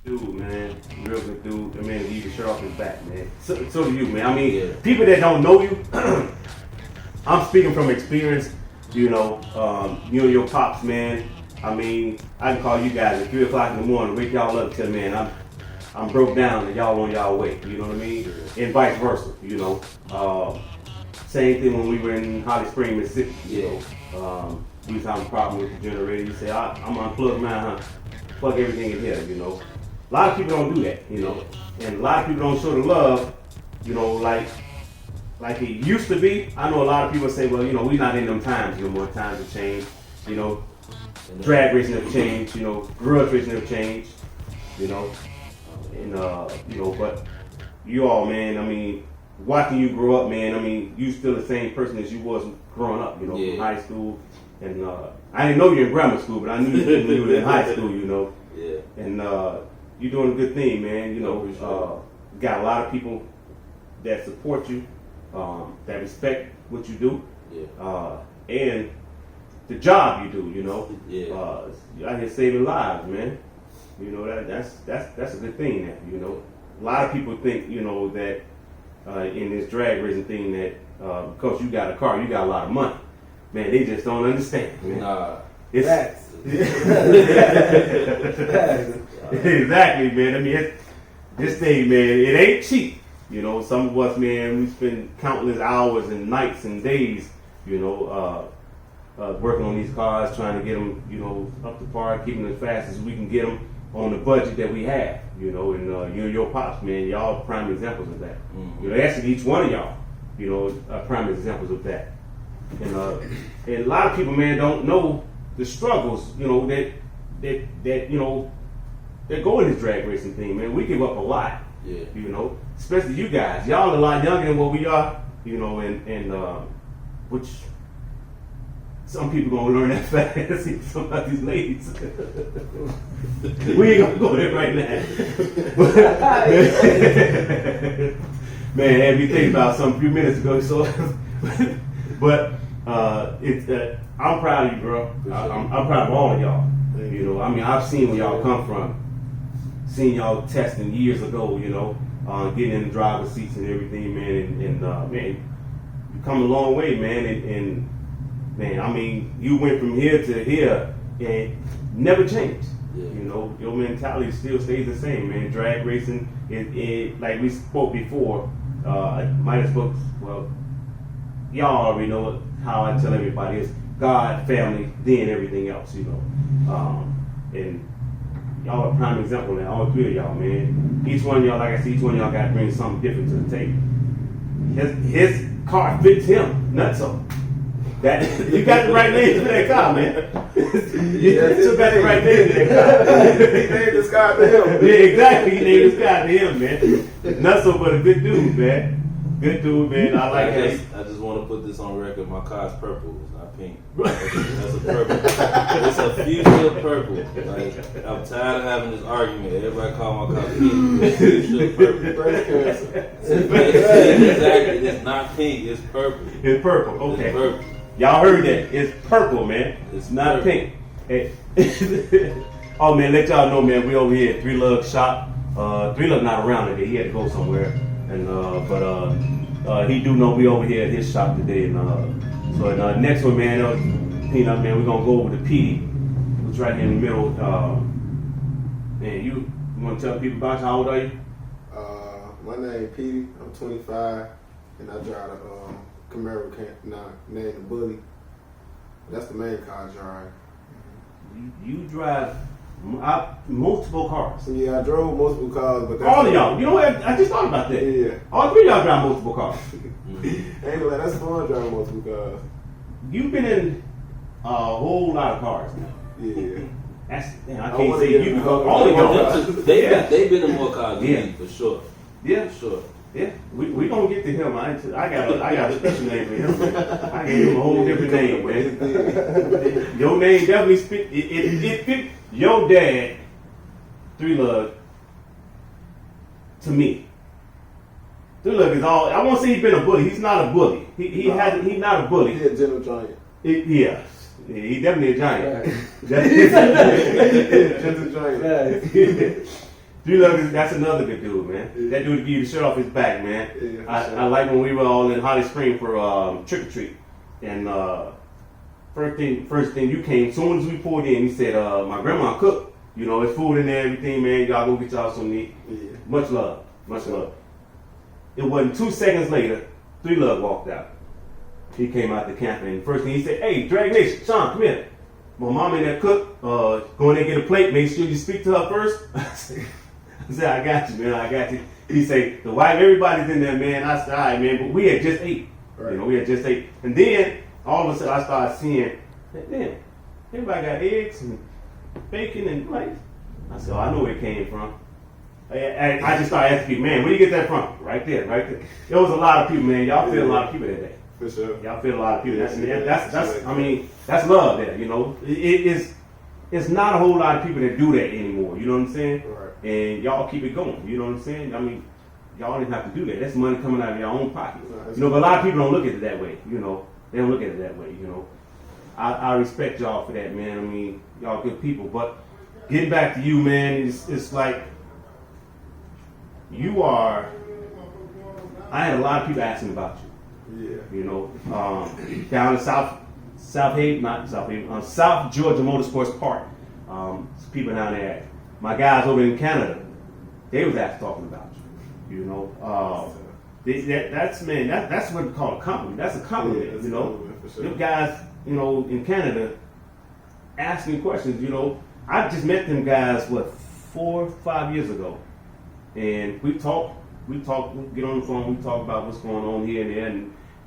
Dude, man, real good dude. I mean, leave the shirt off his back, man. So do you, man. I mean, people that don't know you, I'm speaking from experience. You and your pops, man. I mean, I can call you guys at 3 o'clock in the morning, wake y'all up, tell man, I'm broke down and y'all on y'all way. You know what I mean? And vice versa. Same thing when we were in Holly Springs, Mississippi. We was having a problem with the generator. You say, I'm unplug mine, huh? Plug everything in here. A lot of people don't do that, and a lot of people don't show the love, like it used to be. I know a lot of people say, well, we're not in them times, more times have changed, drag racing have changed, grudge racing have changed, but you all, man, I mean, watching you grow up, man, I mean, you still the same person as you was growing up, from high school, and I didn't know you in grammar school, but I knew you when you were in high school, and you're doing a good thing, man. Got a lot of people that support you, that respect what you do, and the job you do. You're out here saving lives, man. That's a good thing. A lot of people think that in this drag racing thing that because you got a car, you got a lot of money. Man, they just don't understand, man. Nah. Exactly, man. I mean, this thing, man, it ain't cheap. Some of us, man, we spend countless hours and nights and days, working on these cars, trying to get them, up to par, keeping them as fast as we can get them on the budget that we have, and you and your pops, man, y'all prime examples of that. Mm-hmm. Actually, each one of y'all, prime examples of that. And a lot of people, man, don't know the struggles, that go in this drag racing thing, man. We give up a lot, especially you guys. Y'all a lot younger than what we are, and which some people gonna learn that fast. Some of these ladies, we ain't gonna go there right now. Man, had me think about something a few minutes ago, so but I'm proud of you, bro. I'm proud of all of y'all. I mean, I've seen where y'all come from. Seen y'all testing years ago, getting in the driver's seats and everything, man. And man, you come a long way, man. And man, I mean, you went from here to here and never changed. Your mentality still stays the same, man. Drag racing, it like we spoke before. I might have spoke. Well, y'all already know how I tell everybody is God, family, then everything else, and y'all are a prime example of that, all three of y'all, man. Each one of y'all, like I said, each one of y'all got to bring something different to the table. His car fits him, nutso. That you got the right name for that car, man. You got the right name for that car. He named this car to him. Yeah, exactly. He named this car to him, man. Nutso, but a good dude, man. Good dude, man. I like that. I just want to put this on record. My car's purple. It's not pink. That's a purple. It's a fuchsia purple. Like, I'm tired of having this argument. Everybody call my car pink. It's fuchsia purple. Exactly. It's not pink. It's purple. It's purple. Okay. It's purple. Y'all heard that. It's purple, man. It's not purple. pink. Hey. Oh, man, let y'all know, man, we over here at 3 Love Shop. 3 Love not around today. He had to go somewhere. And but he do know we over here at his shop today. And so next one, man, Peanut, man, we're gonna go over to Petey, who's right here in the middle. Man, you want to tell people about you? How old are you? My name is Petey. I'm 25, and I drive a Camaro named the Bully. That's the main car I drive. You drive multiple cars. Yeah, I drove multiple cars, but that's all of y'all. You know what? I just thought about that. Yeah. All three of y'all drive multiple cars. Ain't gonna lie, that's fun driving multiple cars. You've been in a whole lot of cars now. Yeah. I can't say you because all of y'all. They've been in more cars than me, for sure. Yeah. For sure. Yeah, we gonna get to him. I got a special name for him. I gave him a whole different name, man. Your name definitely it fit your dad, 3 Love, to me. 3 Love is all. I won't say he's been a bully. He's not a bully. He's not a bully. He's a gentle giant. Yeah. He's definitely a giant. Gentle giant. Three Lug, that's another good dude, man. Yeah. That dude give you the shirt off his back, man. Yeah, for sure. I like when we were all in Holly Spring for trick or treat, and first thing you came. As soon as we pulled in, he said, "My grandma cooked. You know, there's food in there, everything, man. Y'all go get y'all some meat. Yeah. Much love, much love." It wasn't 2 seconds later, Three Lug walked out. He came out the camp, and first thing he said, "Hey, Drag Nation, Sean, come here. My mom in there cook. Go in there and get a plate. Make sure you speak to her first." I said, "I got you, man. I got you." He said, "The wife, everybody's in there, man." I said, "All right, man." But we had just ate. Right. You know, we had just ate. And then all of a sudden, I started seeing, damn, everybody got eggs and bacon and like. I said, "Oh, I know where it came from." I just started asking people, "Man, where you get that from?" Right there, right there. There was a lot of people, man. Y'all feel a lot of people that day. For sure. Y'all feel a lot of people. That's I mean, that's love there, you know. It's not a whole lot of people that do that anymore, you know what I'm saying? Right. And y'all keep it going, you know what I'm saying? I mean, y'all didn't have to do that. That's money coming out of your own pocket. Right. You know, but a lot of people don't look at it that way, you know. They don't look at it that way, you know. I respect y'all for that, man. I mean, y'all good people. But getting back to you, man, it's like you are. I had a lot of people asking about you. Yeah. You know, down in South Georgia Motorsports Park. People down there. My guys over in Canada, they was actually talking about you. You know, that's what we call a compliment. That's a compliment. Yeah, that's you know, a compliment, for sure. them guys, you know, in Canada, asking questions. You know, I just met them guys 4 or 5 years ago, and we talk, get on the phone, we talk about what's going on here and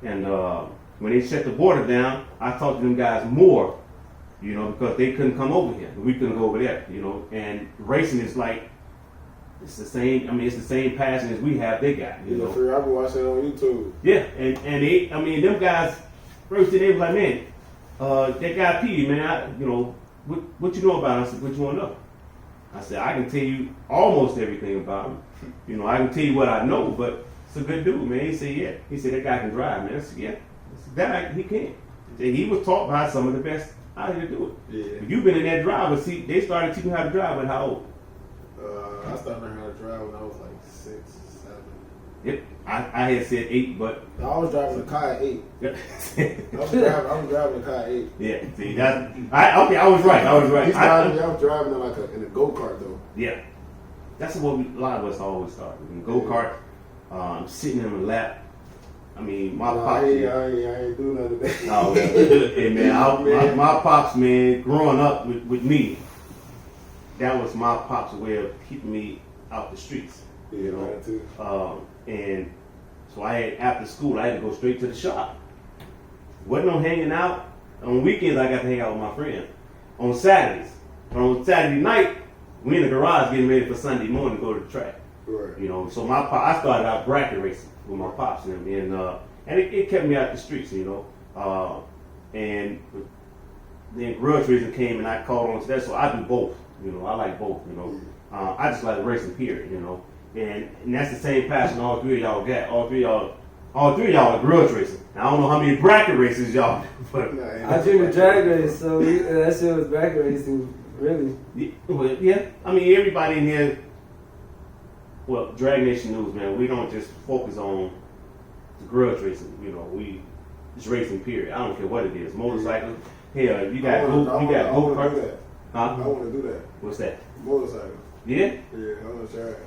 there, and when they shut the border down, I talked to them guys more, you know, because they couldn't come over here, we couldn't go over there, you know, and racing is like, it's the same, I mean, it's the same passion as we have, they got, you know. I've been watching it on YouTube. Yeah, and they, I mean, them guys, first thing they was like, "Man, that guy Petey, man, you know, what you know about him?" I said, "What you want to know?" I said, "I can tell you almost everything about him. You know, I can tell you what I know, but it's a good dude, man." He said, "Yeah." He said, "That guy can drive, man." I said, "Yeah." I said, "That he can." He was taught by some of the best out here to do it. Yeah. You've been in that driver's seat. They started teaching you how to drive at how old? I started learning how to drive when I was like 6, 7. Yep. I had said 8, but I was driving a car at 8. yeah. I was driving a car at 8. Yeah. See, I was right. I was right. I was driving in a go-kart though. Yeah, that's what a lot of us always start in go kart, sitting in the lap. I mean, my pops. I ain't do none of that. Oh, hey man, my pops, man, growing up with me, that was my pops' way of keeping me out the streets. You know, mine too. And so after school, I had to go straight to the shop. Wasn't no hanging out. On weekends, I got to hang out with my friends. On Saturdays, on Saturday night, we in the garage getting ready for Sunday morning to go to the track. Right. You know, so I started out bracket racing with my pops and them, and it kept me out the streets, you know. And then grudge racing came, and I caught on to that, so I do both. You know, I like both. You know, I just like racing, period. You know, and that's the same passion all three of y'all got. All three of y'all are grudge racing. Now, I don't know how many bracket races y'all do, but I dream of drag race, so that shit was bracket racing, really. yeah. I mean, everybody in here. Well, Drag Nation News, man, we don't just focus on the grudge racing. You know, it's racing, period. I don't care what it is. Motorcycles. Hell, you got go karts. Huh? I want to do that. What's that? Motorcycle. Yeah? Yeah, I want to try it.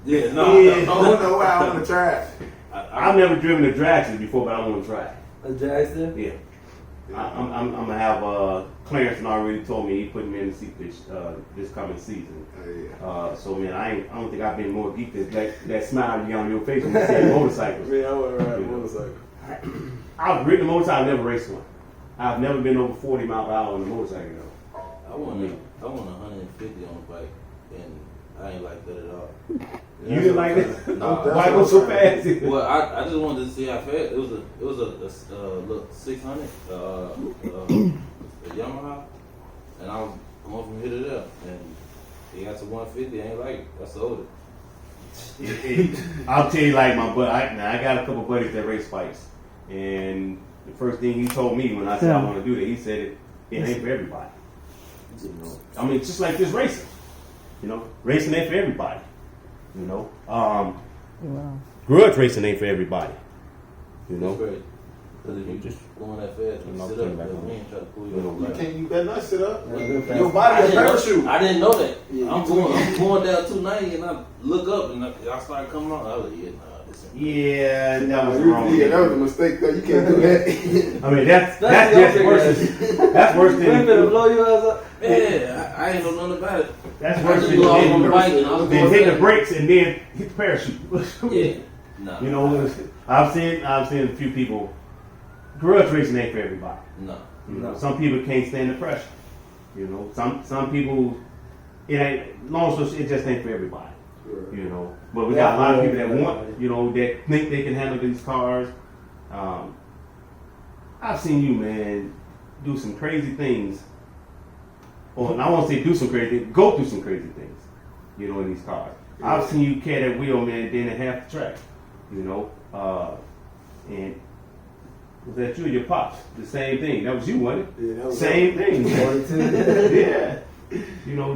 Yeah, no. Yeah. I don't know why I want to try it. I've never driven a dragster before, but I want to try it. A dragster? Yeah. I'm gonna have Clarence already told me he put me in the seat this coming season. Oh, yeah. So man, I don't think I've been more geeked than that smile you got on your face when you say motorcycles. Man, I want to ride a motorcycle. I've ridden a motorcycle, I've never raced one. I've never been over 40 miles per hour on a motorcycle though. I want 150 on the bike, and I ain't like that at all. You didn't like it? Nah. Why go so fast? Well, I just wanted to see how fast it was. It was a look 600 a Yamaha, and I was going from here to there, and he got to 150. I ain't like it. I sold it. I'll tell you, like my buddy, I got a couple buddies that race bikes, and the first thing he told me when I said I want to do that, he said it ain't for everybody. You know, I mean, just like this racing. You know, racing ain't for everybody. You know, Wow. grudge racing ain't for everybody. You That's know, great. Because if you just going that fast, you No, sit turn up, back the on. wind try to pull you You know, up. You can't. You better not sit up. Yeah, good fast. Your body a parachute. I didn't know that. Yeah, I'm you going down 290 and I look up and I start coming on. I was like, yeah, nah, this ain't. yeah, that was wrong. Yeah, that was a mistake. Though. You can't do that. I mean, that's That's just the worse. That's worse We finna than blow your ass up. Yeah, I ain't know nothing about it. that's I worse just than knew I was on the bike and I was then going hit the fast. brakes and then hit the parachute. Yeah. Nah. You know, I've seen a few people. Grudge racing ain't for everybody. No. You know, some people can't stand the pressure. You know, some people it ain't. Long story, it just ain't for everybody. You know, but we got a lot of people that want. You know, that think they can handle these cars. I've seen you, man, do some crazy things. Or I won't say do some crazy, go through some crazy things. You know, in these cars. Yeah. I've seen you carry that wheel, man, then at half the track. You know, and was that you and your pops? The same thing. That was you, wasn't it? Yeah, that was Same thing. Man. Yeah. Yeah. You know,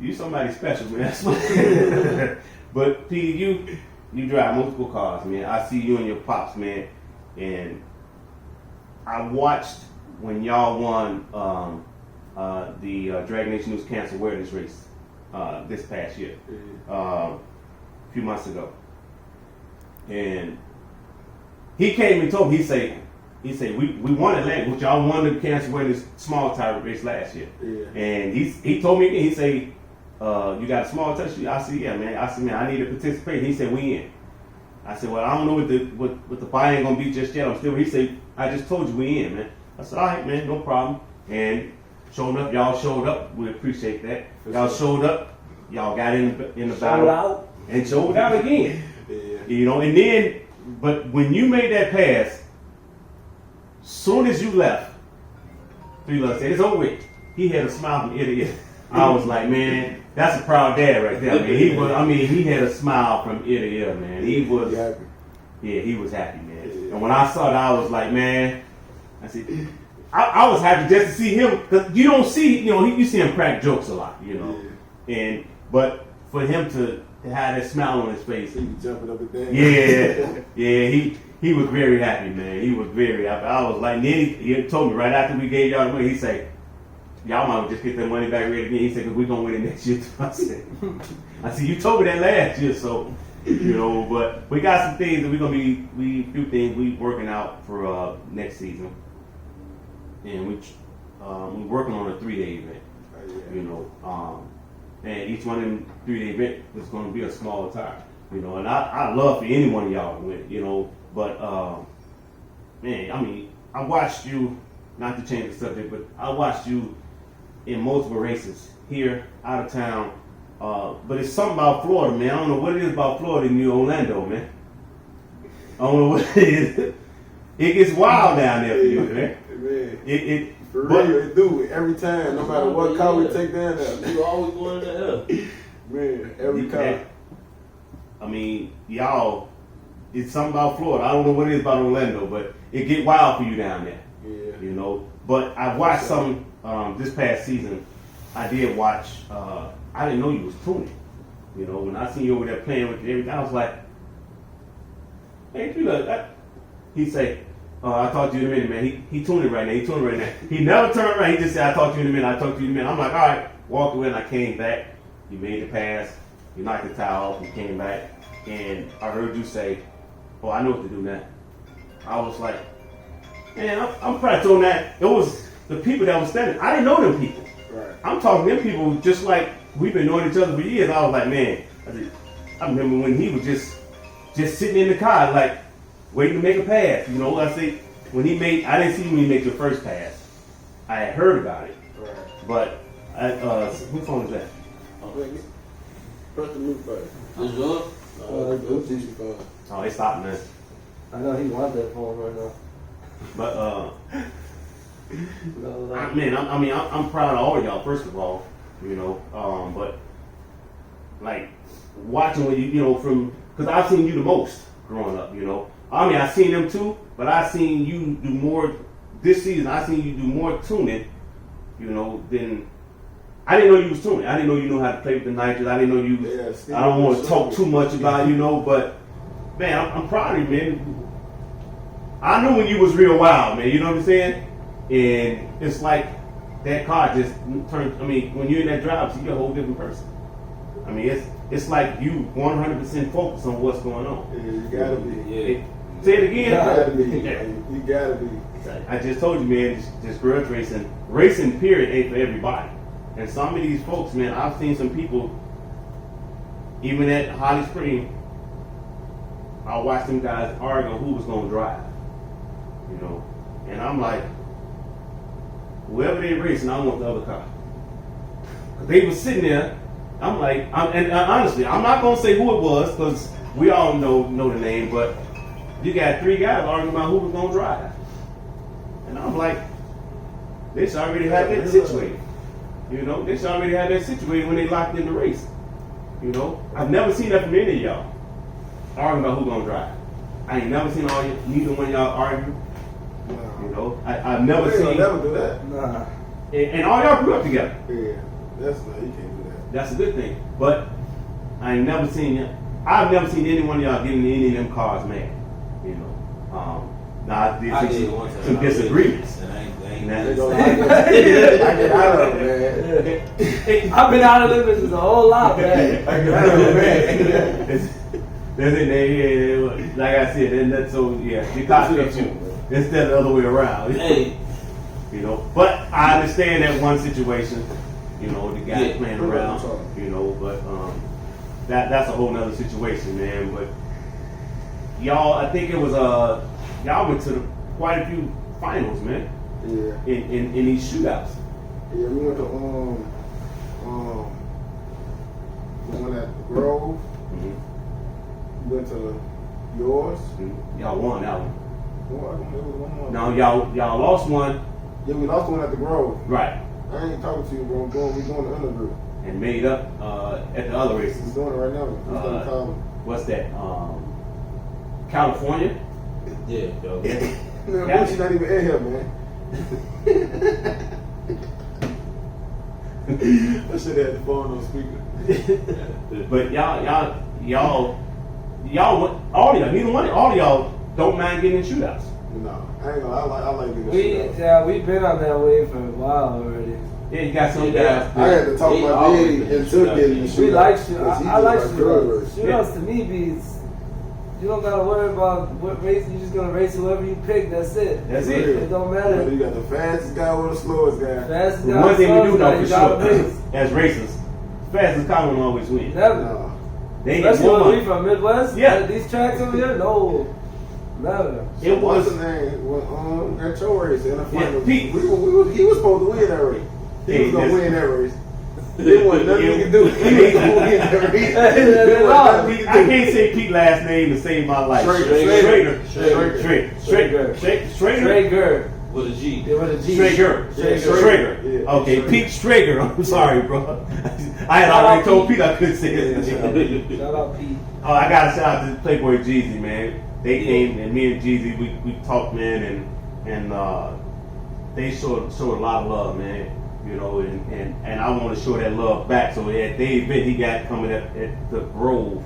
you somebody special, man. That's what. But Petey, you drive multiple cars, man. I see you and your pops, man, and I watched when y'all won the Drag Nation News Cancer Awareness Race this past year, a few months ago, and he came and told me, he said we won Atlanta, which y'all won the Cancer Awareness small tire race last year. Yeah. And he told me, he said, you got a small touch? I said, yeah, man. I said, man, I need to participate. He said, we in. I said, well, I don't know what the buy-in gonna be just yet. I'm still. He said, I just told you we in, man. I said, all right, man, no problem. And showing up, y'all showed up. We appreciate that. Y'all showed up. Y'all got in the battle out. and showed out again. Yeah. You know, and then, but when you made that pass, soon as you left, 3 Love said, it's over with. He had a smile from ear to ear. I was like, man, that's a proud dad right there, man. He had a smile from ear to ear, man. He was happy. Yeah, he was happy, man. Yeah. And when I saw that, I was like, man, I said, I was happy just to see him, because you don't see, you see him crack jokes a lot, Yeah. But for him to have that smile on his face, He was jumping up and down. yeah, he was very happy, man. He was very happy. I was like, then he told me right after we gave y'all the money, he said, y'all might just get that money back ready again. He said, because we're going to win it next year. I said, you told me that last year, so, but we got some things that we're going to be, few things we working out for next season. And we're working on a 3-day event, and each one of them 3-day event is going to be a smaller tire, and I'd love for any one of y'all to win, but, man, I watched you, not to change the subject, but I watched you in multiple races here, out of town. But it's something about Florida, man. I don't know what it is about Florida and New Orlando, man. I don't know what it is. It gets wild down there for you, man. Man. For real, it do it every time, no matter what car we take down there. You always going to hell. Man, every car. Y'all, it's something about Florida. I don't know what it is about Orlando, but it get wild for you down there. Yeah. But I watched some this past season. I did watch. I didn't know you was tuning. When I seen you over there playing with everything, I was like, "Hey, you look." He say, "I talked to you in a minute, man." He tuning right now. He tuning right now. He never turned around. He just said, "I talked to you in a minute. I talked to you in a minute." I'm like, "All right." Walked away and I came back. You made the pass. You knocked the towel off. You came back, and I heard you say, "Oh, I know what to do now." I was like, man, I'm probably told that it was the people that was standing. I didn't know them people. Right. I'm talking to them people just like we've been knowing each other for years. I was like, man, I remember when he was just sitting in the car, like waiting to make a pass. I say I didn't see when he made your first pass. I had heard about it, Right. but whose phone is that? Press the mute button. This yours? It's easy phone. Oh, they stopped, man. I know he wants that phone right now. But I'm proud of all of y'all. First of all, but like watching when because I've seen you the most growing up. I seen them too, but I seen you do more this season. I seen you do more tuning, than I didn't know you was tuning. I didn't know you knew how to play with the nitrous. I didn't know you was, Yeah, Stevie I don't want was to talk showing too much about, but man, I'm proud of you, man. I knew when you was real wild, man, you know what I'm saying? And it's like that car just turned, when you're in that drive, you're a whole different person. It's like you 100% focused on what's going on. Yeah, you gotta be. Yeah. Say it again. You gotta be. Yeah. You gotta be. I just told you, man, this grudge racing period ain't for everybody. And some of these folks, man, I've seen some people, even at Holly Spring, I watched them guys argue on who was going to drive, and I'm like, whoever they racing, I want the other car. Cause they was sitting there, I'm like, and honestly, I'm not going to say who it was, because we all know the name, but you got 3 guys arguing about who was going to drive. And I'm like, they should already have that situated. They should already have that situated when they locked in the race. I've never seen that from any of y'all arguing about who's gonna drive. I ain't never seen neither one of y'all argue. No. I've never They seen. never do that. Nah. And all y'all grew up together. Yeah, that's not. You can't do that. That's a good thing. But I've never seen any one of y'all getting in any of them cars mad. Now I I did did see one time. some disagreements. And I ain't And They that's- go, I get out of it, man. I've been out of them bitches a whole lot, man. I get out of it, man. Like I said, and that's so yeah, the cops get you instead of the other way around. Hey. But I understand that one situation, the guy Yeah. playing around, but that's a whole nother situation, man. But y'all, I think it was y'all went to quite a few finals, man. Yeah. In these shootouts. Yeah, we went to the one at the Grove. Mm-hmm. We went to yours. Y'all won that one. Well, it was one more. Now y'all lost one, Yeah, we lost one at the Grove. right, I ain't talking to you, bro. We doing the undergroup. and made up at the other We're races. doing it right now. We're done calling. What's that? California. Yeah, yo. Yeah. Man, Yeah. she's not even in here, man. I should have had the phone on speaker. But y'all, all of y'all, neither one, all of y'all don't mind getting in shootouts. No, I ain't gonna. I like being We've been on that way for a while already. Yeah, you got some Yeah. guys. I had to talk They my always daddy been into shootout. getting the We shootout. like shoot. I like shootouts. shootouts. Shootouts to me means you don't gotta worry about what race. You just gonna race whoever you pick. That's it. That's it. It don't Whether matter. you got the fastest guy or the slowest guy. Fast The guy, one thing we do slow know guy, for you gotta sure, race. as racers, fastest car won't always win. Never. No. They get Especially more when we money. from Midwest. Yeah. These tracks over here, no. Never. It What's was. the name? Well, at your race in the final. Pete. He was supposed to win that race. He Hey, was gonna that's- win that race. There wasn't nothing he could do. He was gonna win that race. I can't say Pete last name to save my life. Schrager. Schrager. Traeger. With a G. Yeah, with a G. Schrager. Yeah, Schrager. Yeah. Okay, Schrager. Pete Schrager. I'm sorry, bro. I had Shout already out told Pete. Pete I couldn't say his Yeah, name. Shout out Pete. Oh, I got to shout out to Playboy Jeezy, man. They came and me and Jeezy, we talked, man, and they showed a lot of love, man. And I want to show that love back. So at the event he got coming up at the Grove,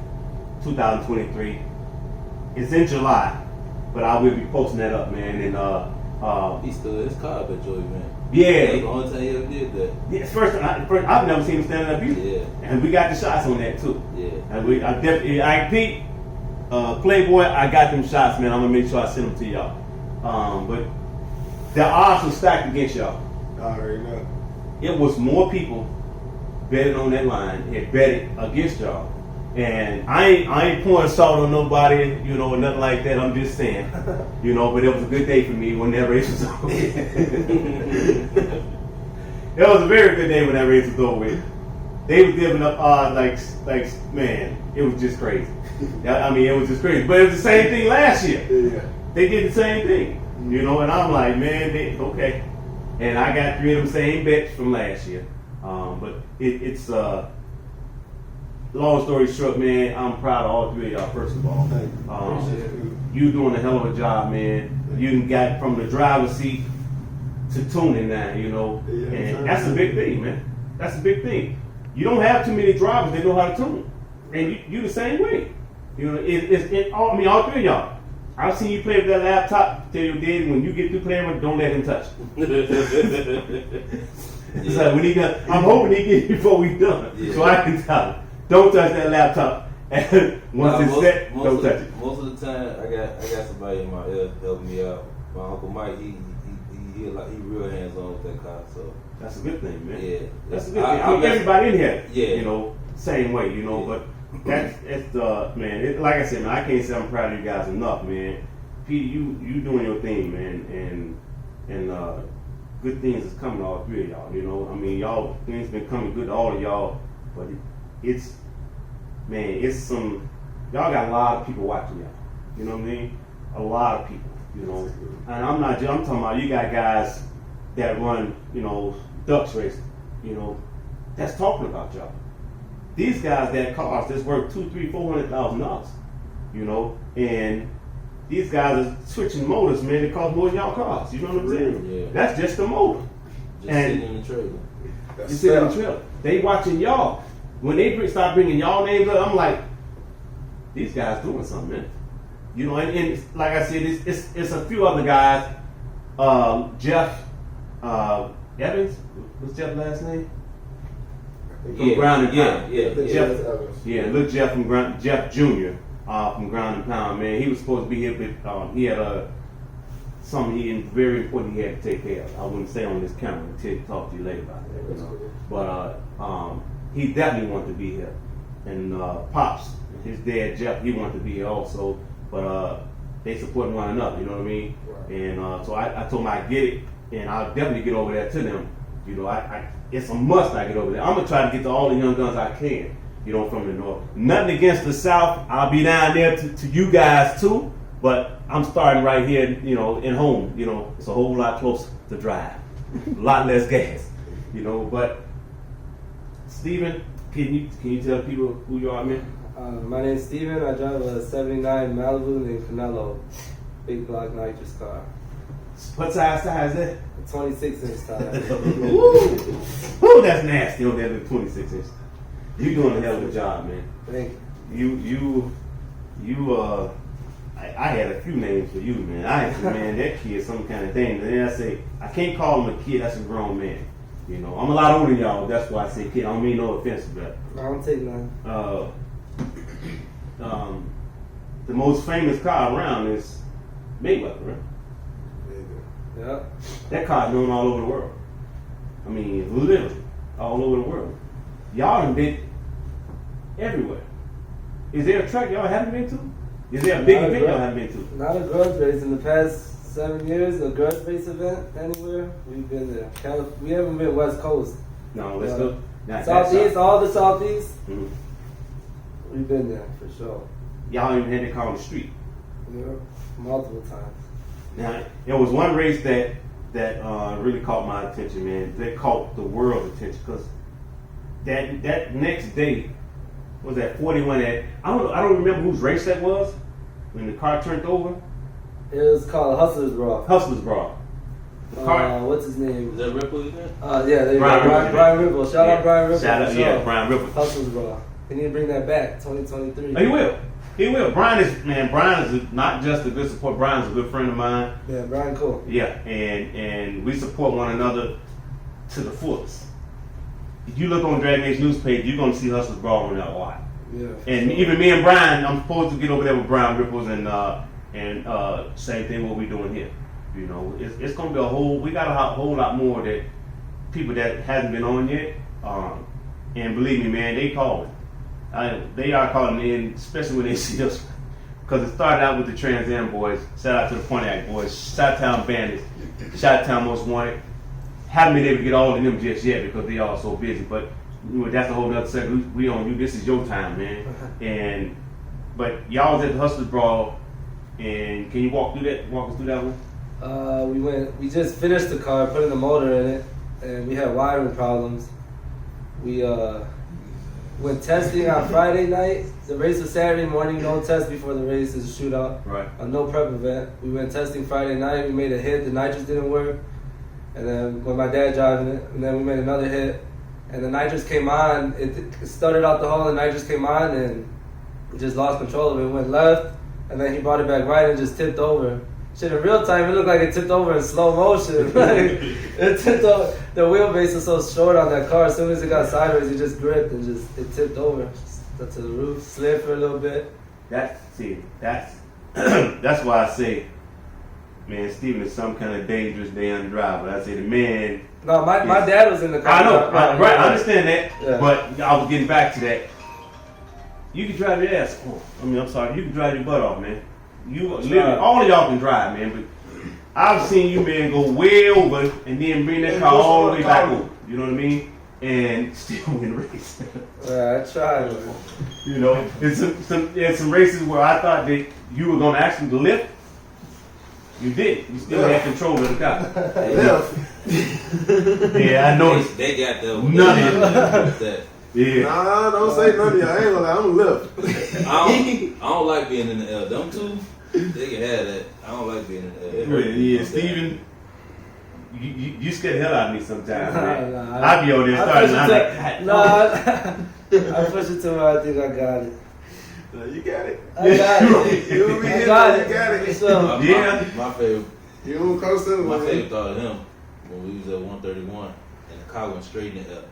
2023, it's in July, but I will be posting that up, man. And He stood his car up at your event. yeah, That's the only time he ever did that. yeah, first I've never seen him standing up either. Yeah. And we got the shots on that too. Yeah. And Pete, Playboy, I got them shots, man. I'm gonna make sure I send them to y'all. But the odds were stacked against y'all. I already know. It was more people betting on that line and betting against y'all. And I ain't pouring salt on nobody, or nothing like that. I'm just saying, but it was a good day for me when that race was over. It was a very good day when that race was over with. They were giving up odds like man, it was just crazy. It was just crazy. But it was the same thing last year. Yeah. They did the same thing, and I'm like, man, okay. And I got 3 of them same bets from last year. But it's long story short, man, I'm proud of all 3 of y'all, first of all. You doing a hell of a job, man. You got from the driver's seat to tuning now, and that's a big thing, man. That's a big thing. You don't have too many drivers that know how to tune, and you the same way. You know, all three of y'all. I've seen you play with that laptop. Tell your daddy when you get through playing with it, don't let him touch it. It's like when I'm hoping he gets before we done, so I can tell him, don't touch that laptop. And once it's set, don't touch it. Most of the time, I got somebody in my ear helping me out. My Uncle Mike, he real hands on with that car, so that's a good thing, man. Yeah, that's a good thing. Everybody in here, you know, same way, you know. Yeah. But that's man. Like I said, man, I can't say I'm proud of you guys enough, man. Petey, you doing your thing, man, and good things is coming to all three of y'all. You know, I mean, y'all things been coming good to all of y'all, but it's some y'all got a lot of people watching y'all. You know what I mean? A lot of people. You know, and I'm talking about you got guys that run, you know, ducks racing, you know, that's talking about y'all. These guys that cars that's worth $200,000, $400,000, you know, and these guys are switching motors, man. It costs more than y'all cars. You know what I'm saying? Yeah. That's just the motor. Just sitting in the trailer. You sit in the trailer. They watching y'all. When they start bringing y'all names up, I'm like, these guys doing something, man. You know, and like I said, it's a few other guys. Jeff Evans, what's Jeff's last name? From Ground and Pound. Yeah. Look, Jeff from Jeff Jr. From Ground and Pound, man. He was supposed to be here, but he had something very important he had to take care of. I wouldn't say on this camera until talk to you later about that. You know? But he definitely wanted to be here, and Pops, his dad Jeff, he wanted to be here also. But they support one another, you know what I mean? Right. And so I told them I get it, and I'll definitely get over there to them. You know, it's a must I get over there. I'm going to try to get to all the young guns I can, you know, from the north. Nothing against the south. I'll be down there to you guys too, but I'm starting right here, you know, in home. You know, it's a whole lot closer to drive, a lot less gas, you know. But, Steven, can you tell people who you are, man? My name's Steven. I drive a 79 Malibu named Canelo. Big block nitrous car. What size is that? A 26-inch tire. Woo, that's nasty on that 26 inch. You doing a hell of a job, man. Thank you. I had a few names for you, man. I said, man, that kid's some kind of thing. And then I say, I can't call him a kid, that's a grown man. You know, I'm a lot older than y'all, that's why I say kid. I don't mean no offense, but I don't take none. The most famous car around is Mayweather, right? Yeah. That car is known all over the world. I mean, literally all over the world. Y'all done been everywhere. Is there a track y'all haven't been to? Is there a big event y'all haven't been to? Not a grudge race. In the past 7 years, a grudge race event anywhere, we've been there. We haven't been West Coast. No, let's go. Southeast, all the Southeast. Mm-hmm. We've been there for sure. Y'all even had to call on the street. Yeah, multiple times. Now, there was one race that really caught my attention, man. That caught the world's attention because that next day was that 41 at I don't remember whose race that was when the car turned over. It was called Hustler's Brawl. Hustler's Brawl. The car. What's his name? Is that Ripple again? Yeah, Brian Ripple. Shout out Brian Ripple. Shout out, Brian Ripple. Hustler's Brawl. We need to bring that back, 2023. He will. He will. Brian is not just a good support. Brian's a good friend of mine. Yeah, Brian cool. Yeah, and we support one another to the fullest. If you look on Drag Nation news page, you're gonna see Hustlers Brawl on that a lot. Yeah. And even me and Brian, I'm supposed to get over there with Brian Ripples and same thing what we're doing here. You know, it's gonna be we got a whole lot more that people that hasn't been on yet. And believe me, man, they calling. They are calling in, especially when they see us, because it started out with the Trans Am boys. Shout out to the Pontiac boys, Chi-Town Bandits, Chi-Town Most Wanted. Haven't been able to get all of them just yet because they all so busy. But you know, that's a whole other segment. We on you. This is your time, man. But y'all was at the Hustlers Brawl, and can you walk us through that one? We just finished the car, putting the motor in it, and we had wiring problems. We went testing on Friday night. The race was Saturday morning, no test before the race, is a shootout. Right. A no prep event. We went testing Friday night, we made a hit, the nitrous didn't work. And then with my dad driving it, and then we made another hit. and the nitrous came on. It started out the hole, and nitrous came on, and we just lost control of it. It went left, and then he brought it back right and just tipped over. Shit, in real time, it looked like it tipped over in slow motion. Like, it tipped over. The wheelbase was so short on that car. As soon as it got sideways, it just gripped and it tipped over to the roof, slid for a little bit. That's that's why I say, man, Steven is some kind of dangerous damn driver. I say the man. No, my dad was in the car. I know, right? I understand that, Yeah. but I was getting back to that. You can drive your ass off. I'm sorry. You can drive your butt off, man. You literally, all of y'all can drive, man. But I've seen you, man, go way over and then bring that car all the way back over. You know what I mean? And still win the race. Yeah, I tried. Man. You know, there's some races where I thought that you were gonna actually lift. You did. You still had control of the car. Yeah, I know. They got that. None of that. Yeah. Nah, don't say none of y'all. I ain't gonna lie, I'm lift. I don't like being in the L. Them two, they can have that. I don't like being in the L. Yeah, Steven, you scare the hell out of me sometimes, man. Nah, I be over there starting, I'm like, I push it to where I think I got it. No, you got it. I got it. You and me, I got you it. got it. So, Yeah. My favorite. You don't coast in, My man. favorite thought of him when we was at 131 and the car went straight in the L.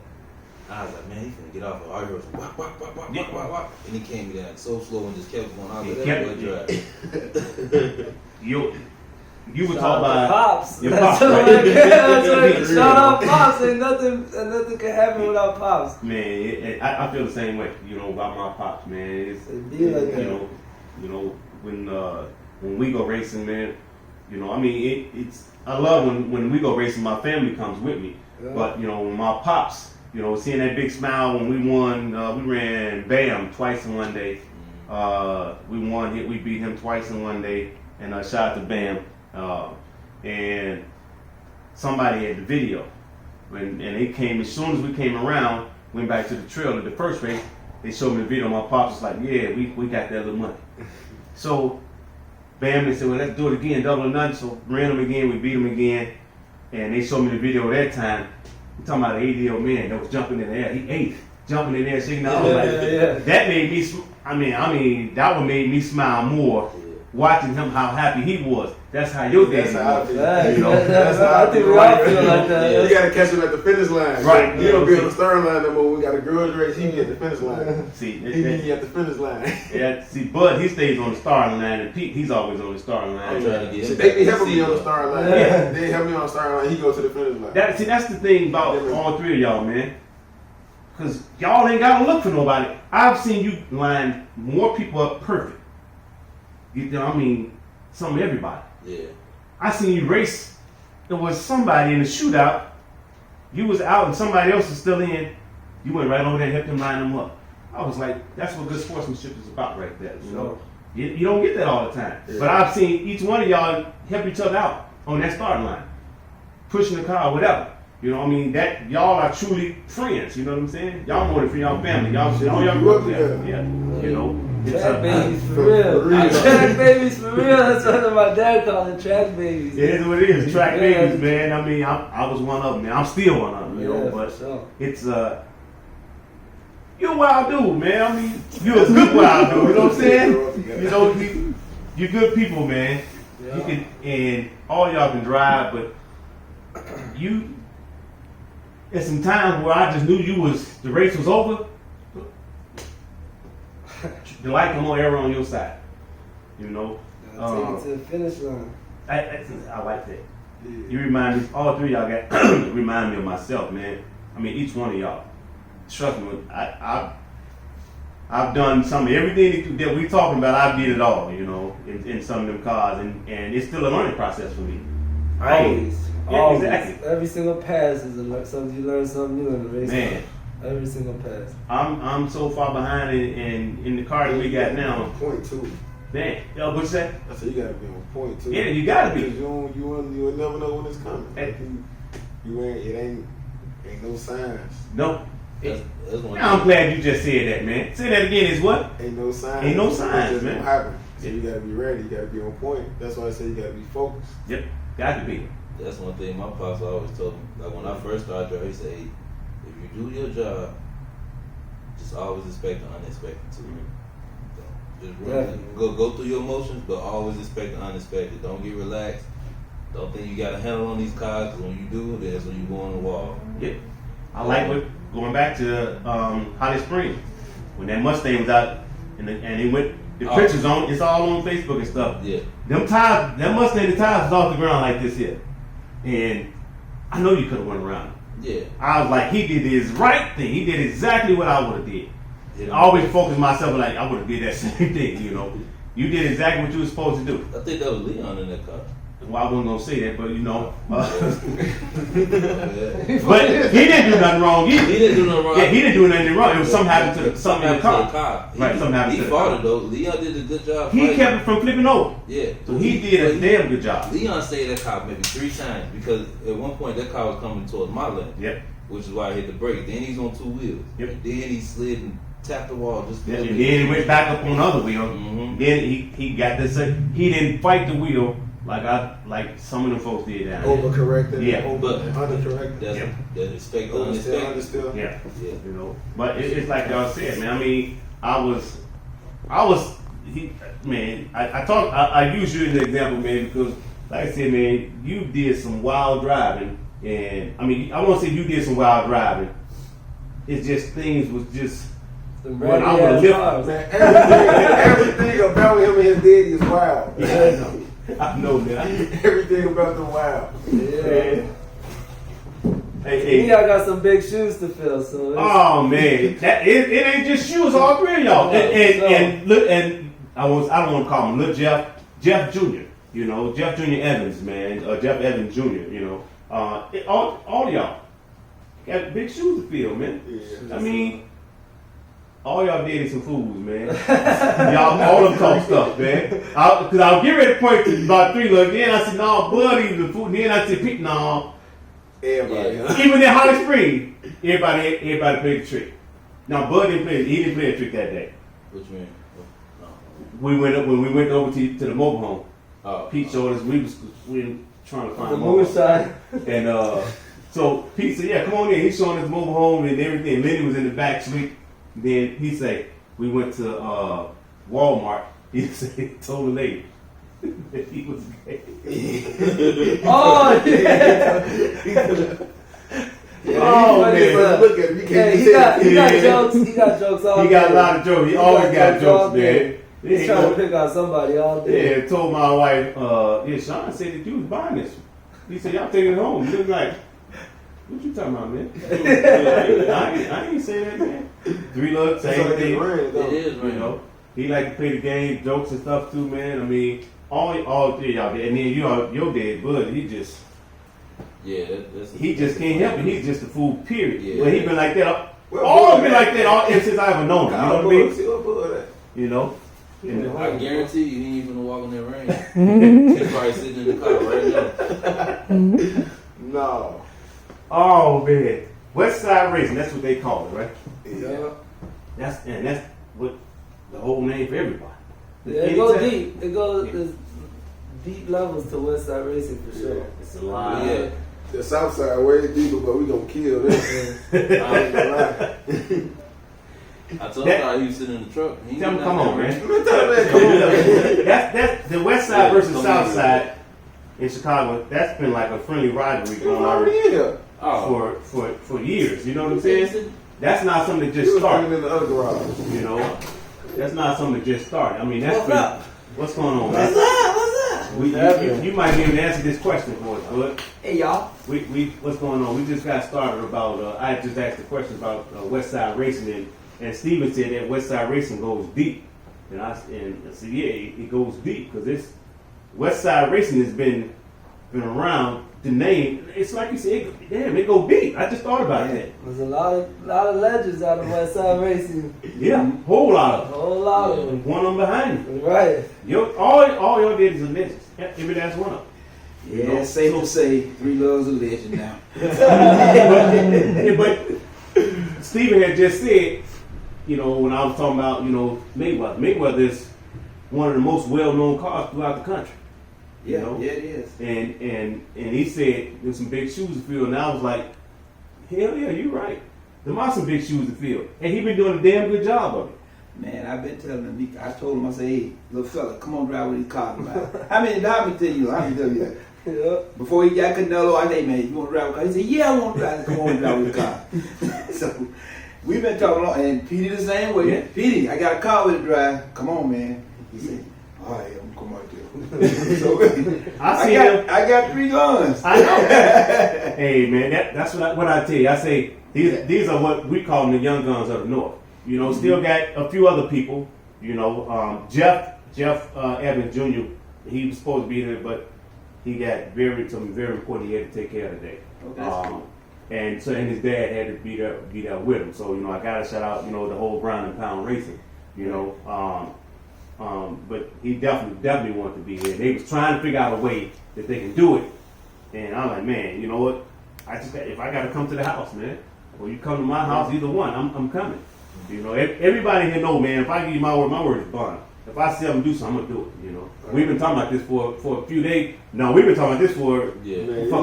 I was like, man, he's gonna get off of arguing. Wop, wop, wop, wop, wop, wop, wop. And he came down so slow and just kept going. I was like, that boy drive. you were shout talking out to about Pops. your That's Pops, what right? That's what shout out Pops. Ain't nothing can happen without Pops. Man, I feel the same way, you know, about my Pops, man. It's, It be like that. you know, when we go racing, man, you know, I mean, it's I love when we go racing, my family comes with me. Yeah. But, you know, when my Pops, you know, seeing that big smile when we won, we ran BAM twice in one day. We beat him twice in one day, and shout out to BAM. And somebody had the video, and they came as soon as we came around, went back to the trailer. The first race, they showed me the video. My pops was like, "Yeah, we got that little money." So, BAM, they said, "Well, let's do it again, double or nothing." So ran them again, we beat them again, and they showed me the video that time. I'm talking about an 80-year-old man that was jumping in the air. He ate, jumping in the air, shaking. I was like, that made me. I mean, that would made me smile more watching him how happy he was. That's how your dad That's how I was. feel. You know, That's how I think we all feel like that. You gotta catch him at the finish line. Right. You don't be on the starting line no more. We got a grudge race. He be at the finish line. See, He be at the finish line. yeah, see, Bud, he stays on the starting line, and Pete, he's always on the starting I'm line. trying to get So him they back be to helping me on the the starting line. Yeah. They help me on the starting line. He go to the finish line. That's the thing about all three of y'all, man. Because y'all ain't got to look for nobody. I've seen you line more people up perfect. You know, I mean, some of everybody. Yeah. I seen you race. There was somebody in the shootout. You was out and somebody else was still in. You went right over there and helped them line them up. I was like, that's what good sportsmanship is about right there. You know, you don't get that all the time. Yeah. But I've seen each one of y'all help each other out on that starting line, pushing the car, whatever. You know, what I mean, that y'all are truly friends. You know what I'm saying? Y'all more than for y'all family. Y'all grew up together. Yeah. You know, it's Track babies for real. Track babies for real. That's what my dad called it. Track babies. It is what it is. Track Yeah. babies, man. I mean, I was one of them, man. I'm still one of them, you know. Yeah, But for sure. it's you're a wild dude, man. I mean, you're a good wild dude. You know what I'm saying? You know, you're good people, man. Yeah. You can, and all y'all can drive, but you. There's some times where I just knew the race was over. The light come on, error on your side. You know. Take it to the finish line. I like that. You remind me, all three of y'all got remind me of myself, man. I mean, each one of y'all. Trust me, I've done some of everything that we talking about. I did it all, you know, in some of them cars, and it's still a learning process for me. Always. Yeah, Always. exactly. Every single pass is something you learn something new in the race. Man. Every single pass. I'm so far behind in the car that we got now. Point two. Man, yo, what's that? I said you gotta be on point two. Yeah, you gotta be. Because you'll never know when it's coming. Hey. It ain't no signs. No. That's one I'm thing. glad you just said that, man. Say that again. Is what? Ain't no signs. Ain't no signs, It's just man. gonna happen. So you gotta be ready. You gotta be on point. That's why I say you gotta be focused. Yep, got to be. That's one thing my pops always told me. Like when I first started driving, he said, hey, if you do your job, just always expect the unexpected too. Just run, go through your emotions, but always expect the unexpected. Don't get relaxed. Don't think you got a handle on these cars, because when you do, that's when you go on the wall. Yep. I like what going back to Holly Springs when that Mustang was out and it went. The pictures on it's all on Facebook and stuff. Yeah. Them tires, that Mustang, the tires was off the ground like this here, and I know you could have went around it. Yeah. I was like, he did his right thing. He did exactly what I would have did. I always focus myself like I would have did that same thing. You know, you did exactly what you were supposed to do. I think that was Leon in that car. Well, I wasn't gonna say that, but you know, Yeah. but he didn't do nothing wrong. He didn't do nothing wrong. Yeah, he didn't do anything wrong. It was something happened to something in the car. Right, something happened He to the fought car. it though. Leon did a good job. He fighting. kept it from flipping over. Yeah. So he did a damn good job. Leon saved that car maybe 3 times because at one point that car was coming towards my lane. Yep. Which is why I hit the brake. Then he's on 2 wheels. Yep. And then he slid and tapped the wall just a And little then bit. he went back up on the other wheel. Mhm. Then he got this. He didn't fight the wheel like some of them folks did down there. Overcorrected. Yeah. Undercorrected. That's Yep. that expect the Understill, unexpected. understill. Yeah. Yeah. You know, but it's like y'all said, man. I mean, I use you as an example, man, because like I said, man, you did some wild driving, and I mean, I won't say you did some wild driving. It's just things was just when I would live. Man, everything about him and his daddy is wild. Yeah, I know, man. Everything about them wild. Yeah. Hey, Me, I got some big shoes to fill, so oh man, it ain't just shoes, all 3 of y'all. And look, and I don't want to call him Lil Jeff Jr. You know, Jeff Jr. Evans, man, Jeff Evans Jr. You know, all of y'all got big shoes to fill, man. Yeah. I mean, all y'all did is some fools, man. Y'all all them talk stuff, man. Because I was getting ready to point to about 3. Look, then I said, no, Buddy, the fool. Then I said, Pete, no. Everybody. Yeah. Huh? Even in Holly Springs, everybody played the trick. Now Bud didn't play. He didn't play a trick that day. What you mean? No. We went up when we went over to the mobile home. Oh. Pete showed us we were trying to find the a mobile home. moonshine. And so Pete said, "Yeah, come on in." He's showing us mobile home and everything. Lenny was in the back sleep. Then he said, "We went to Walmart." He said, told the lady that he was gay. Oh yeah. Oh man. Look at him. You Yeah, can't he got Yeah. jokes. He got jokes all He day. got a lot of jokes. He always got jokes, all man. day. He's Yeah, trying to pick out somebody all day. Yeah, told my wife, Sean said that you was buying this. He said, y'all taking it home. He was like, what you talking about, man? I ain't saying that, man. 3 looks, same thing. It is, You man. know, he like to play the game, jokes and stuff too, man. I mean, all 3 of y'all did. And then your dad, Bud, he just can't help it. He's just a fool, period. Yeah. But he been like that. Well, All Bud, been like that all since I ever known him. You know what I mean? See what Bud at? You know? And, I guarantee you, he ain't even walk in that rain. He's probably sitting in the car right now. No. oh man, West Side Racing. That's what they call it, right? Yeah. That's what the whole name for everybody. Yeah, it goes deep. It goes there's deep levels to West Side Racing for sure. It's a lot. Yeah. The South Side way deeper, but we gonna kill this. I ain't gonna lie. I told him how he was sitting in the truck. He Tell ain't me, come on, man. Come on. That's the West Side Yeah, versus come South on. Side in Chicago. That's been like a friendly rivalry You going already on in here. Oh. for years. You know what I'm saying? That's not something that You just was started. in the other garage. You know, that's not something that just started. I mean, that's What's been, up? what's going on, man? You might be able to answer this question for us, Bud. Hey y'all. We what's going on? We just got started about. I just asked a question about West Side Racing, and Steven said that West Side Racing goes deep, and I said yeah, it goes deep because it's West Side Racing has been around. The name, it's like you said, it go deep. I just thought about that. There's a lot of legends out of West Side Racing. Yeah, whole lot A of whole lot of them. them. One of them behind you. Right. All your did is a legend. Maybe that's one of them. Yeah, You know? safe to say, 3 Loves a legend now. but Stephen had just said, you know, when I was talking about, you know, Mayweather. Mayweather is one of the most well-known cars throughout the country. You Yeah, know? yeah, it is. And he said there's some big shoes to fill, and I was like, hell yeah, you're right. Them are some big shoes to fill. And he been doing a damn good job of it. Man, I've been telling him. I told him, I said, hey, little fella, come on, drive with these cars. How many tell you that? Yeah. Before he got Canelo, I said, man, you want to drive a car? He said, yeah, I want to drive. Come on, drive with the car. So we've been talking long, and Petey the same way. Yeah. Petey, I got a car with a drive. Come on, man. He said, all right, I'm come out there. So I got 3 guns. I know. Hey man, that's what I tell you. I say these are what we call them the young guns of the North. You know, still got a few other people. You know, Jeff Evans Jr. He was supposed to be here, but he got something very important he had to take care of today. Oh, that's cool. And his dad had to be there with him. So, you know, I gotta shout out, you know, the whole ground and pound racing, you know. But he definitely wanted to be here. They was trying to figure out a way that they can do it. And I'm like, man, you know what? If I gotta come to the house, man, or you come to my house, either one, I'm coming. You know, everybody here know, man, if I give you my word is bond. If I see them do something, I'm gonna do it, you know. We've been talking about this for a few days. No, we've been talking about this for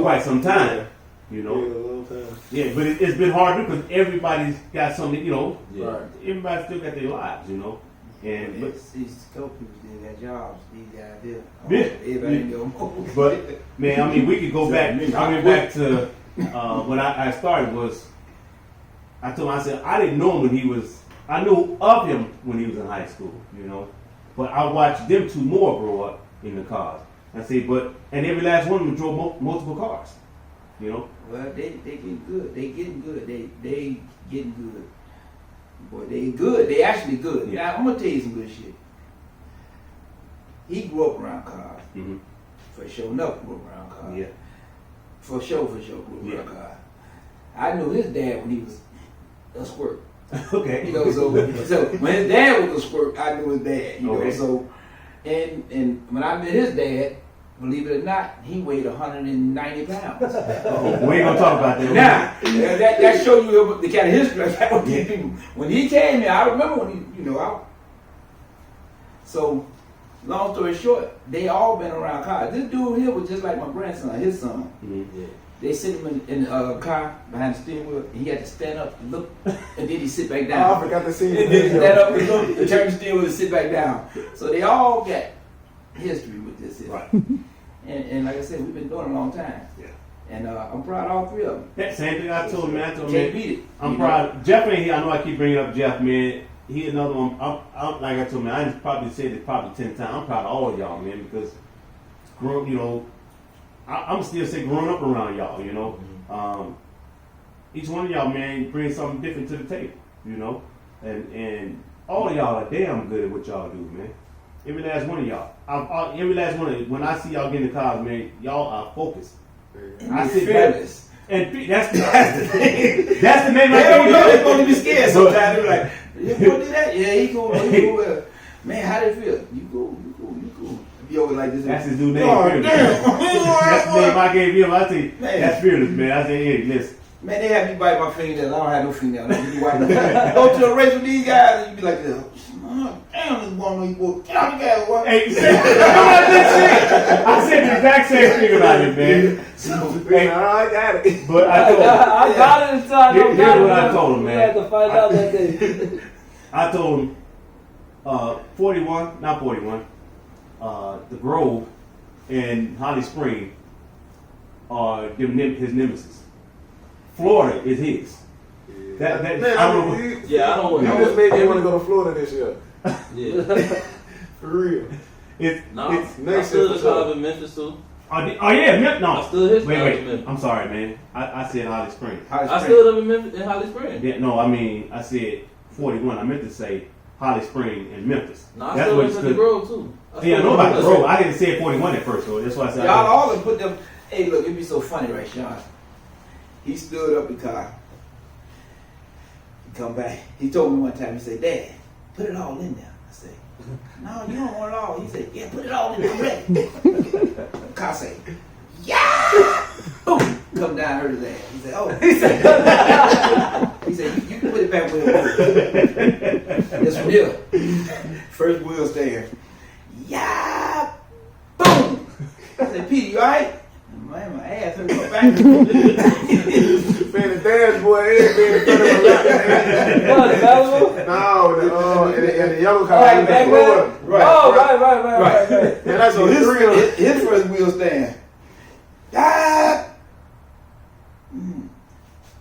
quite some time. You know. Yeah, a long time. Yeah, but it's been hard because everybody's got something, you know. Yeah. Everybody still got their lives, you know. And but These dope people still got jobs. These guys do. Yeah. Everybody go. But man, I mean, we could go back. I mean, back to when I started was. I told him, I said I didn't know him when he was. I knew of him when he was in high school, you know. But I watched them 2 more grow up in the cars. I say, and every last one of them drove multiple cars, you know. Well, they getting good. They getting good. They getting good. Boy, they good. They actually good. Yeah. Now I'm gonna tell you some good shit. He grew up around cars. Mm-hmm. For sure enough, grew up around cars. Yeah. For sure, grew up around cars. I knew his dad when he was a squirt. Okay. You know, so when his dad was a squirt, I knew his dad. You Okay. know, so and when I met his dad, believe it or not, he weighed 190 pounds. Oh, we ain't gonna talk about that. Now, that show you the kind of history I got with these people. When he came here, I remember when he, you know, so long story short, they all been around cars. This dude here was just like my grandson, his son. Mm-hmm. Yeah. They sit him in a car behind the steering wheel, and he had to stand up and look, and then he sit back Oh, down. I forgot to see And then stand up and look, and turn the steering wheel and sit back down. So they all got history with this. Right. And like I said, we've been doing it a long time. Yeah. And I'm proud of all 3 of them. That same thing I told him, man. I told Can't him, beat it. I'm You know? proud. Jeff ain't here. I know I keep bringing up Jeff, man. He another one. I'm like I told him, I just probably said it probably 10 times. I'm proud of all of y'all, man, because you know, I'm still say growing up around y'all, you know. Each one of y'all, man, brings something different to the table, you know. And all of y'all are damn good at what y'all do, man. Every last one of y'all. Every last one of you. When I see y'all get in the cars, man, y'all are focused. I sit back. Fearless. And that's the thing. That's the name I They don't know. They're gave going to be scared So- sometimes. They're like, you going to do that? Yeah, he cool. He cool. Man, how did it feel? You cool. Be over like this. That's his new name. Oh, Fearless. damn. That's the name I gave him. I say, Man. that's Fearless, man. I say, hey, listen. Man, they have me bite my fingernails. I don't have no fingernails. I be white. Go to a race with these guys and you be like this. Oh, damn, this one of you boy. Get out the gas, boy. Hey, I said the exact same thing about it, man. Hey, I got it. but I told him, I got it until I Here- don't here's got it. what I told him, We man. had to find out that day. I told him, 41, not 41, the Grove and Holly Spring are his nemesis. Florida is his. That Man, I don't know. you I just made me want to go to Florida this year. Yeah. For real. It's No, it's I next stood year in for sure. college in Memphis too. oh yeah, no. I stood his college in Wait. Memphis. I'm sorry, man. I said Holly Spring. I stood up in Memphis in Holly Springs. Yeah, no, I mean I said 41. I meant to say Holly Spring and Memphis. No, I That's stood what up it's in the good. Grove too. Yeah, I know about the Grove. I didn't say 41 at first, so that's why I said. Y'all all have put them. Hey, look, it'd be so funny, right, Sean? He stood up in the car. He come back. He told me one time, he said, Dad, put it all in there. I said, no, you don't want it all. He said, yeah, put it all in there. I'm ready. The car said, yeah! Boom! Come down, hurt his ass. He said, oh. He said, you can put it back where it was. It's real. First wheel stand. Yeah! Boom! I said, Petey, you alright? Man, my ass gas and go back. Man, the dance boy ain't been in front of a lot. No, the Malibu? No, and the yellow Oh, car the in the back Florida. one? Oh, right. Man, that's So a thrill. his first wheel stand. Ah!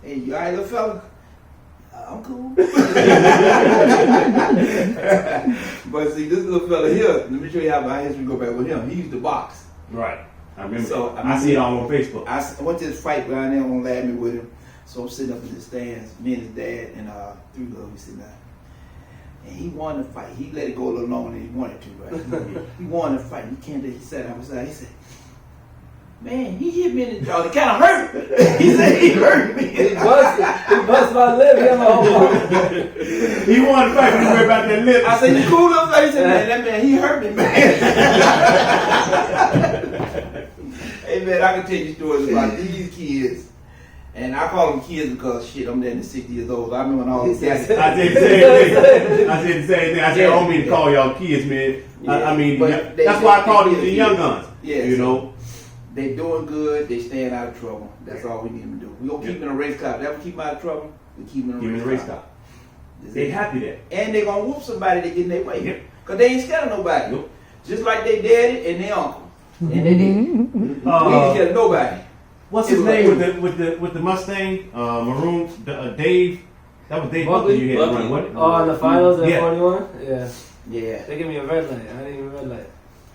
Hey, you alright, little fella? I'm cool. But see, this little fella here, let me show you how my history go back with him. He used to box. Right. I remember. So, I see it all on Facebook. I went to this fight down there on Ladme with him. So I'm sitting up in the stands, me and his dad and three girls, we sitting there. And he won the fight. He let it go a little longer than he wanted to, right? He won the fight. He came there, he sat outside, he said, man, he hit me in the jaw. It kind of hurt. He said he hurt me. He busted my lip. He had my whole body. He wanted to fight. You worry about that lip. I said, you cool little face? He said, man, that man, he hurt me, man. Hey, man, I can tell you stories about these kids. And I call them kids because, shit, I'm then 60 years old. I remember when all these guys. I said the same thing. I said, I don't mean to call y'all kids, man. I mean, But that's why I call them the young guns. Yeah, You know? They doing good. They staying out of trouble. That's all we need them to do. We gonna keep them in a race car. Never keep them out of trouble. We keep them in a race car. They happy there. And they gonna whoop somebody that get in their way. Yep. Cause they ain't scared of nobody. Nope. Just like they daddy and their uncle. And they did. We ain't scared of nobody. What's his name with the Mustang? Maroon Dave. That was Dave Buckley you had to run, wasn't it? Oh, in the finals at Yeah. 41? Yeah. Yeah. They give me a red light. I didn't even red light.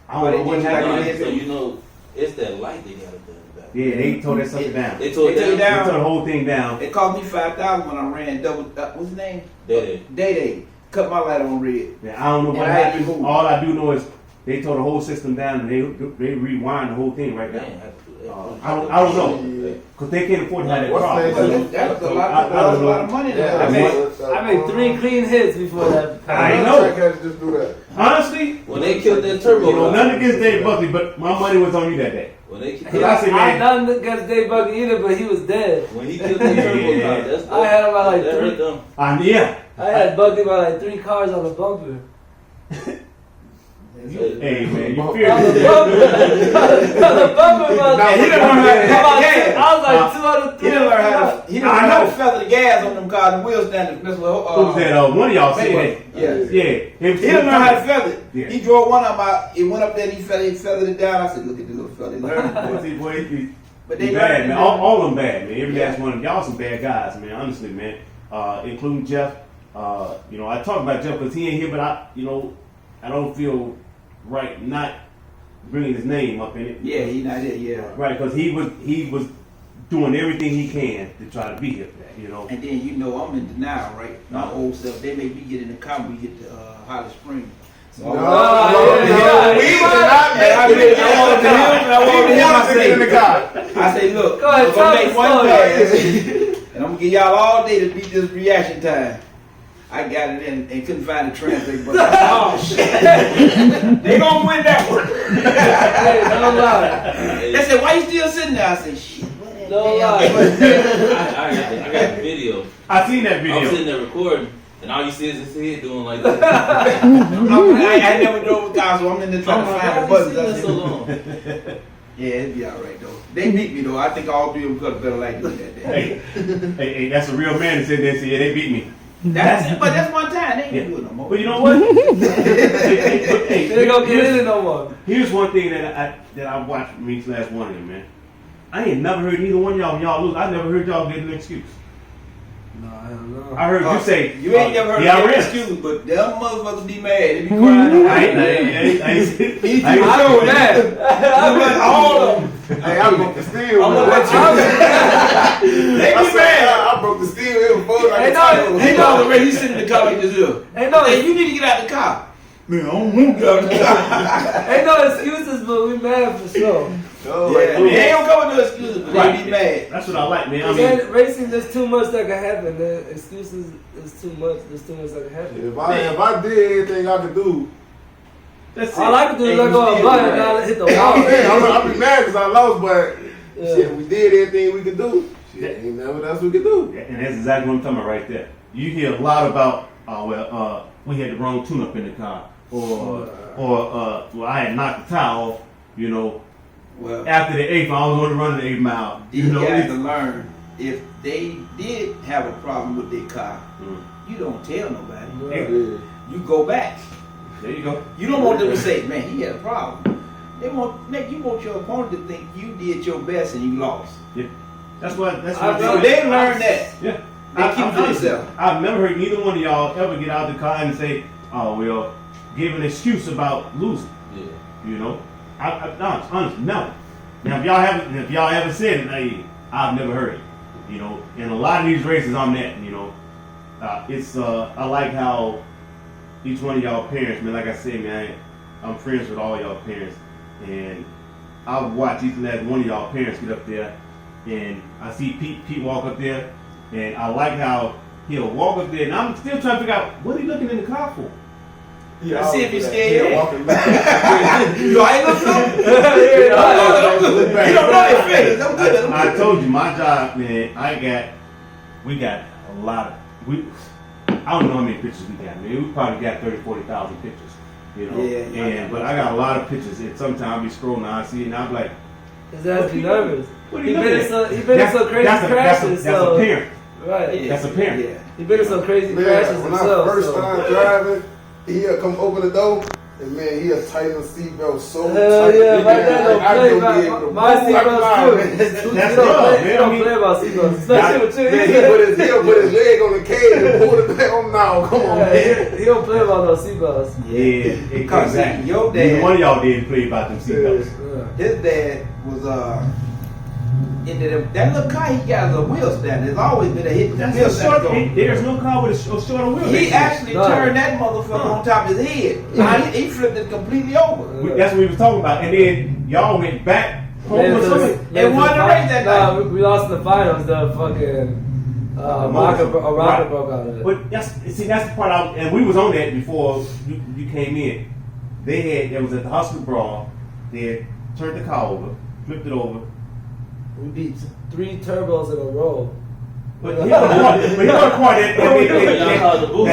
I don't know what happened. So you know, it's that light they got up there in the back. Yeah, they tore that sucker down. They tore it They took it down. They tore the whole thing down. It cost me $5,000 when I ran double. What's his name? Day. Day. Cut my light on red. Yeah, I don't know what And I had to happened. move. All I do know is they tore the whole system down and they rewind the whole thing right now. Man, I don't know because they can't afford to have that What's car. that? That was a lot. I That was a don't lot know. of money. Yeah, there. I made 3 clean hits before that. I know. Just do that. Honestly, when they killed that turbo, you know, nothing against Dave Buckley, but my money was on you that day. when they killed I said, I man, nothing against Dave Bucky either, but he was dead. when he killed that turbo Yeah. car, that's I had him by like that 3. hurt them. Yeah. I had Bucky by like 3 cars on the bumper. Hey man, you On fear the me? bumper. On the bumper was Nah, he done learned how to gas. I was like 2 out of 3. He didn't learn how to. He didn't I learn how to know. feather the gas on them cars and wheel standards. That's what. Who was that? One of y'all said that. Yeah. Yeah. He didn't learn how to feather it. Yeah. He drove one of them out. He went up there and he feathered it down. I said, look at this little fella. He learned it. But They they bad, learned man. it. All of them bad, man. Every Yeah. last one of y'all some bad guys, man. Honestly, man. Including Jeff. You know, I talk about Jeff because he ain't here, but I don't feel right not bringing his name up in it. Yeah, he not here. Yeah. Right, because he was doing everything he can to try to be here for that, you know. And then you know I'm in denial, right? My old self. They make me get in the car when we get to Holly Springs. So No, I'm- no, we did not make I you really- get I wanted to hear him, and I wanted to hear him. I to get in the say, car. I say, look, Go ahead, I'm tell gonna the make one story. pass, and I'm gonna give y'all all day to beat this reaction time. I got it in and couldn't find the translate button. Oh shit! They gonna win that one. Hey, don't lie. They said, why you still sitting there? I said, shit. Don't lie. I got the video. I seen that I'm video. sitting there recording, and all you see is his head doing like that. I never drove a car, so I'm in there trying to find the buttons. I that said, so long. yeah, it'd be all right though. They beat me though. I think all 3 of them could have better like me that day. Hey, that's a real man that said that. Yeah, they beat me. But that's one time. They ain't Yeah. gonna do it no more. But you know what? Hey, They don't get in it no more. Here's one thing that I watched from each last one of them, man. I ain't never heard either one of y'all when y'all lose. I never heard y'all get an excuse. No, I don't know. I heard you say You ain't never heard yeah, of I that ran. excuse, but them motherfuckers be mad. They be crying. I I'm mad. All of them. Hey, I broke the steel. I'm man. gonna let you. They I be said, mad. I broke the steel here before. Hey, no, He know already. He's sitting in the car like this here. Ain't no, Hey, you need to get out the car. Man, I don't want to get out the car. ain't no excuses, but we mad for sure. Oh, Yeah, like, they ain't gonna come with no excuses, but they be mad. That's what I like, man. I Cause mean, in racing, there's too much that can happen. The excuses is too much. There's too much that can happen. if I did anything I could do, that's All I can do is let go of a button and not hit the wall. I'm saying, I'll be mad because I lost, but Yeah. shit, we did everything we could do. Shit, ain't nothing else we could do. And that's exactly what I'm talking about right there. You hear a lot about, we had the wrong tune-up in the car, or I had knocked the tire off, you know. Well, after the 8th, I was going to run the 8 mile. these You know, guys it's- to learn if they did have a problem with their car, you don't tell nobody. Yeah. You go back. there you go. You don't want them to say, "Man, he had a problem." You want your opponent to think you did your best and you lost. Yeah. That's what. So they learn that. Yeah. They keep it to honestly, themselves. I've never heard neither one of y'all ever get out of the car and say, "Oh well," give an excuse about losing. Yeah. You know, honestly, never. Now, if y'all haven't said it, hey, I've never heard it. You know, in a lot of these races, I'm that. You know, I like how each one of y'all parents, man. Like I said, man, I'm friends with all y'all parents, and I watch each and every one of y'all parents get up there, and I see Pete walk up there, and I like how he'll walk up there, and I'm still trying to figure out what he looking in the car for. Let's see if he's scared. Walking back. You ain't looking up. You don't know your face. I'm good. I told you my job, man. We got a lot of I don't know how many pictures we got, man. We probably got 30,000-40,000 pictures, you know. Yeah. But I got a lot of pictures, and sometimes I'll be scrolling, I see it, and I'm like, His ass be nervous. what are He you been looking in at? some crazy crashes. That's a parent. Right. That's a parent. Yeah. He been in some crazy Man, crashes when himself. I first so. started driving, he'll come open the door, and man, he'll tighten the seatbelt so Hell tight. yeah, my man, dad don't I play don't be about able to my move like seatbelts mine, too. man. That's He love, man. don't I mean, play about seatbelts, especially with you. Man, he'll put his leg on the cage and pull it back. Oh no, come on, man. Yeah, he don't play about those seatbelts. Yeah, Because exactly. your Neither dad, one of y'all didn't play about them seatbelts. Yeah. his dad was into that little car he got a wheel stand. There's always been a hit That's wheel a stand. short. There's no car with a shorter wheel. He actually No. turned that motherfucker on top of his head. He flipped it completely over. That's what we was talking about, and then y'all went back home with something. They won the race that night. No, we lost in the finals. The fucking rocket broke out of it. But that's the part and we was on that before you came in. There was at the hospital brawl. They had turned the car over, flipped it over. We beat 3 turbos in a row. But you know the part that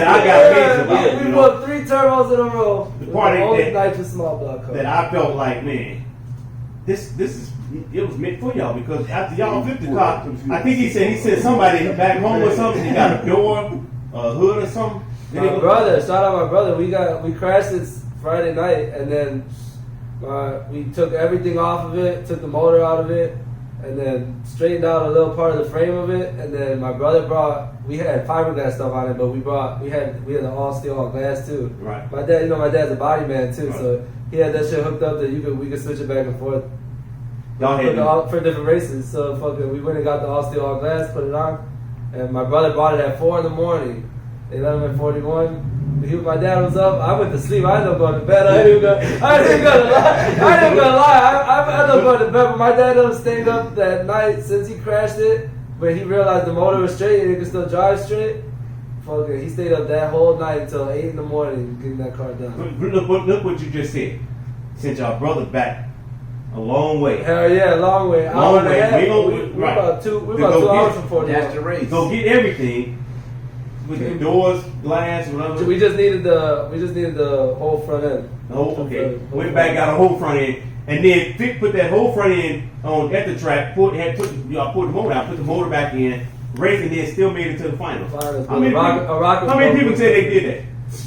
I got pissed about. We You know, won 3 turbos in a row. The part only that- nitrous small block car. that I felt like, man, this is it was meant for y'all because after y'all flipped the car, I think he said somebody back home or something. He got a door, a hood or something. My brother, shout out my brother. We crashed this Friday night, and then we took everything off of it, took the motor out of it, and then straightened out a little part of the frame of it. And then my brother we had fiberglass stuff on it, but we had the all steel, all glass too. Right. My dad's a body man too, Right. so he had that shit hooked up that we could switch it back and forth. Y'all had For different races. So fucking, we went and got the all steel, all glass, put it on, and my brother bought it at 4 in the morning. 11:41. My dad was up. I went to sleep. I ended up going to bed. I didn't even gonna lie. I ended up going to bed. But my dad ended up staying up that night since he crashed it. But he realized the motor was straight and he could still drive straight. Fucking, he stayed up that whole night until 8 in the morning getting that car done. Look what you just said. Sent y'all brother back a long way. Hell yeah, long way. Long way. We're about 2 hours from 40. That's the race. Go get everything with the doors, glass, whatever. We just needed the whole front end. Okay. Went back, got a whole front end, and then Vic put that whole front end on at the track. Put the motor out, put the motor back in, raced, and then still made it to the final. How many people said they did that?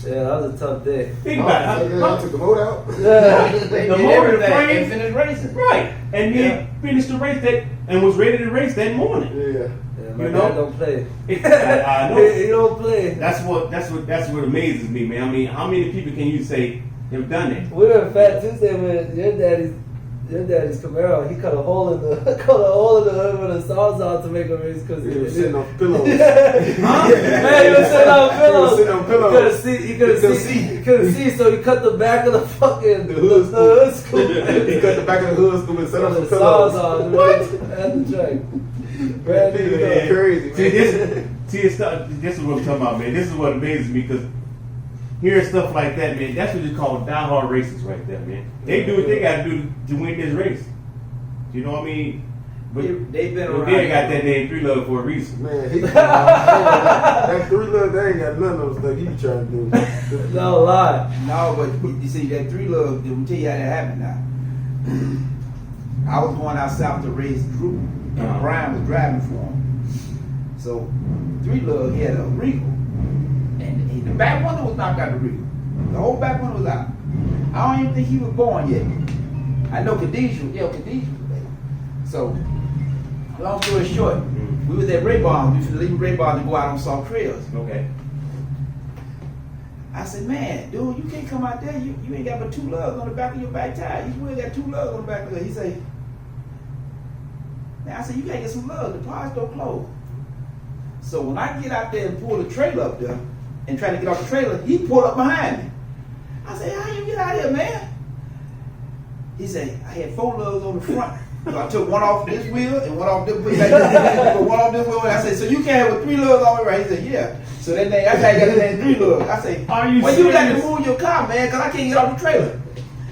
Yeah, that was a tough day. Think about it. I took the motor out. Yeah. They The did motor, the everything frame. and finished racing. Right, and then finished the race and was ready to race that morning. Yeah. My You dad know? don't play. I know. He don't play. That's what amazes me, man. I mean, how many people can you say have done that? We were in Fat Tuesday with your daddy's Camaro. He cut a hole in the hood with a sawzall to make a race because He was sitting on pillows. Man, he was sitting on pillows. He was sitting on pillows. He couldn't see, so he cut the back of the fucking The hood scoop. hood scoop. He cut the back of the hood scoop and set up some With a pillows. sawzall. What? At the track. Brand new. Yeah. Crazy, man. This is what I'm talking about, man. This is what amazes me because hearing stuff like that, man, that's what you call diehard racers right there, man. They do what they got to do to win this race. You know what I mean? But They've been around. they got that name 3 Love for a reason. Man, that 3 love, they ain't got none of those stuff he be trying to do. No lie. No, but you see that 3 love. Let me tell you how that happened now. I was going out south to raise Drew, and Brian was driving for him. So 3 Lug had a Regal, and the back window was knocked out the Regal. The whole back window was out. I don't even think he was born yet. I know Khadijah was there. So, long story short, we was at Ray Barnes. We was leaving Ray Barnes to go out on Salt Trails. Okay. I said, man, dude, you can't come out there. You ain't got but 2 lugs on the back of your back tire. You really got 2 lugs on the back of it. He said, man, I said, you gotta get some lugs. The parts don't close. So when I get out there and pull the trailer up there and try to get off the trailer, he pulled up behind me. I said, how you get out here, man? He said, I had 4 lugs on the front. So I took one off this wheel and one off this wheel. One off this wheel. And I said, so you can't have 3 lugs on it, right? He said, yeah. So then that's how you got the name 3 lugs. I say, Are you well, you got to serious? move your car, man, because I can't get off the trailer.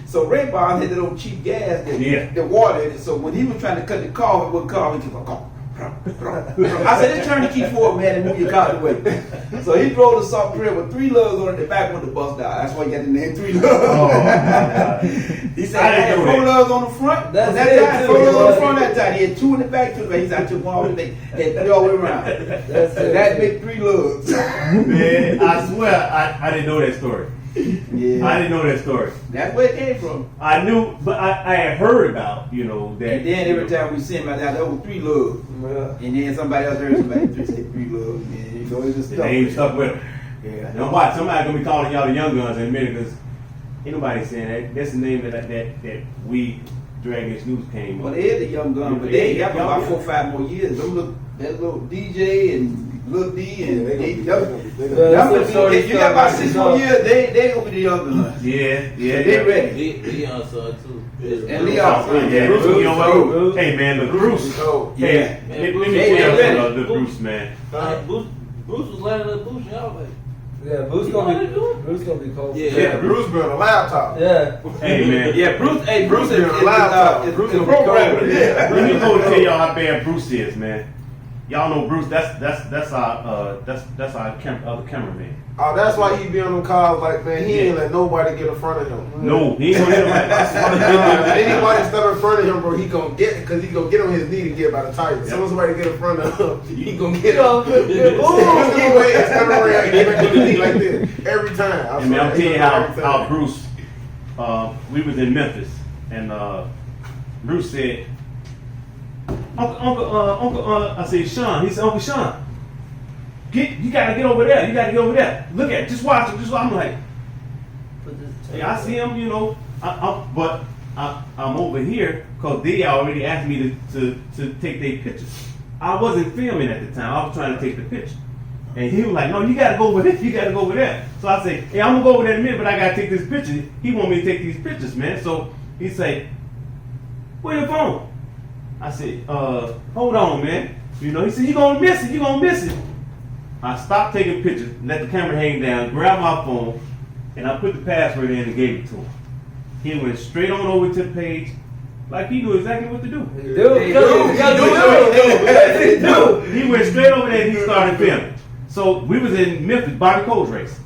So Ray Barnes had that old cheap gas that water in it. So when he was trying to cut the car, it wouldn't car. He kept going, I said, just turn the key forward, man, and move your car away. So he drove the Salt Trail with 3 lugs on it, the back window bust out. That's why he got the name 3 lugs. Oh, my God. He said, I had 4 lugs on the front. That's that it, time, too. 4 lugs on the front that time. He had 2 in the back, 2 in the back. He said, I took 1 off the back, had 3 all the way around. That's So it. that made 3 lugs. Man, I swear I didn't know that story. Yeah. I didn't know that story. That's where it came from. I knew, but I had heard about, you know, that. And then every time we see him out there, there was 3 lugs. Yeah. And then somebody else heard somebody say 3 lugs. And you know, it just The stuck. name stuck with them. Yeah. Now watch, somebody gonna be calling y'all the young guns in a minute because ain't nobody saying that. That's the name that we Dragon News came Well, up. they is the young gun, but they got about 4 or 5 more years. That little DJ and Lil D and they They if you got about 6 more years, they gonna be the young guns. Yeah. They ready. Leon son too. And Leon son. Yeah, Bruce, you know what? Bruce. Hey man, look, Bruce. Hey, Yeah. let me They tell ready. you about the Bruce, man. Bruce was landing up Bruce, y'all like. Yeah, Bruce gonna be cold. Yeah. Bruce been on a laptop. Yeah. Hey man. Yeah, Bruce. Hey, Bruce is Bruce the programmer. Yeah. Let me go tell y'all how bad Bruce is, man. Y'all know Bruce. That's our other cameraman. Oh, that's why he be on them cars like, man, he ain't let nobody get in front of him. No, he ain't gonna hit him like Anybody step in front of him, bro, he gonna get, because he gonna get on his knee to get by the tire. As soon as somebody get in front of him, he gonna get him. Ooh, he wait and step around and get back to the knee like this every time. And man, I'm telling you how Bruce. We was in Memphis, and Bruce said, Uncle, I said, Sean. He said, Uncle Sean, you gotta get over there. You gotta get over there. Look at it. Just watch him. I'm like, yeah, I see him. You know, but I'm over here because they already asked me to take their pictures. I wasn't filming at the time. I was trying to take the picture. And he was like, no, you gotta go over there. You gotta go over there. So I say, hey, I'm gonna go over there in a minute, but I gotta take this picture. He want me to take these pictures, man. So he say, where your phone? I said, hold on, man. You know, he said, you gonna miss it. You gonna miss it. I stopped taking pictures, let the camera hang down, grabbed my phone, and I put the password in and gave it to him. He went straight on over to the page, like he knew exactly what to do. He went straight over there and he started filming. So we was in Memphis, Bobby Cole's race.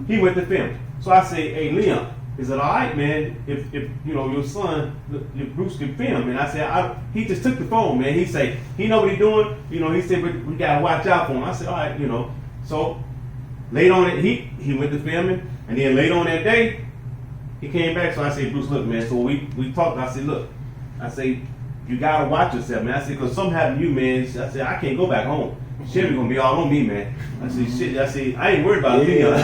He went to film. So I say, hey Leon, is it all right, man? If you know your son, if Bruce can film, and I said, he just took the phone, man. He say he know what he doing. You know, he said, but we gotta watch out for him. I said, all right, you know. So late on it, he went to filming, and then late on that day, he came back. So I said, Bruce, look, man. So we talked. I said, look, I say you gotta watch yourself, man. I said, cause something happened to you, man. I said, I can't go back home. Shit gonna be all on me, man. I said, shit. I said, I ain't worried about Leon.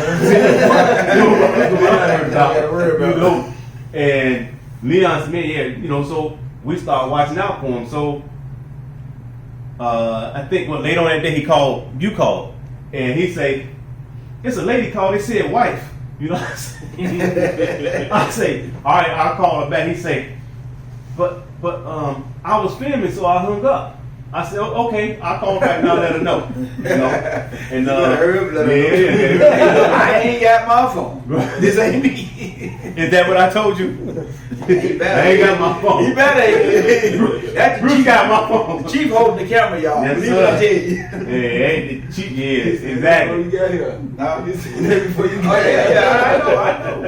You know, and Leon said, man, yeah, you know. So we started watching out for him. So I think later on that day you called, and he say, it's a lady called. They said wife. You know, I say, all right, I'll call her back. He say, but I was filming, so I hung up. I said, okay, I'll call back and I'll let her know. You know? And I ain't got my phone. This ain't me. Is that what I told you? I ain't got my phone. He better. That's Bruce got my phone. Chief holding the camera, y'all. Yes, Believe what I tell you. Yeah, the chief, yes, exactly. You got here. Nah, Before you oh got yeah, I know.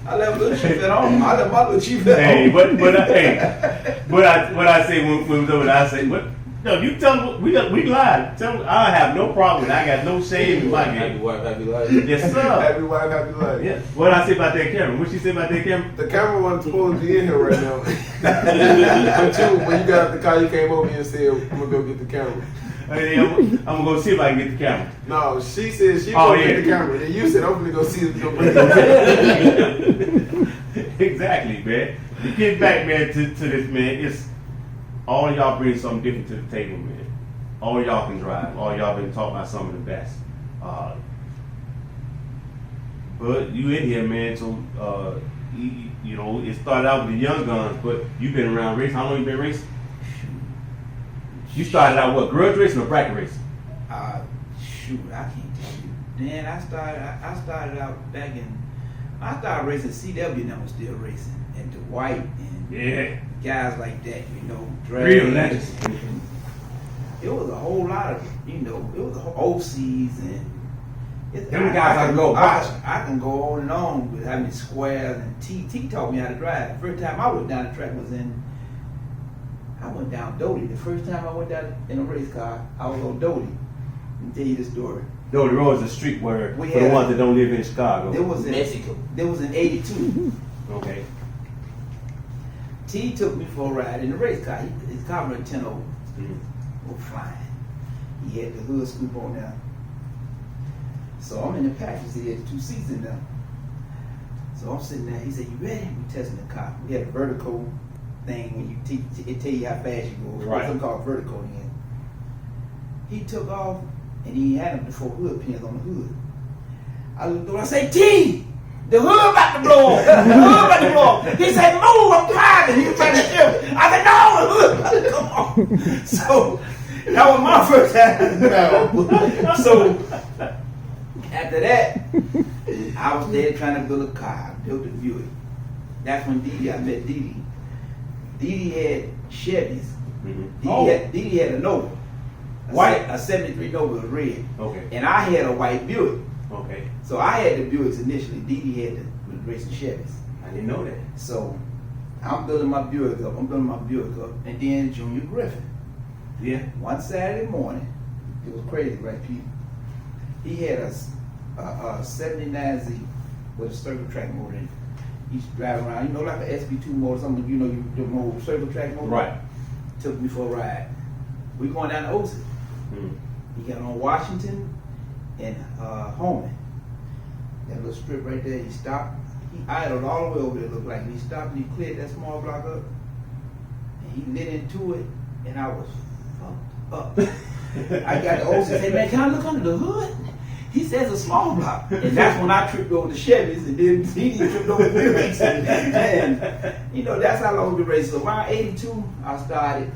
I left little chief at home. I left my little chief at Hey, home. but hey, what I say when we was over there, I say, what? No, you tell me, we lied. Tell me, I have no problem with it. I got no shame in my Happy game. wife, happy life. Yes, sir. Happy wife, happy life. Yeah. What I say about that camera? What she say about that camera? The camera wasn't supposed to be in here right now. Until when you got out the car, you came over here and said, I'm gonna go get the camera. Hey, I'm gonna go see if I can get the camera. No, she said she Oh, gonna yeah. get the camera. Then you said I'm gonna go see if you bring it. Exactly, man. To get back, man, to this, man, it's all of y'all bring something different to the table, man. All of y'all can drive. All of y'all been taught by some of the best. But you in here, man, so you know, it started out with the young guns, but you've been around racing. How long you been racing? You started out what, grudge racing or bracket racing? Shoot, I can't tell you. Then I started out back in. I started racing CW, and I was still racing, and Dwight and Yeah. guys like that, you know, Dre. Real legends. It was a whole lot of, you know, it was a whole OCs and. Them guys I can go watch. I can go on and on with having squares and T taught me how to drive. The first time I went down the track was I went down Doty. The first time I went down in a race car, I was on Doty. Let me tell you the story. Doty Road is a street where, We for the had- ones that don't live in Chicago. There was Mexico. in '82. Okay. T took me for a ride in the race car. His car was 10 over. Mhm. Go flying. He had the hood scoop on there. So I'm in the passenger seat. He had 2 seats in there. So I'm sitting there. He said, "You ready?" We testing the car. We had a vertical thing when you it tell you how fast you go. Right. Something called vertical in. He took off and he had them the 4 hood pins on the hood. I looked over. I say, "T, the hood about to blow off. The hood about to blow off." He said, "Move, I'm driving." He was trying to shift. I said, "No, the hood about to come off." So that was my first time. So after that, I was there trying to build a car. I built a Buick. That's when I met Dee. Dee had Chevys. Mhm. Dee had a Nova. White? A 73 Nova was red. Okay. And I had a white Buick. Okay. So I had the Buicks initially. Dee had the racing Chevys. I didn't know that. So I'm building my Buick up. And then Junior Griffin. Yeah. One Saturday morning, it was crazy, right, Pete? He had a 79Z with a circle track motor in it. He's driving around, you know, like an SB2 motor, something, you know, the more circle track motor. Right. Took me for a ride. We going down to Ocean. Mhm. He got on Washington and Holman. That little strip right there, he stopped. He idled all the way over there, looked like. And he stopped and he cleared that small block up. And he lit into it, and I was fucked up. I got the Ocean, said, "Man, can I look under the hood?" He says a small block. And that's when I tripped over the Chevys, and then he tripped over the Buicks. And, you know, that's how long we raced. So around 82, I started,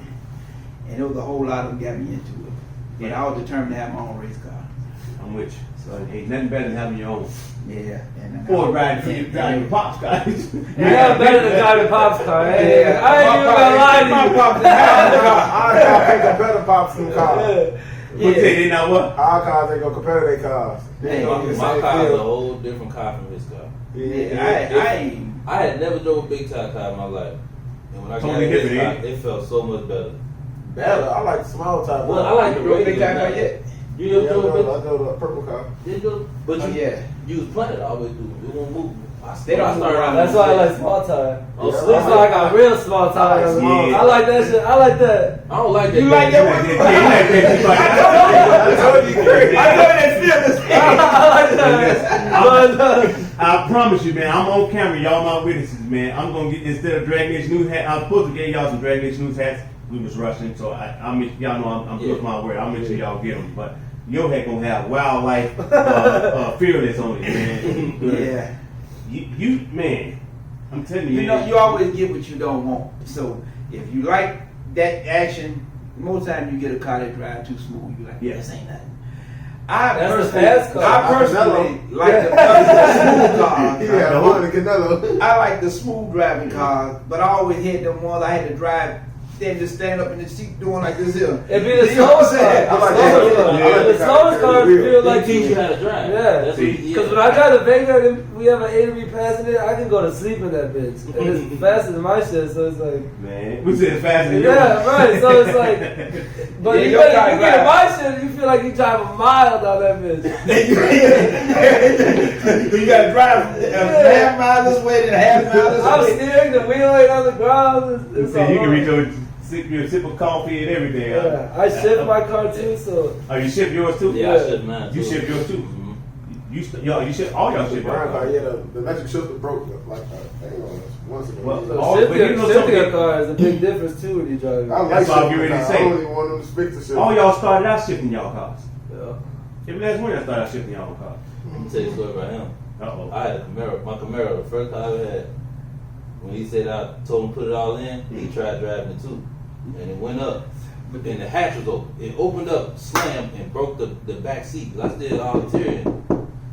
and there was a whole lot of them got me into it. But I was determined to have my own race car. I'm with you. So ain't nothing better than having your own. Yeah. And Or riding for you, driving your pops, guys. Yeah, better than driving Pop's car. Hey, Yeah. I ain't even gonna lie to you. Our cars ain't gonna compare to Pops and cars. What say they not what? Our cars ain't gonna compare to their cars. They Hey, ain't gonna get the My same car is a feel. whole different car from his car. I I had never drove a big tire car in my life. And when I got Totally in this different, car, ain't it felt so much better. Better. I like the small type. Well, I like the drove a big regular car now. yet? You Yeah, I ever drove a big drove the purple car. Did you? But Oh, you, yeah. you was planted all the way through. It won't move. They don't move around. That's why I like small tire. Oh, Yeah, This so is like a real small tire. Yeah. I like that shit. I like that. I don't like that. You like You that like one? that? You like that? I told you, Craig. I know that feeling. I like that. I promise you, man, I'm on camera. Y'all my witnesses, man. I'm gonna get, instead of Drag Nation News hat, I'm supposed to get y'all some Drag Nation News hats. We was rushing, so I'll make y'all know I'm good for my word. I'll make sure y'all get them. But your hat gonna have wildlife fearless on it, man. Yeah. You man, I'm telling you, You know, man. you always get what you don't want. So if you like that action, most time you get a car that drive too smooth. You like, Yeah. this ain't nothing. That's the fast car. I personally like the smooth cars. Yeah, the one, the Canelo. I like the smooth driving cars, but I always had them ones I had to drive then just stand up in the seat doing like this here. It'd be the slowest car. The slowest car feel They like teach you how to drive. Yeah. That's Because when I drive to Vegas and we have an A to B passenger, I can go to sleep in that bitch. And it's faster than my shit, so it's like. Man, we said faster than Yeah, right. So it's like. But Yeah, you your get car in drive. my shit, you feel like you drive a mile down that bitch. You gotta drive half mile this way, then half mile this I'm way. steering, the wheel ain't on the ground. You It's said all you can right. reach over, sip you a sip of coffee and everything. Yeah, I shift my car too, so. Oh, you ship yours too? Yeah, I ship mine. You too. ship yours too. Mhm. You ship all y'all ship Brian car, yours. yeah, the electric shifter broke like hang on, once ago. Well, Yeah. all- but you know Shifting a something- car is a big difference too when you drive. I like That's what I'm shifting getting ready to cars. say. I don't even want them to speak to shit. All y'all started out shifting y'all cars. Yeah. Every last one of y'all started out shifting y'all cars. Let me tell you a story about him. Uh-oh. I had a Camaro, my Camaro, the first car I ever had. When he said I told him to put it all in, he tried driving it too. And it went up. But then the hatch was open. It opened up, slammed, and broke the back seat. 'Cause I still all interior.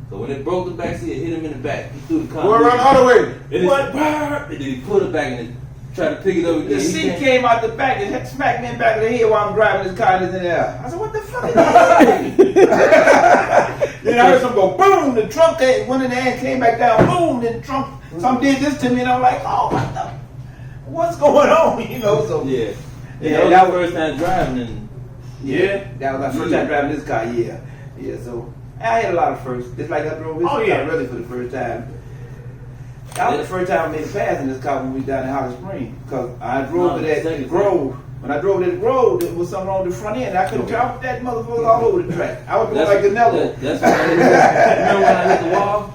So when it broke the back seat, it hit him in the back. He threw the car. Go around all the way. And what? And then he put it back and tried to pick it up again. The He seat can't- came out the back and had smacked me in the back of the head while I'm driving this car and it's in the air. I said, what the fuck is that? Then I heard something go boom, the trunk came, went in the air and came back down, boom, then the trunk, something did this to me and I'm like, oh, what's going on? You know, so. Yeah. Yeah, that was the first time driving and Yeah. That was my first time driving this car, yeah. Yeah, so I had a lot of firsts. Just like I drove this Oh, yeah. car really for the first time. That was the first time I made a pass in this car when we down in Holly Springs. Because I drove to that second Grove. When I drove to the Grove, there was something wrong with the front end. I couldn't drive that motherfucker all over the track. I was going like the Nello. That's what it is. Remember when I hit the wall?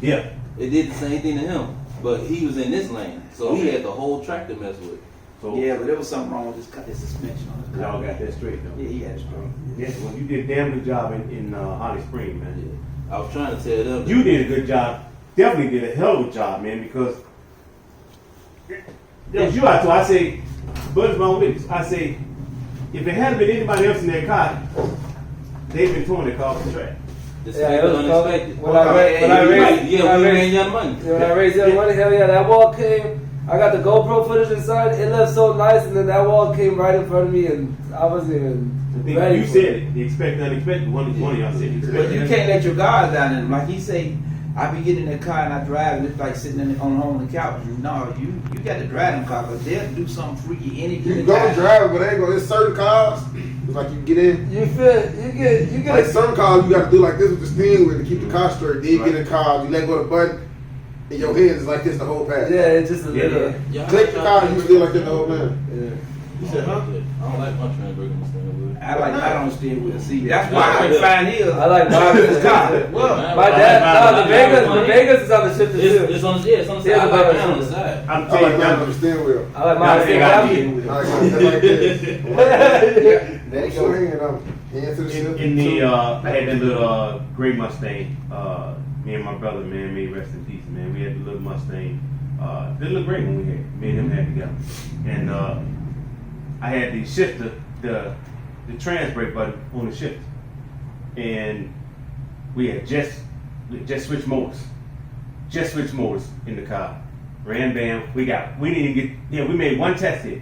Yeah. It did the same thing to him. But he was in this lane. So he had the whole track to mess with. So Yeah, but there was something wrong with this suspension on this car. y'all got that straight though. Yeah, he had it straight. Yes, well, you did a damn good job in Holly Springs, man. Yeah. I was trying to tell them. You did a good job. Definitely did a hell of a job, man, because as you are too, I say, Bud's my own witness. I say, if it hadn't been anybody else in that car, they've been towing their car off the track. This Yeah, yeah, it was unexpected. when I raised, Yeah, we ran young money. when I raised young money, hell yeah, that wall came. I got the GoPro footage inside. It left so nice, and then that wall came right in front of me, and I wasn't even I think ready. you for said it. it. The expect the unexpected. One of y'all said it. But you can't let your guard down. And like he say, I be getting in the car and I drive and it's like sitting on the couch. No, you got to drive them car because they'll do something freaky any You given can go time. drive it, but they ain't gonna. There's certain cars. It's like you get in. You get Like certain cars, you got to do like this with the steering wheel to keep the car straight. Then you get in the car, you let go of the button, and your hands is like this the whole path. yeah, it's just a Yeah, little. Yeah, Click the car, you still like this the whole time. Yeah. You said, huh? I don't like my Transburger in the steering wheel. I don't steer with a seat. That's why I couldn't find his. I like this car. mine. Well, My dad, the Vegas is on the shifter too. It's on the side. Yeah, I like but- mine on the side. I'm I telling like you that now. on the steering wheel. I like Now mine. I think I I like that like this. there you So go. hand to the shift. In the I had that little gray Mustang. Me and my brother, man, may he rest in peace, man. We had the little Mustang. The little gray one we had. Me and him had together. And I had the shifter, the trans brake button on the shifter. And we had just switched motors. Just switched motors in the car. Ran bam. We didn't get we made one test hit.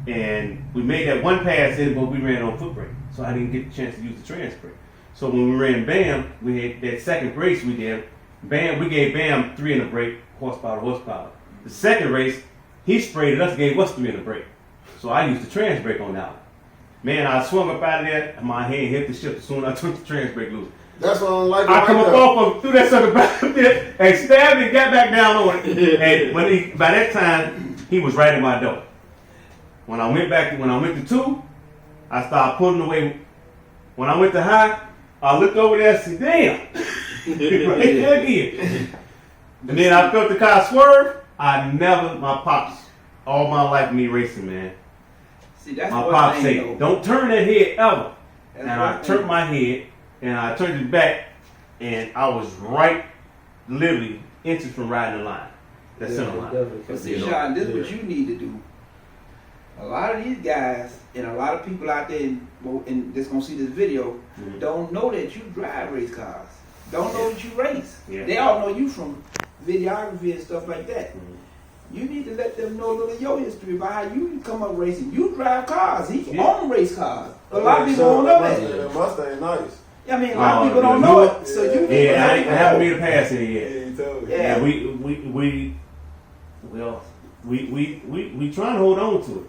And we made that one pass in, but we ran on foot brake. So I didn't get the chance to use the trans brake. So when we ran bam, we had that second race we did. Bam, we gave Bam 3 in the brake, horsepower to horsepower. The second race, he sprayed us, gave us 3 in the brake. So I used the trans brake on that one. Man, I swung up out of there, and my hand hit the ship as soon as I took the trans brake loose. That's what I don't like. I come up off of, threw that sucker back up there, and stabbed and got back down on it. And by that time, he was right in my door. When I went to 2, I started pulling away. When I went to high, I looked over there and said, damn. Right there again. And then I felt the car swerve. My pops, all my life me racing, man. See, that's My one pops thing, say, though. don't turn that head ever. That's And one I thing. turned my head, and I turned it back, and I was right, literally, inches from riding the line. That center line. But see, Sean, this is what you need to do. A lot of these guys and a lot of people out there that's gonna see this video don't know that you drive race cars. Don't know that you race. Yeah. They all know you from videography and stuff like that. You need to let them know a little of your history about how you come up racing. You drive cars. He Yeah. own race cars. A lot of people don't know that. That Mustang nice. I mean, a lot of people don't know it. So you need Yeah, I to haven't made a pass in it yet. Yeah, you told me. Yeah. Yeah, we trying to hold on to it.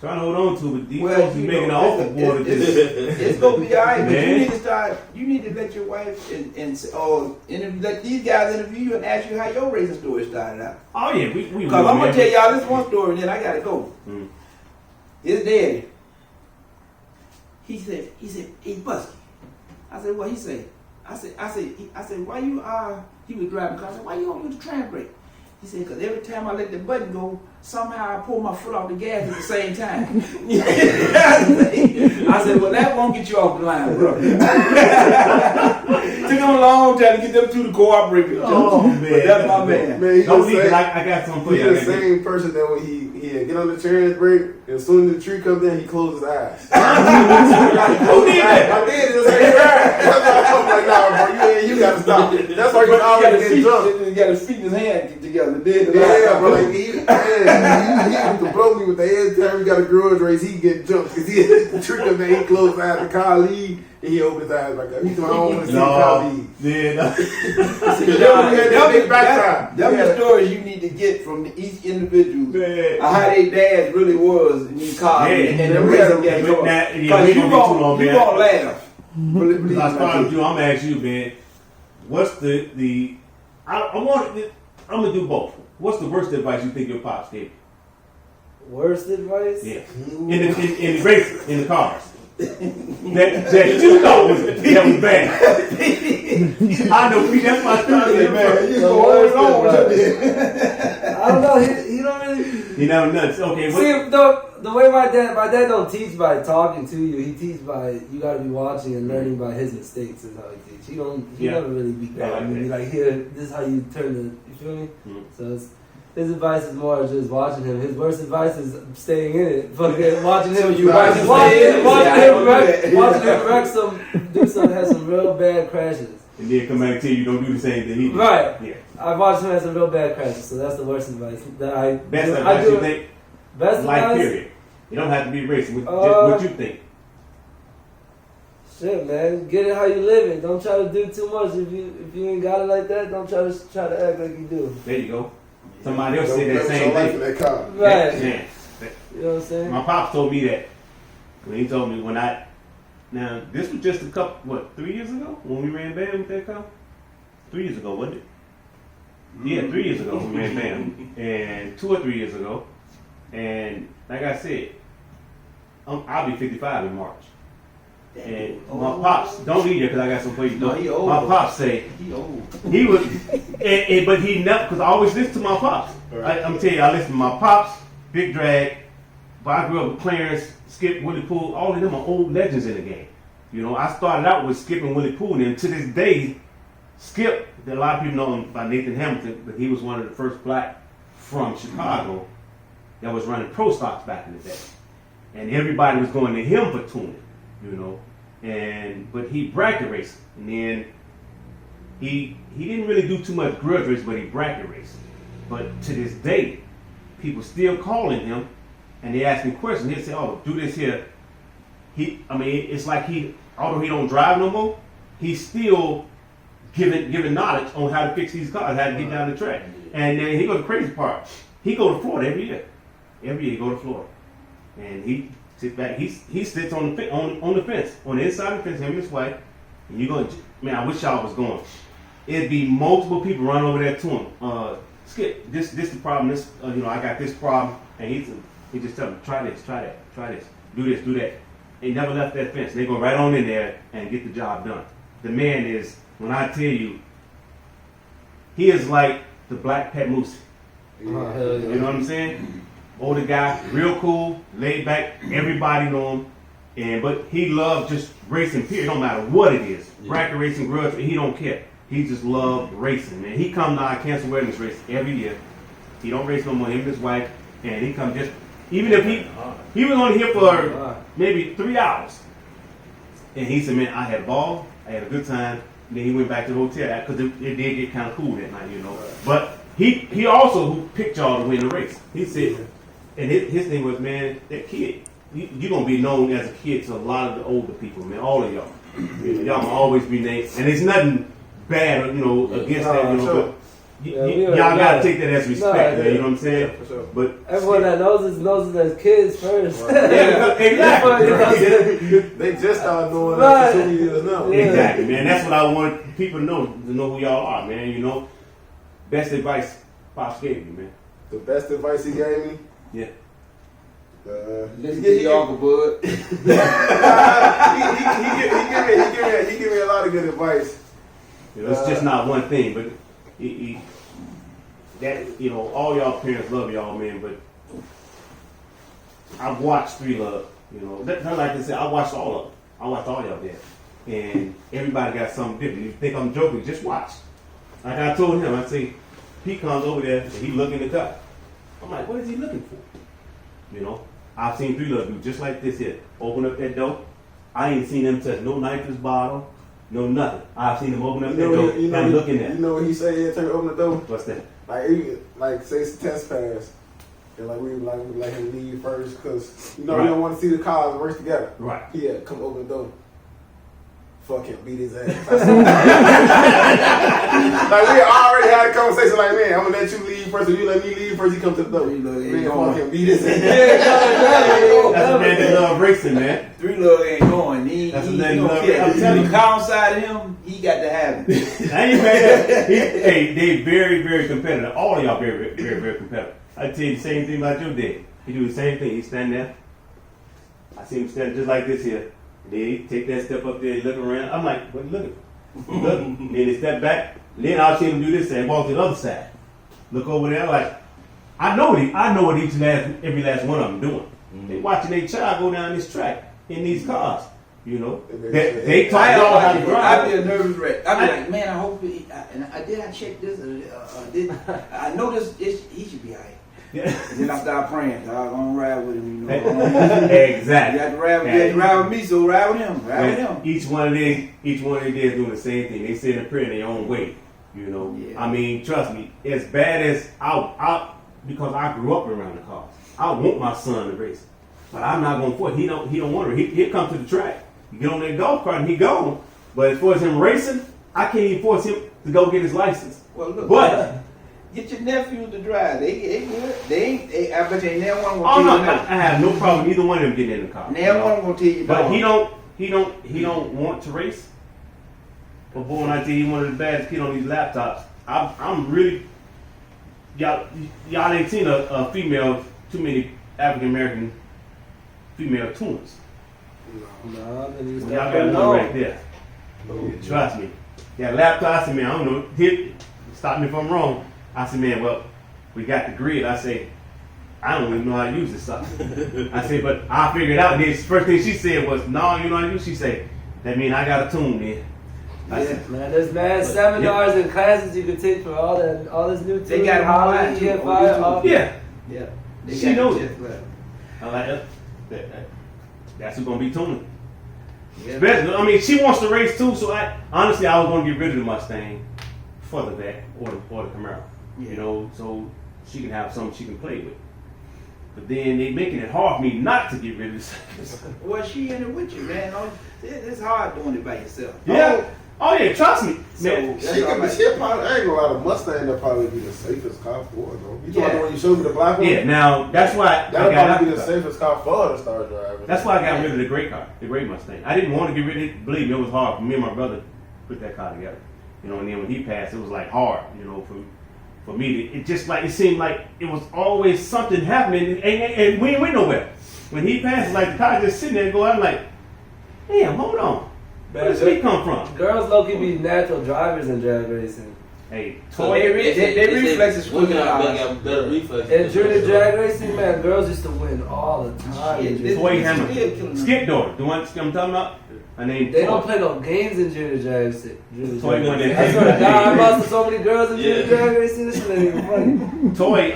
Trying to hold on to it. These folks is making an awful board. It's gonna be alright, but Man. you need to start. You need to let your wife let these guys interview you and ask you how your racing story started out. Oh yeah, we Because I'm gonna tell y'all this one story, and then I gotta go. Mm. His daddy. He said, hey Busky. I said, what he say? I said, why you he was driving the car. I said, why you don't use the tram brake? He said, because every time I let the button go, somehow I pull my foot off the gas at the same time. I said, well, that won't get you off the line, bro. Took him a long time to get them two to cooperate with each other. Oh, man. But that's my man. Man, he Don't the leave it. same- I got something for He's you. the same person that when he get on the trans brake, and as soon as the tree comes in, he closes his eyes. Who did that? I did. It's like, I'm like, nah, bro, you gotta stop. That's why you always get drunk. He got his feet in his hand together. Then Yeah, bro, like, he used to blow me with the every time we got a grudge race, he get jumped. Because he had the trick of that, he closed his eyes, the car lead, and he opened his eyes like that. He told me, I don't want to see the car No, lead. yeah, no. That's the stories you need to get from each individual. Man. How their dads really was in these cars. Yeah. And the Yeah. racing game. But now- yeah, we Because ain't you gonna be too long, man. won't laugh. Believe me. I started with you. I'm gonna ask you, man. What's the? I'm gonna do both. What's the worst advice you think your pops gave? Worst advice? Yeah, in the race, in the cars. that you thought was bad. I know, Pete. That's my son, man. You The go worst on with advice. I don't know. He don't really. You know, nuts. Okay, what? See, the way my dad don't teach by talking to you. He teach by you got to be watching and learning by his mistakes is how he teach. He Yeah. never really be bad. I like Be that. like, here, this is how you turn the. You feel me? Mhm. So his advice is more just watching him. His worst advice is staying in it. Fucking watching him. watching him have some real bad crashes. And then come back and tell you don't do the same thing he did. Right. Yeah. I watched him have some real bad crashes, so that's the worst advice that I. Best I advice do you it- think? Best Life advice. period. You don't have to be racing. Just what you think. Shit, man, get it how you live it. Don't try to do too much. If you ain't got it like that, don't try to act like you do. There you go. Somebody else said that Don't same life in thing. that car. Right. Yeah. You know what I'm saying? My pops told me that when he told me now this was just 3 years ago when we ran band with that car? 3 years ago, wasn't it? Yeah, 3 years ago we ran band. And 2 or 3 years ago. And like I said, I'll be 55 in March. And my pops, don't leave there because I got some for you. No, he old. My pops say, He old. he was, but he never, because I always listen to my pops. Right. I'm telling you, I listen to my pops, Big Drag, but I grew up with Clarence, Skip, Willie Poole, all of them are old legends in the game. You know, I started out with Skip and Willie Poole, and to this day, Skip, a lot of people know him by Nathan Hamilton, but he was one of the first black from Chicago that was running pro stocks back in the day. And everybody was going to him for tuning, you know. But he bracket raced, and then he didn't really do too much grudge race, but he bracket raced. But to this day, people still calling him, and they asking questions. He'll say, "Oh, do this here." It's like although he don't drive no more, he's still giving knowledge on how to fix these cars, how to get down the track. And then he goes the crazy part. He go to Florida every year. Every year he go to Florida, and he sits back. He sits on the fence, on the inside of the fence, him and his wife. And you're going, man, I wish y'all was going. It'd be multiple people run over there to him. Skip, this the problem. This, I got this problem, and he just tell them, try this, try that, try this, do this, do that. They never left that fence. They go right on in there and get the job done. The man is, when I tell you, he is like the black Pat Moose. Oh, hell yeah. You know what I'm saying? Older guy, real cool, laid back. Everybody know him, but he loves just racing. Period. Don't matter what it is. Bracket racing, grudge, he don't care. He just loves racing, man. He come to our cancer awareness race every year. He don't race no more. Him and his wife, and he come just even if he was only here for maybe 3 hours, and he said, "Man, I had a ball. I had a good time." And then he went back to the hotel because it did get kind of cool that night, you know. But he also who picked y'all to win the race. He said, and his thing was, man, that kid, you're gonna be known as a kid to a lot of the older people, man, all of y'all. You know, y'all gonna always be named, and there's nothing bad, you know, against that, you know. Sure. But y'all gotta take that as respect, man. You know what I'm saying? For sure. But Everyone that knows us as kids first. yeah, exactly. They just started doing Right. that for 2 years now. Yeah. Exactly, man. That's what I want people to know who y'all are, man. You know, best advice Pops gave you, man. The best advice he gave me. Yeah. Listen to your Uncle Bud. He give me a lot of good advice. You know, it's just not one thing, but that, you know, all y'all parents love y'all, man. But I've watched Three Love. You know, like I said, I watched all of them. I watched all y'all there, and everybody got something different. You think I'm joking? Just watch. Like I told him, I say, he comes over there and he look in the cup. I'm like, what is he looking for? You know, I've seen Three Love do just like this here. Open up that door. I ain't seen them touch no nitrous bottle, no nothing. I've seen them open up that door and looking at. You know what he say every time he open the door? What's that? Like say it's a test pass. And like we like him to leave first because you know Right. we don't want to see the cars work together. Right. Yeah, come open the door. Fuck him, beat his ass. Like we already had a conversation. Like, man, I'm gonna let you leave first. If you let me leave first, he come to the door. Man, fuck him, beat his ass. That's a man that love racing, man. Three Love ain't going. He That's a don't man that love care. racing. I'm telling You you. car inside of him, he got to have it. I ain't mad at that. Hey, they very, very competitive. All of y'all very, very, very competitive. I tell you the same thing about your dad. He do the same thing. He stand there. I see him standing just like this here. Then he take that step up there, he look around. I'm like, what are you looking for? Look. Then he step back. Then I'll see him do this and walk to the other side. Look over there like, I know what each and every last one of them doing. They watching their child go down this track in these cars. You know, they taught y'all how to I'd drive. be a nervous wreck. I'd be like, man, I hope did I check this? I know this. He should be all right. Yeah. And then I start praying. God, I'm gonna ride with him. You know, Exactly. you got to ride with me, so ride with him. Ride with him. Each one of them is doing the same thing. They sit and pray in their own way. You know, Yeah. I mean, trust me. As bad as I because I grew up around the cars. I want my son to race, but I'm not gonna force. He don't want to. He'll come to the track. You get on that golf cart and he gone. But as far as him racing, I can't even force him to go get his license. Well, look, But get your nephews to drive. They good. I bet you ain't never one oh gonna no, tell you no. I have no problem either one of them getting in the car. Never one gonna tell you But no. he don't want to race. But boy, when I tell you, he one of the baddest kids on these laptops. I'm really y'all ain't seen a female, too many African American female tuners. No, Y'all got one right there. Trust me. Yeah, laptop. I said, man, I don't know. Stop me if I'm wrong. I said, man, well, we got the grid. I say, I don't even know how to use this stuff. I said, but I figured it out. And then the first thing she said was, no, you know how to use it? She said, that means I got a tune then. I said, Man, there's mad seminars and classes you can take for all this new They got Holland, online, too, EFI, on yeah. Yeah. They She got knows the it. jet left. I like that. That's who's gonna be tuning. Yeah. Especially, I mean, she wants to race too. So I was gonna get rid of the Mustang for the vet or the Camaro. Yeah. You know, so she can have something she can play with. But then they making it hard for me not to get rid of this. Well, she in it with you, man. It's hard doing it by yourself. Yeah. Oh yeah, trust me. So Man. that's She all could right. be, probably, I ain't gonna lie, the Mustang that'll probably be the safest car for it, though. You talking Yeah. about when you showed me the black one? Yeah, now that's why I That'll got probably be out the the car. safest car for her to start driving. That's why I got rid of the gray car, the gray Mustang. I didn't want to get rid of it. Believe me, it was hard for me and my brother to put that car together. You know, and then when he passed, it was like hard. You know, for me, it just like it seemed like it was always something happening, and we ain't went nowhere. When he passed, like the car just sitting there and go, I'm like, damn, hold on, where does he come from? Girls low key be natural drivers in drag racing. Hey, So toy. they reflexes women quicker. got better reflexes. In junior drag racing, man, girls used to win all the time. Shit, in this- junior- Toy this Hammer. still killing them. Skip door. The one I'm talking about? Her name They Toy. don't play no games in junior drag racing. Toy won that I swear to thing. God, I lost to so many girls in junior Yeah. drag racing. This shit ain't even funny. Toy,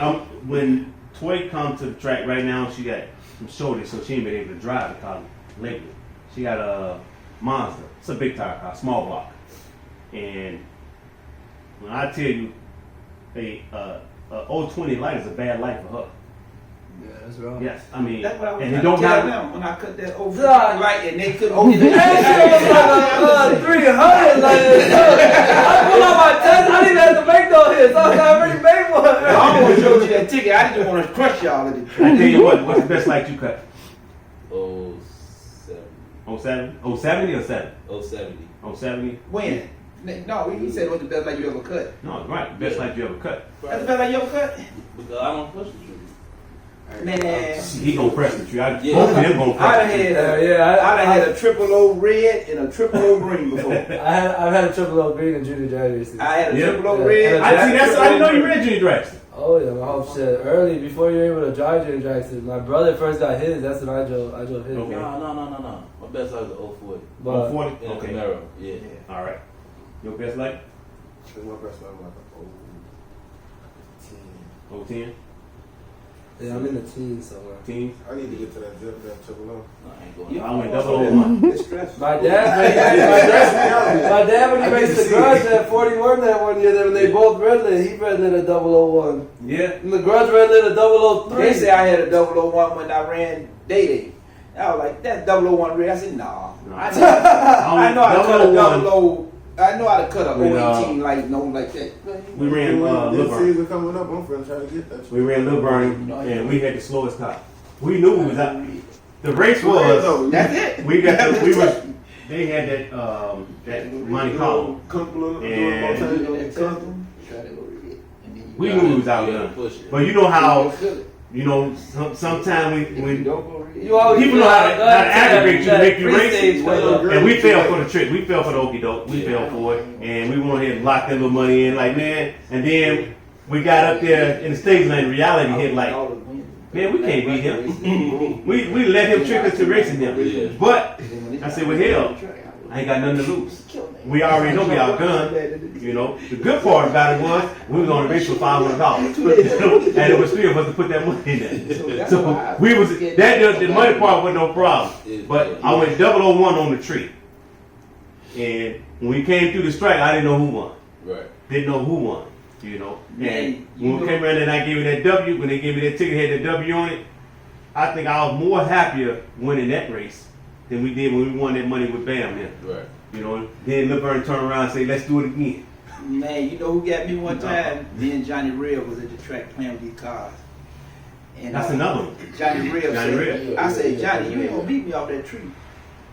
when Toy come to the track right now, she got some shoulders, so she ain't been able to drive the car lately. She got a Mazda. It's a big tire car, small block. And when I tell you, a 020 light is a bad light for her. Yeah, that's wrong. Yes, I mean, That's what I was and trying it to don't tell have. them when I cut that over Nah. right and they couldn't That shit was like 300. Like, I pulled out my test. I didn't have to make no hits. I already made one. I almost showed you that ticket. I just want to crush y'all at the I tell you what's the best light you cut? Oh, 07? 070 or 7? 070. 070? When? No, he said it was the best light you ever cut. No, right. Best light you ever cut. That's the best light you ever cut? Because I don't push the trigger. Man. He gonna press the tree. Yeah. Both of them gonna I press done the tree. had I done had a triple O red and a triple O green before. I've had a triple O green and junior January season. I had a Yeah. triple O Yeah. red. I see. That's. I didn't know you read Junior Jackson. Oh yeah, my whole shit. Early before you were able to drive Junior Jackson, my brother first got his. That's when I drove his. Okay. No. My best light was 040. But 40. In a Okay. Camaro. Yeah. All right. Your best light? My best light was like 010. yeah, I'm in the teens somewhere. Teens. I need to get to that zip, that triple O. No, I ain't going. You I went almost 001. It's stressful. My dad when he raced the Grudge at 41 that one year, when they both red lit, he red lit a 001. Yeah. And the Grudge red lit a 003. They say I had a 001 when I ran Day. I was like, that 001 red. I said, nah. No. I know how to cut a 001. 00. I know how to cut a With, 018 like no like that. We ran This Lil Burn. season coming up, I'm finna try to get that. We ran Lil Burn, and we had the slowest car. We knew we was out. The race was. That's it. We got. We were. They had that Monte Carlo. We knew we was out Yeah, there. push it. But you know how. Sometimes when You always people know how to aggravate you to make you race. stage. And we fell for the trick. We fell for the okie doke. We fell for it. And we went ahead and locked that little money in, like, man. And then we got up there in the stage lane, reality hit, like, man, we can't beat him. we let him trick us to racing him. But I said, well, hell, I ain't got nothing to lose. We already know we outgunned. You know, the good part about it was we was on the race for $500, and it was 3 of us to put that money in there. So we was the money part was no problem. But I went 001 on the tree, and when we came through the strike, I didn't know who won. Right. Didn't know who won. You know, and you when we know- came around and I gave me that W, when they gave me that ticket, had that W on it. I think I was more happier winning that race than we did when we won that money with Bam. Then. Right. You know, then Lil Burn turned around and say, let's do it again. Man, you know who got me one time? Me and Johnny Reb was at the track playing with these cars. And That's another one. Johnny Reb Johnny said, Reb. I said, Johnny, you ain't gonna beat me off that tree.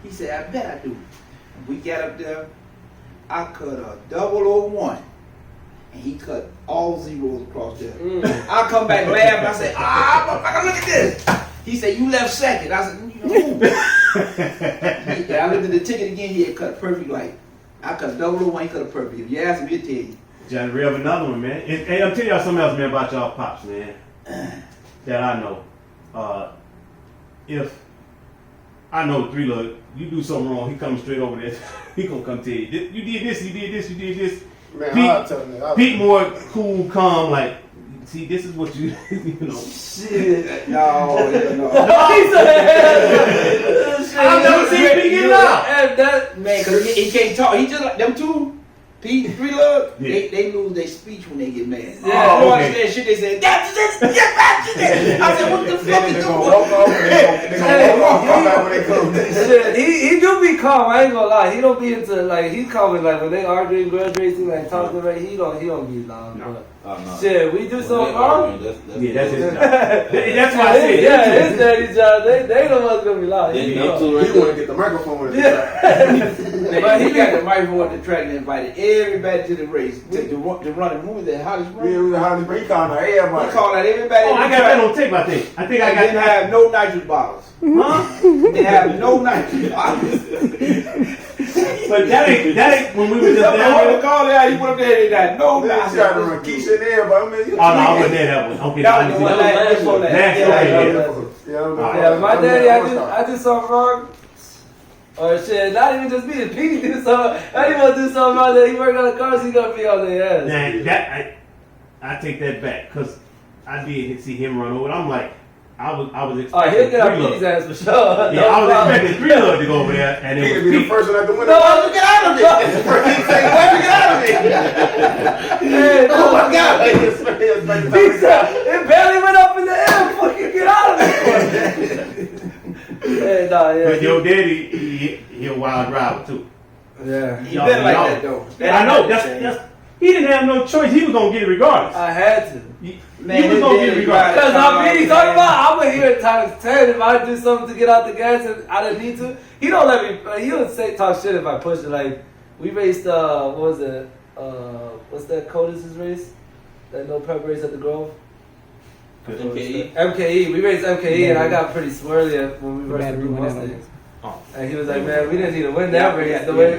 He said, I bet I do. And we got up there, I cut a 001. And he cut all zeros across there. I come back laughing, I said, motherfucker, look at this. He said, you left second. I said, you know. I looked at the ticket again, he had cut perfect like. I cut 001, he cut it perfect. If you ask him, he'll tell you. Johnny Reb, another one, man. Hey, I'm telling y'all something else, man, about y'all pops, man. That I know. If I know 3 look, you do something wrong, he comes straight over there. He gonna come tell you, you did this, you did this, you did this. Man, Pete- I'll tell you. Pete more cool, calm, like, see, this is what you, you know. Shit. No. He said, I've never seen Pete get out. And that Man, cause he can't talk. He just like them two. Pete, 3 look, Yeah. they lose their speech when they get mad. Yeah, You know what okay. I'm saying? Shit, they say, that's this, that's this. I said, what the fuck They is gonna doing? walk off and they gonna walk back when they come. shit, he do be calm. I ain't gonna lie. He don't be into like he calm like when they arguing, grudge racing, like talking about. He don't be loud. No. But Oh, no. shit, we do When so they wrong. arguing, Yeah, that's his it. job. That's why I said Yeah, his daddy's job. They the ones gonna be loud. They He them know. two He right want to there. get the microphone at the Yeah. But he got the microphone at the track and invited everybody to the race to run the movie, the hottest Yeah, run. we was how he calling out He everybody. called out everybody. Oh, at I the got that track. on tape, I think. I think I And got didn't that. have no nitrous bottles. Huh? They have no nitrous bottles. But that ain't when we was just Somebody down wanna there. call it out. He went up there and he got no They nitrous tried to run Keisha and everybody. Man, you Oh, no, I wasn't there that one. Okay, That was the one that last before that. Last, Yeah, okay, yeah, yeah. Yeah, my daddy, I did something wrong. Or shit, not even just me, Petey did something. I didn't want to do something wrong that he worked on the cars, he gonna be on their ass. Now, that I take that back because I did see him run over. I'm like, I was Oh, expecting he'll get our three Petey's love. ass for sure. Yeah, I was expecting 3 love to go over there, and it He was could be the Pete. first one at the window. No. Why you get out of it? He say, why you get out of it? Hey, Oh my God. He said, it barely went up in the air. Fucking get out of it. Hey, nah, yeah. But your daddy, he a wild driver too. Yeah. You been like that though. Yeah, I know. That's he didn't have no choice. He was gonna get it regardless. I had to. Man, He was gonna get it regardless. Because I'm being talking about, I'm gonna hear it times 10 if I do something to get out the gas and I didn't need to. He don't let me, he would say, talk shit if I push it. Like, we raced, what was it? What's that Codis' race? That no prep race at the Grove? MKE. MKE. We raced MKE and I got pretty swirly when we raced the Blue Bad Mustangs. Oh. And he was like, man, we didn't need to win that race yeah, the way yeah.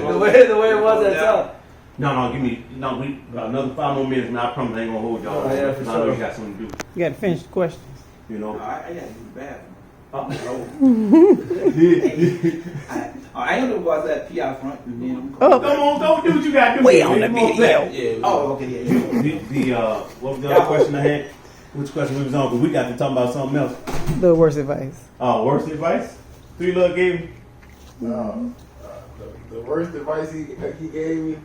it was at top. No, give me we got another 5 more minutes, man. I promise I ain't gonna hold y'all. Oh, yeah, for because I know sure. you got something to do. You got to finish the questions. You know. I gotta use the bathroom. Come I ain't gonna go out that PI front and then I'm Oh. on, don't do what you gotta do. Way man. on the Come on, video. back. Yeah. Oh, okay, yeah. The what was the other question I had? Which question we was on? Because we got to talk about something else. The worst advice. Worst advice? 3 love gave me. The worst advice he gave me.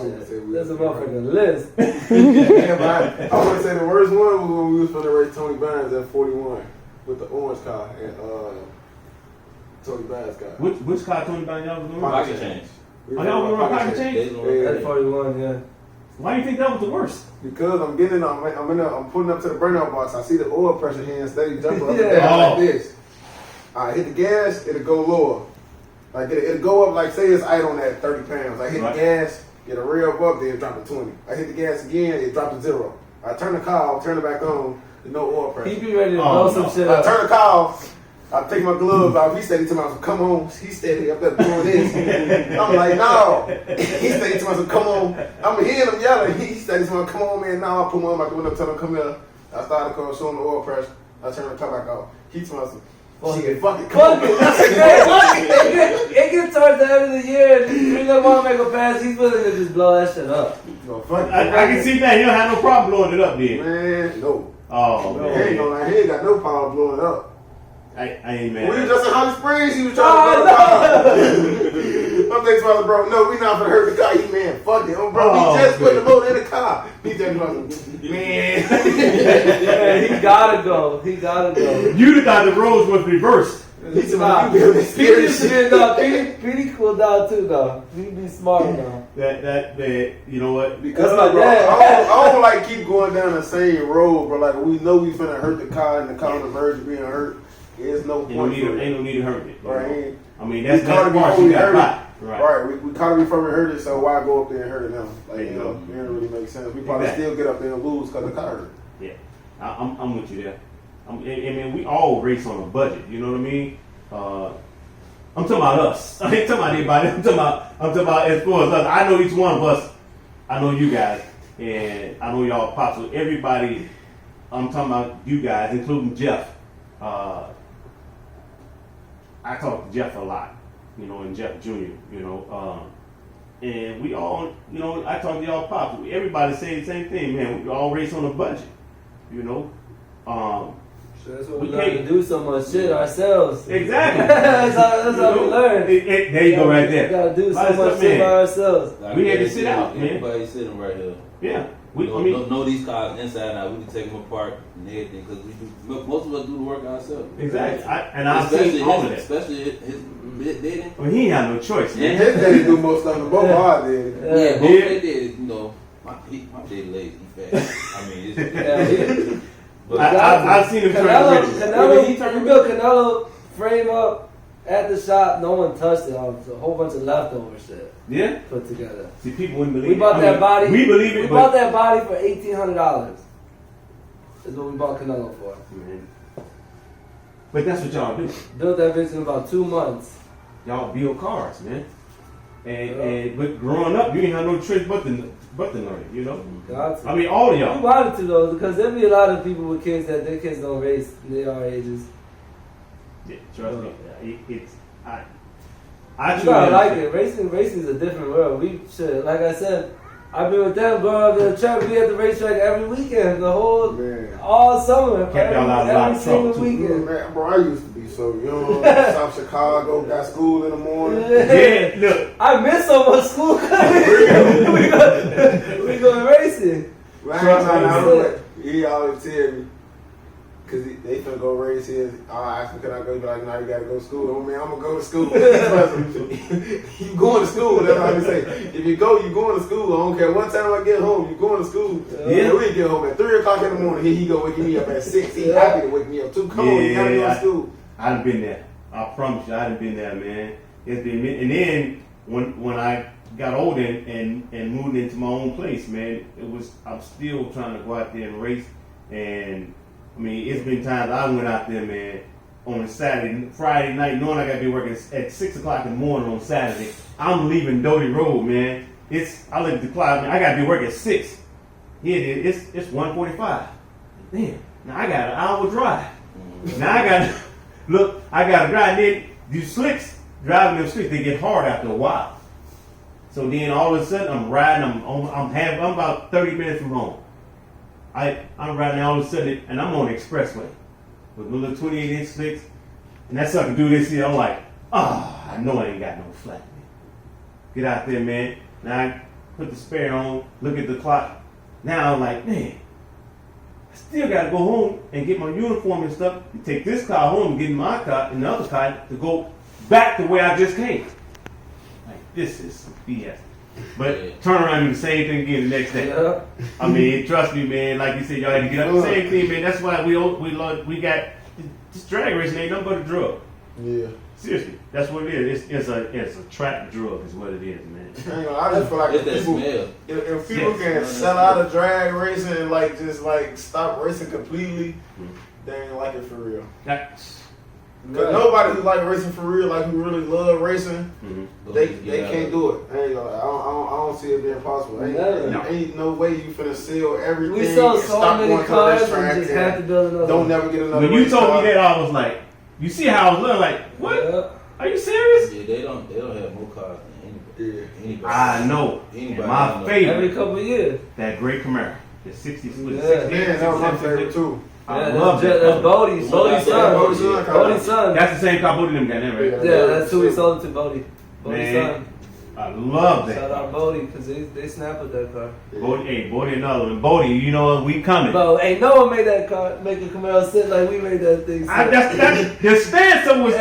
There's a motherfucking list. Yeah, but I want to say the worst one was when we was finna race Tony Barnes at 41 with the orange car and Tony Barnes car. Which car Tony Brown y'all was doing? Pocket change. Oh, y'all were on pocket change? They gonna- Yeah. At 41, yeah. Why do you think that was the worst? Because I'm putting up to the burnout box. I see the oil pressure hand steady jumping up and Yeah. down Oh. like this. I hit the gas, it'll go lower. Like it'll go up like say it's idle at 30 pounds. I hit Right. the gas, get a rev up, then drop to 20. I hit the gas again, it dropped to 0. I turn the car off, turn it back on, there's no oil pressure. He be ready to Oh, blow some no. shit I up. turn the car off. I take my gloves off. He steady to myself, come on. He steady up there doing this. I'm like, no. He steady to myself, come on. I'm hearing him yelling. He steady to myself, come on, man. Now I put my arm out the window, tell him, come here. I started the car, showing the oil pressure. I turn the car back off. He to myself, shit, fuck it, come Fuck on. it, that's a great one. It gets towards the end of the year, and we don't want to make a pass. He's willing to just blow that shit up. No, fuck it. I can see that. You don't have no problem blowing it up then. Man, no. Oh, He ain't man. gonna lie, he ain't got no power blowing it up. I ain't mad. When we was just in Holly Springs, he was trying to blow the car. I'm thinking about bro, no, we not gonna hurt the car. He man, fuck it. Oh, bro, Oh, he just put the man. motor in the car. He just man. Yeah, he gotta go. He gotta go. You'd have thought the roles was reversed. He said, Nah, you build this Petey scary used to shit. be no, Petey cool down too though. He be smart though. That man, you know what? Because That's my bro, dad. I don't like keep going down the same road, bro. Like we know we finna hurt the car and the car on the verge of being hurt. There's no Ain't no point. need, for it. ain't no need to hurt it. you Right, know? ain't- I mean, We that's caught that it part before you we got hurt right. it. Right. Right, we caught it before we hurt it, so why go up there and hurt it now? Like, There you you know, go. it don't really make sense. We probably Exactly. still get up there and lose because the car hurt. Yeah, I'm with you there. I mean, we all race on a budget. You know what I mean? I'm talking about us. I ain't talking about anybody. I'm talking about as far as us. I know each one of us. I know you guys, and I know y'all pops. So everybody, I'm talking about you guys, including Jeff. I talk to Jeff a lot, you know, and Jeff Jr. You know, and we all, you know, I talk to y'all pops. Everybody say the same thing, man. We all race on a budget, you know. So that's what We we learn to can't- do so much shit ourselves. Exactly. that's how we learn. There you go, right We there. gotta do so Like much stuff, shit by man. ourselves. Like We had to I sit said, out, man. Everybody sitting right here. Yeah, we. know, I mean, know these cars inside and out. We can take them apart and everything because we do. Most of us do the work ourselves. exactly. I've Especially seen all of his, that. especially his dating. Well, he ain't have no choice, man. His daddy do most of them. Both hard did. Yeah, Yeah. both they did. You know, my daddy lazy. He fast. I mean, it's, but I've seen him turn riches. Canelo, we built Canelo frame up at the shop. No one touched it. It was a whole bunch of leftover shit Yeah. put together. See, people wouldn't believe We bought it. I that mean, body. We believe it, We but bought that body for $1,800. Is what we bought Canelo for. Man. But that's what y'all do. Built that bitch in about 2 months. Y'all build cars, man. And but growing up, you ain't have no choice but to learn it. You know. Got to. I mean, all of We y'all. wanted to though, because there be a lot of people with kids that their kids don't race. They are ages. Yeah, trust me. It's I You truly gotta like understand. it. Racing is a different world. We should, like I said, I've been with them growing up in the truck. We at the racetrack every weekend, all summer. Kept y'all out of a lot every of trouble, single too. weekend. Man, bro, I used to be so young. South Chicago, got school in the morning. Yeah, look. I miss so much school. we go racing. He always tell me, because they finna go race here. I ask him, can I go? He be like, no, you gotta go to school. Oh, man, I'm gonna go to school. You going to school, that's how they say. If you go, you going to school. I don't care what time I get home, you going to school. Yeah, we get home at 3 o'clock in the morning. Here he go waking me up at 6. He happy to wake me up too. Come on, you gotta go to school. I done been there. I promise you, I done been there, man. It's been, and then when I got older and moved into my own place, man, I'm still trying to go out there and race. And I mean, it's been times I went out there, man, on a Friday night, knowing I got to be working at 6 o'clock in the morning on Saturday. I'm leaving Doty Road, man. I look at the clock, man. I got to be working at 6. Here it is. It's 1:45. Damn. Now I got an hour drive. Now I got to drive. Then these slicks, driving them slicks, they get hard after a while. So then all of a sudden I'm riding. I'm about 30 minutes from home. I'm riding all of a sudden, and I'm on the expressway with my little 28-inch slicks, and that sucker do this here. I'm like, I know I ain't got no flat, man. Get out there, man. Now I put the spare on, look at the clock. Now I'm like, man, I still got to go home and get my uniform and stuff, and take this car home and get in my car, and the other car to go back to where I just came. Like, this is some BS. But turn around and do the same thing again the next day. Yeah. I mean, trust me, man. Like you said, y'all had to get up. The same thing, man. That's why we got this drag racing ain't nothing but a drug. Yeah. Seriously, that's what it is. It's a trap drug, is what it is, man. I just feel like It's that smell. if people can sell out of drag racing and just stop racing completely, they ain't like it for real. Cause nobody who like racing for real, like who really love racing, they can't do it. I don't see it being possible. Ain't no way you finna sell everything. We sell and so stop many going to the cars racetrack and just have to build another. Don't never get another. When you race told car. me that, I was like, you see how I was looking? Like, what? Yeah. Are you serious? Yeah, they don't have more cars than anybody. I know. Anybody And my favorite, Every couple of years. that great Camaro, the 60. Man, that was my favorite too. I love that. That's Bodie's Bodie's son. son. Bodie's son. That's the same car Bodie them got there, right? Yeah, that's who we sold it to, Bodie. Bodie's Man, son. I love that. Shout out Bodie, because they snap with that car. Bodie another one. Bodie, you know we coming. Bro, ain't no one made that car, make a Camaro sit like we made that thing. That's the stance was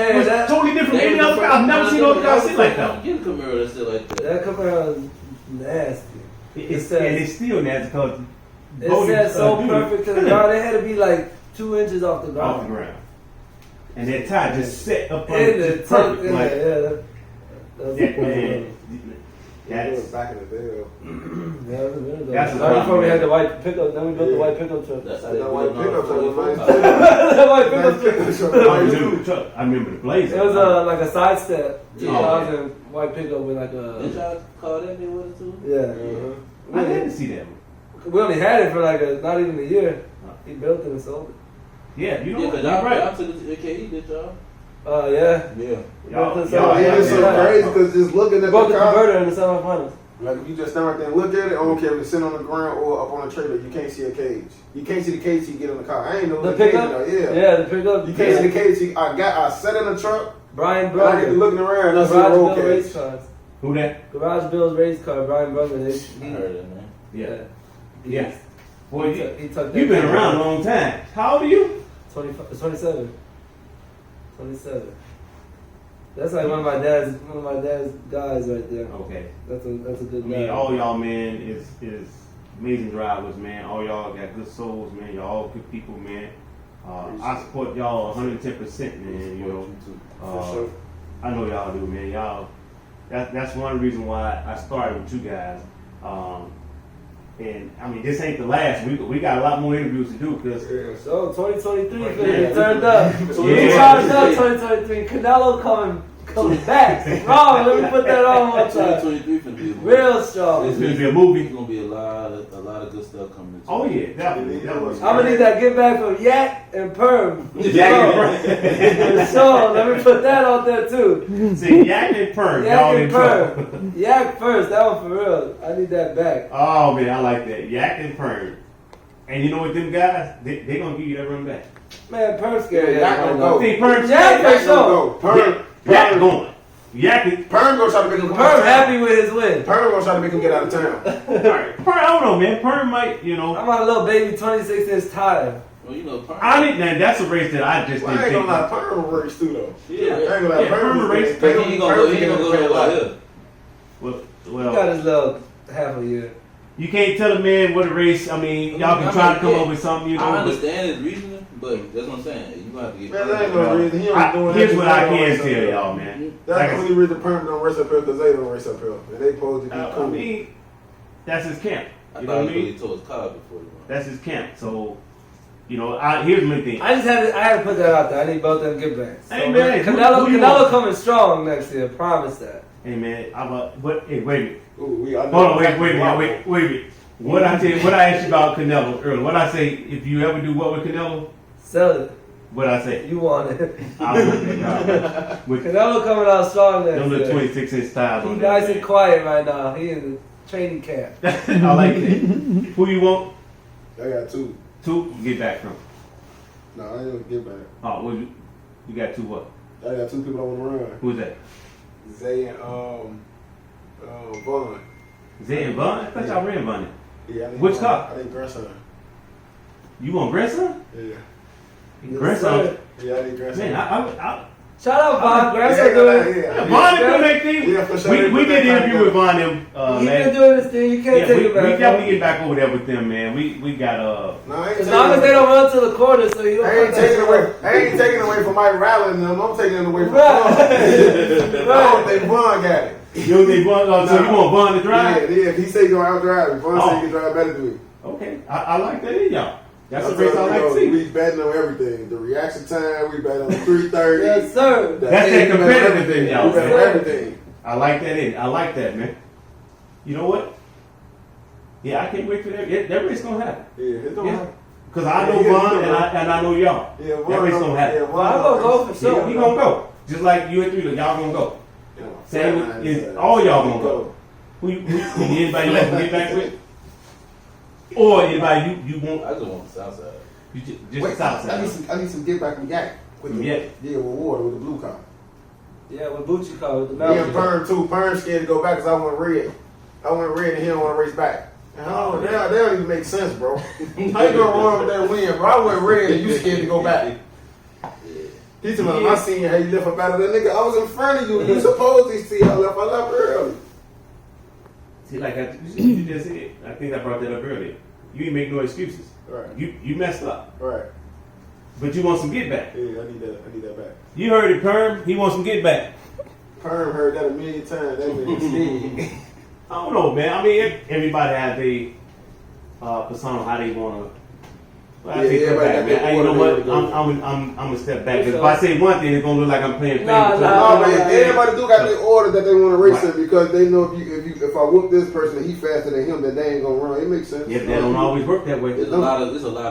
totally different from any other car. I've never seen other cars sit like that. Get a Camaro that sit like that. That Camaro is nasty. It's still nasty because It said so perfect to the ground. It had to be like 2 inches off the ground. off the ground. And that tire just set up on In it. the Just perfect. yeah, Like, that's that, man. That was That's, back in the day. That's right before we man. had the white pickup. Then we built the white pickup truck. That's That white pickup truck was nice. That white pickup truck. I remember the truck. I remember the Blazer. It was like a side step. Yeah. 2000 white pickup with like Did a y'all call that me with it too? yeah. I had to see that one. We only had it for like not even a year. He built it and sold it. Yeah, you know Yeah, what? cause You're right. y'all took it to AKE, did y'all? Yeah. Yeah. Y'all- Built it, y'all- sold it. Yeah, it's so crazy because just looking at the Bought the car, converter in the semifinals. like if you just stand right there and look at it, I don't care if it's sitting on the ground or up on a trailer, you can't see a cage. You can't see the cage till you get in the car. I ain't know The the cage pickup? though. Yeah. Yeah, the pickup. You can't see the cage. I sat in the truck. Brian And I get to Brugger. looking around. I see a Garage roll Bill cage. race cars. Who that? Garage Bill's race car, Brian Brugger. I heard it, man. Yeah. Yeah. Boy, He took that you've been car. around a long time. How old are you? 27. 27. That's like one of my dad's guys right there. Okay. That's a good I guy. mean, all y'all, man, is amazing drivers, man. All y'all got good souls, man. Y'all all good people, man. I support y'all 110%, man. You know, I know y'all do, man. Y'all, that's one reason why I started with you guys. And I mean, this ain't the last. We got a lot more interviews to do because So 2023 Right, finna get yeah. turned up. Yeah. We charged up 2023. Canelo Coming back. Strong. Let me put that on one time. 2023 finna be a movie. Real strong. It's gonna be a movie. It's gonna be a lot of good stuff coming. Oh yeah, definitely. I'm gonna need that get back from Yak and Perm. Yak For sure. Let me put that out there too. See, Yak and Perm. Yak y'all in and trouble. Perm. Yak first. That one for real. I need that back. Oh man, I like that. Yak and Perm. And you know what, them guys, they gonna give you that run back. Man, Perm scary. Yak gonna go. See, Perm, Yak for Yak sure. gonna go. Perm going. Yak is, Perm gonna try to make him come out Perm of town. happy with his win. Perm gonna try to make him get out of town. Perm, I don't know, man. Perm might, you know. I'm on a little baby 26-inch tire. Well, you know, Perm. I didn't. Now, that's a race that I just Well, I didn't ain't gonna think. lie, Perm will race too though. Yeah, I ain't gonna lie, Yeah, Perm will race. he ain't gonna go nowhere here. He Well, got his little half a year. you can't tell a man what a race. I mean, y'all can try to come up with something, you know. I but understand his reasoning, but that's what I'm saying. You gonna have to get. Man, that ain't no reason. He only doing that Here's what I because they can don't tell race up y'all, here. man. That's Like the I only reason Perm don't race up here because they don't race up here. And they supposed to be I cool. mean, that's his camp. I You know thought what I he mean? really told his car before he won. That's his camp. So, you know, here's my thing. I had to put that out there. I need both them get back. So, Hey, man, Canelo who you want? coming strong next year. Promise that. Hey man, hey, wait a minute. Ooh, I know Hold on, wait a exactly minute. Wait a minute. What I asked you about Canelo earlier? What I say? If you ever do what with Canelo? Sell it. What I say? You want it. I don't want that. With Canelo coming out strong next them little year. 26-inch tires He's on nice that. and quiet right now. He in training camp. I like that. Who you want? I got two. Two? Get back from. No, I ain't gonna get back. Oh, well, you got two what? I got two people I want to run. Who's that? Zay and Vaughn. Zay and Vaughn? I thought y'all ran Vaughn. Yeah, I need Which Vaughn. car? I need grandson. You want grandson? Yeah. Grandson? Yeah, I need grandson. Man, I Shout out, Bob. Grandson yeah, doing. yeah. Vaughn is doing that thing. Yeah, for sure. We did the interview with Vaughn them He last. been doing this thing. You can't Yeah, take we it back. definitely get back over there with them, man. We got No, I ain't As taking long as it they away. don't run to the quarter, so you don't. I ain't put that taking shit away. on. I ain't taking away from Mike Riley and them. I'm taking it away from Right. Vaughn. I don't think Vaughn got it. you don't think Vaughn, so you want Vaughn to drive? Yeah, if he say he gonna out drive me, Vaughn Oh. say he can drive better than me. Okay, I like that in y'all. That's I'm a race I telling like you, to see. we betting on everything. The reaction time, we bet on 3:30. Yes, sir. The That's end, that we bet on competitive everything. thing, y'all. We bet on everything. I like that in. I like that, man. You know what? Yeah, I can't wait for that. Yeah, that race gonna happen. Yeah, it's gonna Yeah. happen. Cause I know Yeah, Vaughn yeah. and I know y'all. Yeah, That race gonna happen. Yeah, Well, I'm gonna go for sure. Yeah, we gonna go. Just like you and three, y'all gonna go. Yeah, Same with is all y'all gonna go. Who anybody else can get back with? Or anybody you want? I just want the south side. You just Wait, south I need side. some get back from Yak. With the, Yeah. yeah, with water, with the blue car. Yeah, with Bucci car with the Me and mountain. Perm too. Perm scared to go back because I went red. I went red and he don't want to race back. And that don't even make sense, bro. How you gonna run with that win, bro? I went red and you scared to go back. He told me, I seen how you left up out of that nigga. I was in front of you. You supposed to see how I left. I left early. See, like you just said, I think I brought that up earlier. You ain't make no excuses. Right. You messed up, Right. but you want some get back. Yeah, I need that back. You heard it, Perm. He wants some get back. Perm heard that a million times. That nigga scared. I don't know, man. I mean, everybody has a persona how they want to. Well, I Yeah, take that everybody back, got man. their You know order what? they wanna go. I'm gonna step back. 'Cause if I say one thing, it's gonna look like I'm playing Nah, favorites. nah. No, but everybody do got their order that they want to race Right. in because they know if I whoop this person and he faster than him, then they ain't gonna run. It makes sense. Yeah, that don't always work that way. There's a lot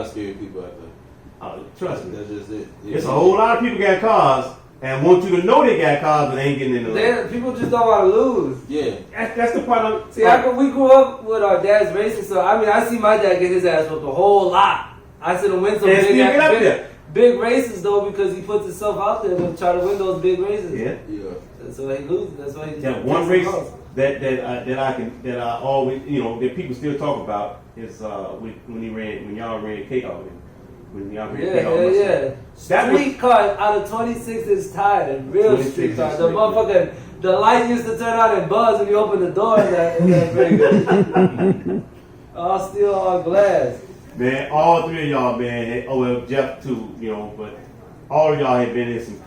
of scary people out there. Trust me. That's just it. It's a whole lot of people got cars and want you to know they got cars, but they ain't getting in the lane. People just don't want to lose. Yeah. That's the part I'm. See, we grew up with our dad's racing, so I mean, I see my dad get his ass whooped a whole lot. I see him win some And still get up there. big races though because he puts himself out there to try to win those big races. Yeah. Yeah. That's why he loses. That's why he. Yeah, one race that I always, you know, that people still talk about is when y'all ran KO. When y'all ran Yeah, KO. yeah. That was- Street car out of 26 is tired. Real 26 street car. is The street. motherfucker, the light used to turn on and buzz when you open the door in that rig. All steel, all glass. Man, all three of y'all, man. Oh well, Jeff too, you know, but all of y'all have been in some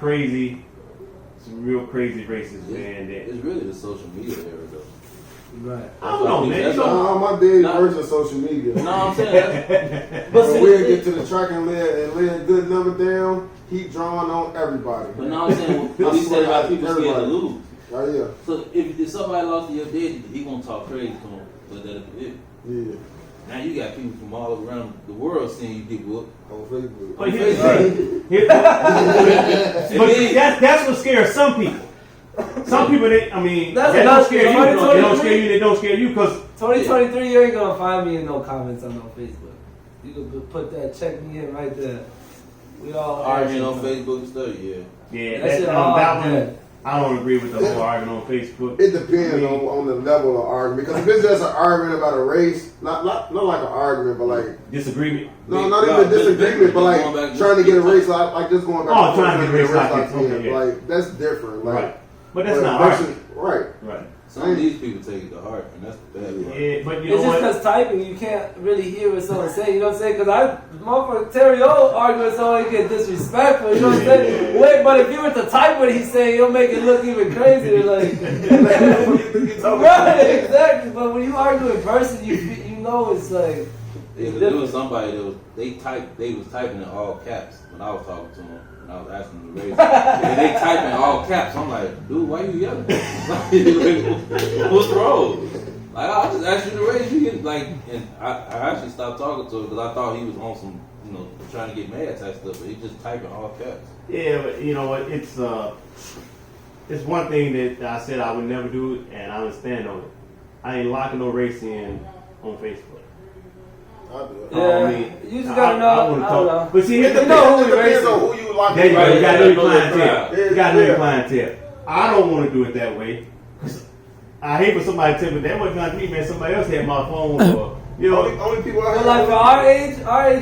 real crazy races, man. It's really the social media era though. Right. I don't know, man. That's You know, My dad's Nah. version of social media. No, I'm saying But we'll get to the track and lay a good number down. Keep drawing on everybody. but no, I'm saying what he said about people scared to Everybody. lose. Oh yeah, So if somebody lost to your dad, he gonna talk crazy to him. But that it. yeah. Now you got people from all around the world seeing you get whooped. On Facebook. but here's the thing. But that's what scares some people. Some people, that That's don't enough. scare you. They don't 2023. scare you. They don't scare you because 2023, you ain't gonna find me in no comments on no Facebook. You can put that, check me in right there. We all Arguing on Facebook and stuff, yeah. yeah, That shit that hard, one. man. I don't agree with the whole argument on Facebook. It depends on the level of argument. Because if it's just an argument about a race, not like an argument, but like Disagreement. no, not even a disagreement, but like trying to get a race like just going back. Oh, trying to get a race like like this. Okay, yeah. like that's different. Like, Right. But that's but not versus- argument. right. Right. Some of these people take it to heart, and that's the bad part. Yeah, but you It's know just what? because typing, you can't really hear what someone's saying. You know what I'm saying? Because motherfucker Terry O arguing with someone, he get disrespectful. You know what I'm saying? Wait, but if you were to type what he's saying, it'll make it look even crazier. Like, right, exactly. But when you argue in person, you know it's like. Yeah, 'cause there was somebody that was they was typing in all caps when I was talking to them and I was asking them to raise it. And they typing in all caps. I'm like, dude, why you yelling? What's wrong? Like I just asked you to raise. You get like, and I actually stopped talking to him because I thought he was on some, trying to get mad type stuff. But he just typing all caps. Yeah, but you know what? It's one thing that I said I would never do, and I understand on it. I ain't locking no race in on Facebook. I do it. Yeah, you just gotta know. I wanna I talk. don't know. But see, here's the You know thing. who you're Depends racing. on who you like. There you go. Right, You got to know your clientele. yeah. You got to know your clientele. I don't want to do it that way. I hate for somebody to tell me that wasn't not me, man. Somebody else had my phone, or Only people out But here. like for our age,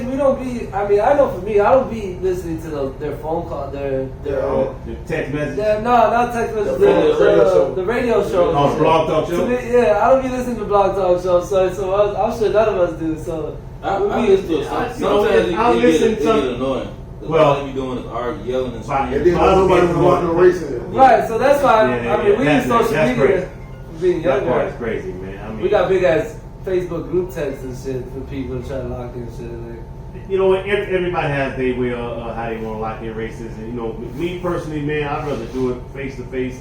we don't be. I mean, I know for me, I don't be listening to their phone call, their the text message. not text messages, The radio show. the radio show. Oh, blog talk show. To me, yeah, I don't be listening to blog talk shows, so I'm sure none of us do. So I we listen to it. I- Sometimes I'll listen it to- get annoying. Well- All they be doing is arguing, yelling and Fine. And screaming. then nobody was watching no racing. right, so that's why Yeah, I mean we use that's social crazy. media for being That part is younger. crazy, man. I mean, We got big ass Facebook group texts and shit for people to try to lock in shit. Like, you know what? Everybody has their way of how they want to lock in races, and me personally, man, I'd rather do it face to face,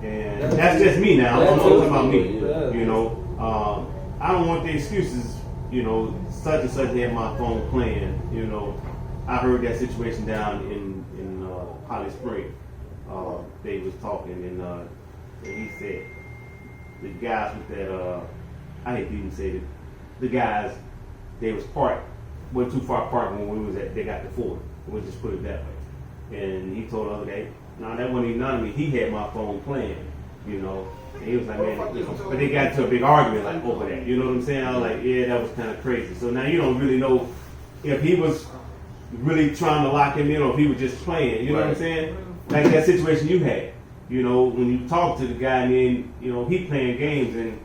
and that's just me now. I'm talking about me. Yeah. I don't want the excuses. Such and such had my phone playing. I heard that situation down in Holly Spring. They was talking, and he said the guys with that. I hate to even say it. The guys, they was went too far apart when we was at. They got the Ford. We'll just put it that way. And he told the other guy, "No, that wasn't even none of me. He had my phone playing." And he was like, "Man," but they got into a big argument like over that. You know what I'm saying? I was like, "Yeah, that was kind of crazy." So now you don't really know if he was really trying to lock him in or if he was just playing. You know what I'm saying? Like that situation you had. When you talk to the guy and then he playing games and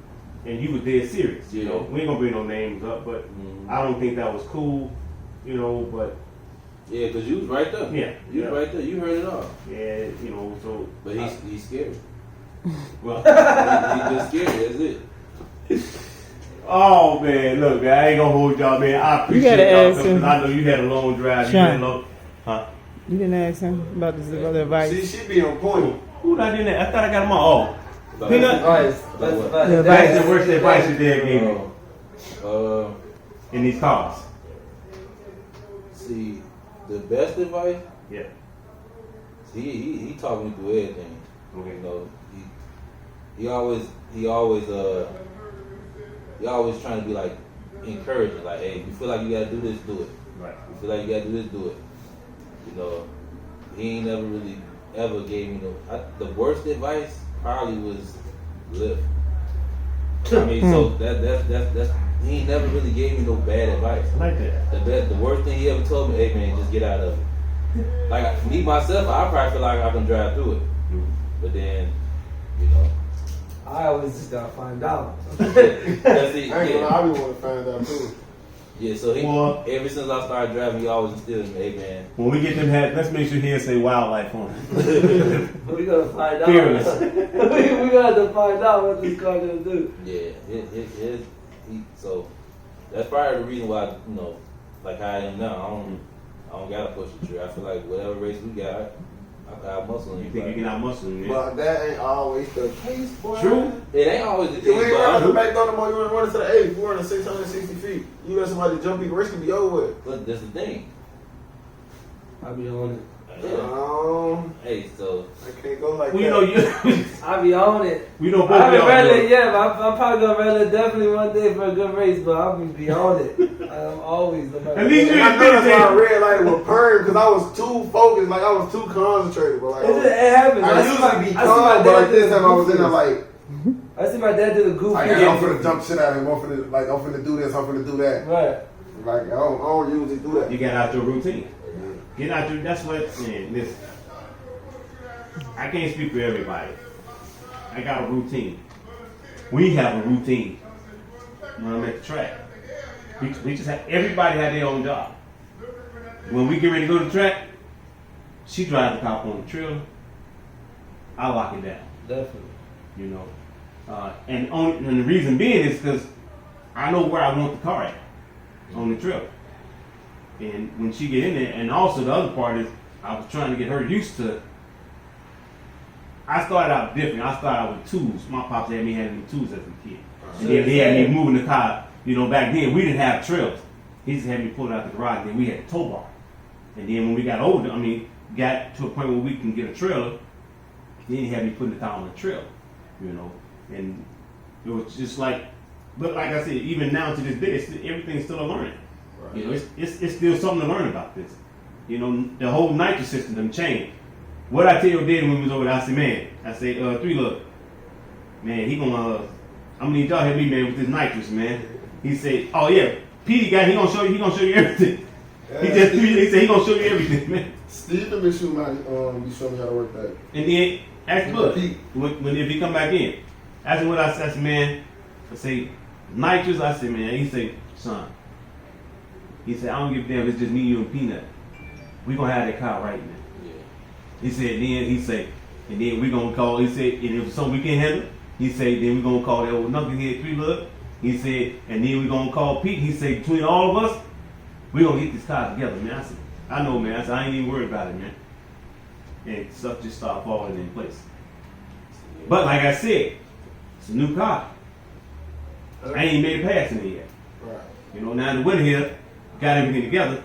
you was dead serious. We ain't gonna bring no names up, but I don't think that was cool. But Yeah, because you was right there. Yeah, You was yeah. right there. You heard it all. yeah, so. But he's scared. Well. He's just scared. That's it. Oh man, look, man, I ain't gonna hold y'all, man. I appreciate gotta y'all ask because him. I know you had a long drive. Sean. Huh? You didn't ask him about this about the advice. She be on point. Who I didn't? I thought I got them all. But- Peanut? advice. Like what? The That's the worst advice your dad gave me Uh, in these cars. see, the best advice, Yeah. he talked me through everything. Okay. He always trying to be like encouraging, like, hey, you feel like you gotta do this, do it. Right. You feel like you gotta do this, do it. He ain't never really ever gave me the worst advice probably was live. I mean, so that's he ain't never really gave me no bad advice. I like that. The worst thing he ever told me, hey man, just get out of it. Like me myself, I probably feel like I can drive through it, but then, I always just gotta find out. that's it. I ain't gonna lie, I be want to find out too. Yeah, so Well, ever since I started driving, he always instilled in me, hey man. when we get them hats, let's make sure he say wildlife on it. We gotta find out. Fearless. We got to find out what this car gonna do. Yeah, so that's probably the reason why, you know, like how I am now. I don't gotta push the tree. I feel like whatever race we got, I got muscle in You think you can out muscle him, man? But that ain't always the case, boy. True. It ain't always the You case, ain't but running the back door no more. You running to the 8. You running 660 feet. You let somebody jump you, the race can be over with. but that's the thing. I be on it. Hey, so I can't go like Well, that. you know, you I be on it. we don't both I be haven't on ran it. it yet, but I'm probably gonna run it definitely one day for a good race. But I'm be on it. I'm always the At least And I know that's why I red light was purring because I was too focused, like I was too concentrated. But like, It happens. I usually be calm, but like this time I was in there like, I see my dad do the goofy. I'm finna jump shit out of him. I'm finna do this. I'm finna do that. Right. Like I don't usually do that. You get out your routine. Get out your. That's what. Man, listen. I can't speak for everybody. I got a routine. We have a routine when I'm at the track. We just have everybody had their own job. When we get ready to go to the track, she drives the car on the trailer. I lock it down. Definitely. You know, and the reason being is because I know where I want the car at on the trailer. And when she get in there, and also the other part is I was trying to get her used to. I started out different. I started out with tools. My pops had me handling tools as a kid. And then he had me moving the car. You know, back then we didn't have trailers. He just had me pull it out the garage. Then we had a tow bar. And then when we got older, got to a point where we can get a trailer, then he had me putting the car on the trailer. You know, and it was just like, but like I said, even now to this day, everything's still a learning. Right. You know, it's still something to learn about this. You know, the whole nitrous system done changed. What I tell your daddy when we was over there, I said, 3 look, man, I'm gonna need y'all help me, man, with this nitrous, man. He said, oh yeah, Petey guy, he gonna show you everything. Yeah. He said he gonna show you everything, man. Steve been showing me how to work that. And then ask Bud when if he come back in. Ask him what I said, man. I say nitrous. I said, man. He say, son. He said, I don't give a damn. It's just me, you, and Peanut. We gonna have that car right now. yeah. He said, and then we gonna call. He said, and if it's something we can't handle, he said, then we gonna call that old knucklehead 3 look. He said, and then we gonna call Pete. He said, between all of us, we gonna get this car together, man. I said, I know, man. I said, I ain't even worried about it, man. And stuff just started falling in place. But like I said, it's a new car. I ain't made a pass in it yet. Right. You know, now the winter here, got everything together.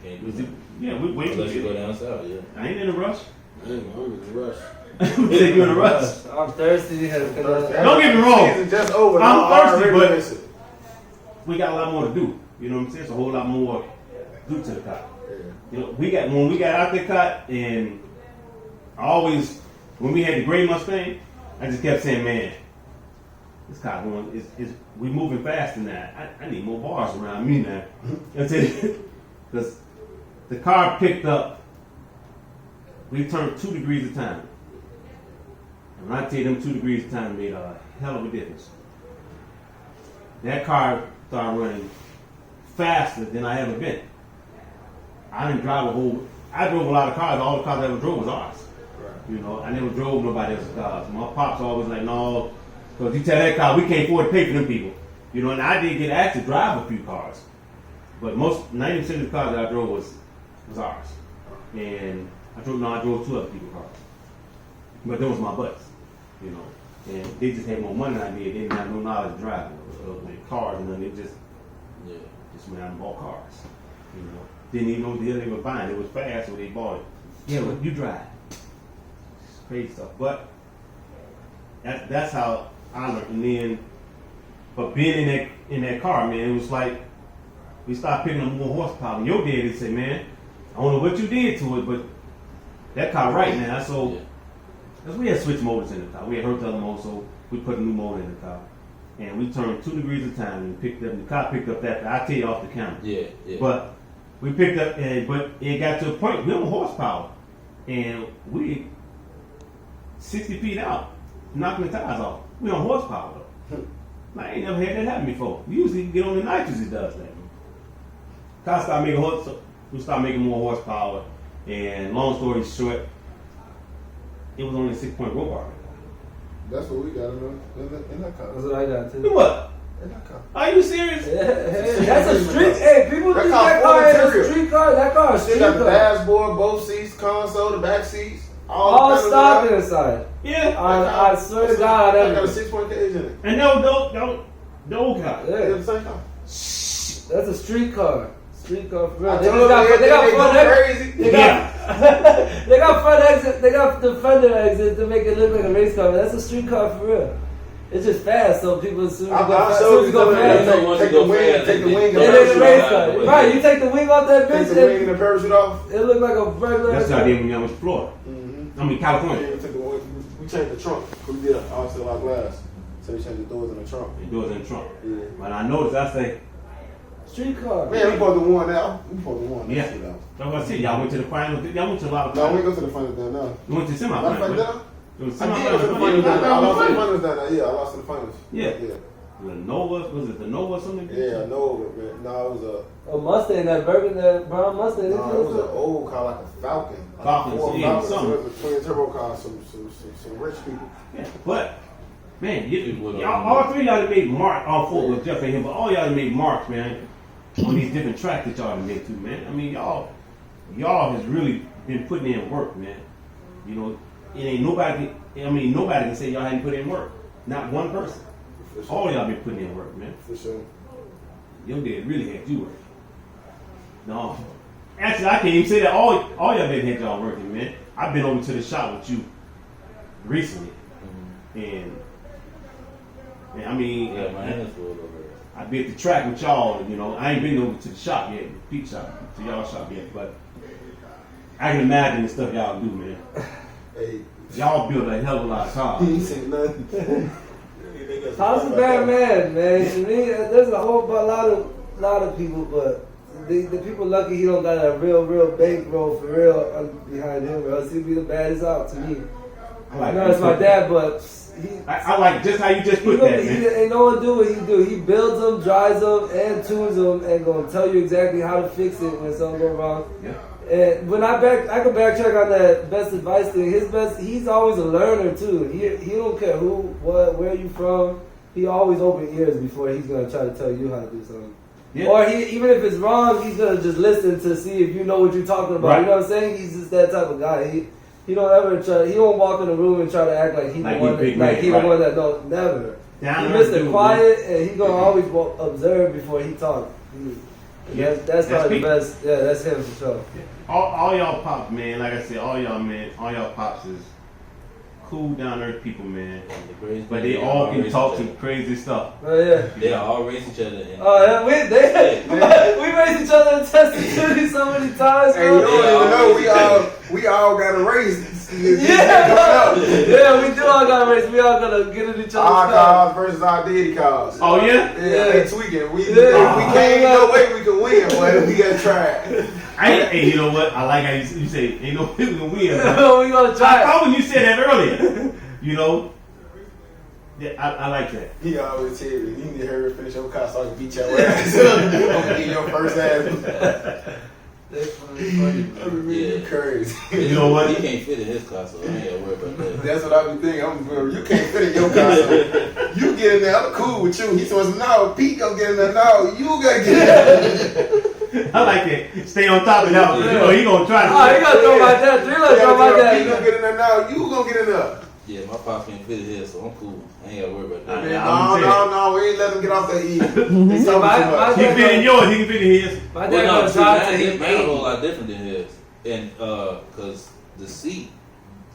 Can't do that. Yeah, we wait. Unless you go down south, yeah. I ain't in a rush. I ain't gonna in a rush. Say you in a rush. I'm thirsty. Don't get me wrong. Season just over. I'm thirsty, already but missing. we got a lot more to do. You know what I'm saying? It's a whole lot more to do to the car. Yeah. You know, when we got out the car, and I always, when we had the gray Mustang, I just kept saying, man, this car going, we moving faster now. I need more bars around me now. That's it. Because the car picked up, we turned 2 degrees of time. And when I tell you them 2 degrees of time made a hell of a difference. That car started running faster than I ever been. I drove a lot of cars. All the cars I ever drove was ours. Right. You know, I never drove nobody else's cars. My pops always like, no, because you tell that car, we can't afford to pay for them people. You know, and I did get asked to drive a few cars. But 90% of the cars that I drove was ours. And I drove 2 other people's cars. But those was my butts, you know. And they just had more money than I did. They didn't have no knowledge of driving with cars and then they just went out and bought cars. You know. Didn't even know what the hell they were buying. It was fast, so they bought it. Yeah, but you drive. It's crazy stuff. But that's how I learned. And then, but being in that car, man, it was like we started picking up more horsepower. And your daddy said, man, I don't know what you did to it, but that car right now. So, because we had switch motors in the car. We had hurt the other motor, so we put a new motor in the car. And we turned 2 degrees of time and the car picked up that. I'll tell you off the camera. Yeah. But we picked up, but it got to a point, we on horsepower. And we 60 feet out, knocking the tires off. We on horsepower though. I ain't never had that happen before. Usually you get on the nitrous, it does that. I start making we start making more horsepower, and long story short, it was only a 6-point rope bar. That's what we got in that car. That's what I got too. Do what? In that car. Are you serious? Hey, that's a street. Hey, people That think car that car is a material. street car. That car is a Still street got the car. dashboard, both seats, console, the back seats. All pedals stock out. inside. Yeah. I swear to God, I got a that 6-point cage in it. And no car. Yeah, yeah, the same car. that's a street car. Street car for real. I They told got them front crazy. exit. They got front exit. They got the fender exit to make it look like a race car. But that's a street car for real. It's just fast, so people assume I'm you go fast. sure You go fast. fast. Once Take you the go wing, fast, take the they- wing. It they- and ain't a race Right. car. Right, you take the wing off that Take bitch, the wing and the parachute off. it look like a regular. That's what I did when I was in Florida. Mm-hmm. I mean California. We changed the trunk. We did also our glass. So we changed the doors in the trunk. They do it in the trunk. Yeah. When I noticed, I say, Street car. Man, we supposed to won now. We supposed to won. yeah. That shit out. That's what I said. Y'all went to the final. Y'all went to a lot of No, we finals. ain't go to the finals down now. You went to Matter of fact, semifinals. down. It was I did go to the finals down there. I lost to the finals down there. Yeah, I lost to the finals. Yeah. Yeah. The Nova, was it the Nova or something? Yeah, I know it, man. No, it was A Mustang, that Bourbon, that brown Mustang. it was an old car like a Falcon. Like Falcon, a Ford yeah, Falcon. So something. it was a twin turbo car. Some rich people. Yeah, but man, People y'all, all three of y'all done made marks. All four with Jeff and him, but all y'all done made marks, man, on these different tracks that y'all done made too, man. I mean, y'all has really been putting in work, man. You know, it ain't nobody. I mean, nobody can say y'all hadn't put in work. Not one person. For sure. All y'all been putting in work, man. For sure. Your dad really had you working. No, actually, I can't even say that all y'all been had y'all working, man. I've been over to the shop with you recently, and I mean, Yeah, my hands full over there. I be at the track with y'all. You know, I ain't been over to the shop yet, the peak shop, to y'all shop yet, but I can imagine the stuff y'all do, man. Hey, Y'all build a hell of a lot of he cars. ain't saying nothing. How's a bad man, man? To me, there's a whole lot of people, but the people lucky he don't got a real bankroll for real behind him, or else he'd be the baddest out to me. I like I know it's my dad, but he. I like just how you just put that, man. Ain't no one do what he do. He builds them, dries them, and tunes them, and gonna tell you exactly how to fix it when something go wrong. Yeah. And when I can backtrack on that best advice thing. He's always a learner too. He don't care who, what, where you from. He always open ears before he's gonna try to tell you how to do something. Yeah. Or even if it's wrong, he's gonna just listen to see if you know what you're talking about. Right. You know what I'm saying? He's just that type of guy. He don't ever try. He don't walk in the room and try to act like he's Like the one. he big Like man, he right. the one that don't never. Down He there, Mr. dude, Quiet, and he gonna always observe before he talk. Yeah, That's that's probably the Pete. best. Yeah, that's him for sure. All y'all pops, man. Like I said, all y'all pops is cool, down earth people, man. The crazy But thing, they all can race talk each some other. crazy stuff. Oh yeah. They all race each other. And Oh yeah, we raised each other in Test of Duty so many times, Hey, bro. you don't even know we all got a race. Yeah, we do all got a race. We all gotta get in each other's Our car. cars versus our daddy cars. Oh yeah? Yeah, they tweaking. We Yeah. can't no way we can win, but we gotta try. Hey, you know what? I like how you say ain't no way we can win. Bro. We gonna I try. thought when you said that earlier. You know? Yeah, I like that. He always tell me, you need to hurry finish your car so I can beat your ass. I'm gonna get your first ass. That's funny. You crazy. You know what? He can't fit in his car, so I ain't gotta worry about that. That's what I be thinking. You can't fit in your car, so you get in there. I'm cool with you. He says, no, Pete gonna get in there. No, you gotta get in there. I like that. Stay on top of that one. You know, he gonna try to. Oh, he gonna throw my dad. He gonna throw my Pete gonna dad. get in there now. You gonna get in there. Yeah, my pops can't fit in his, so I'm cool. I ain't gotta worry about that. Yeah. No, we ain't let him get off that E. He's talking My- too much. He fit in yours, he can fit in his. My dad Well, no, gonna see, drive mine to is his mine a whole 80. lot different than his, and cause the seat,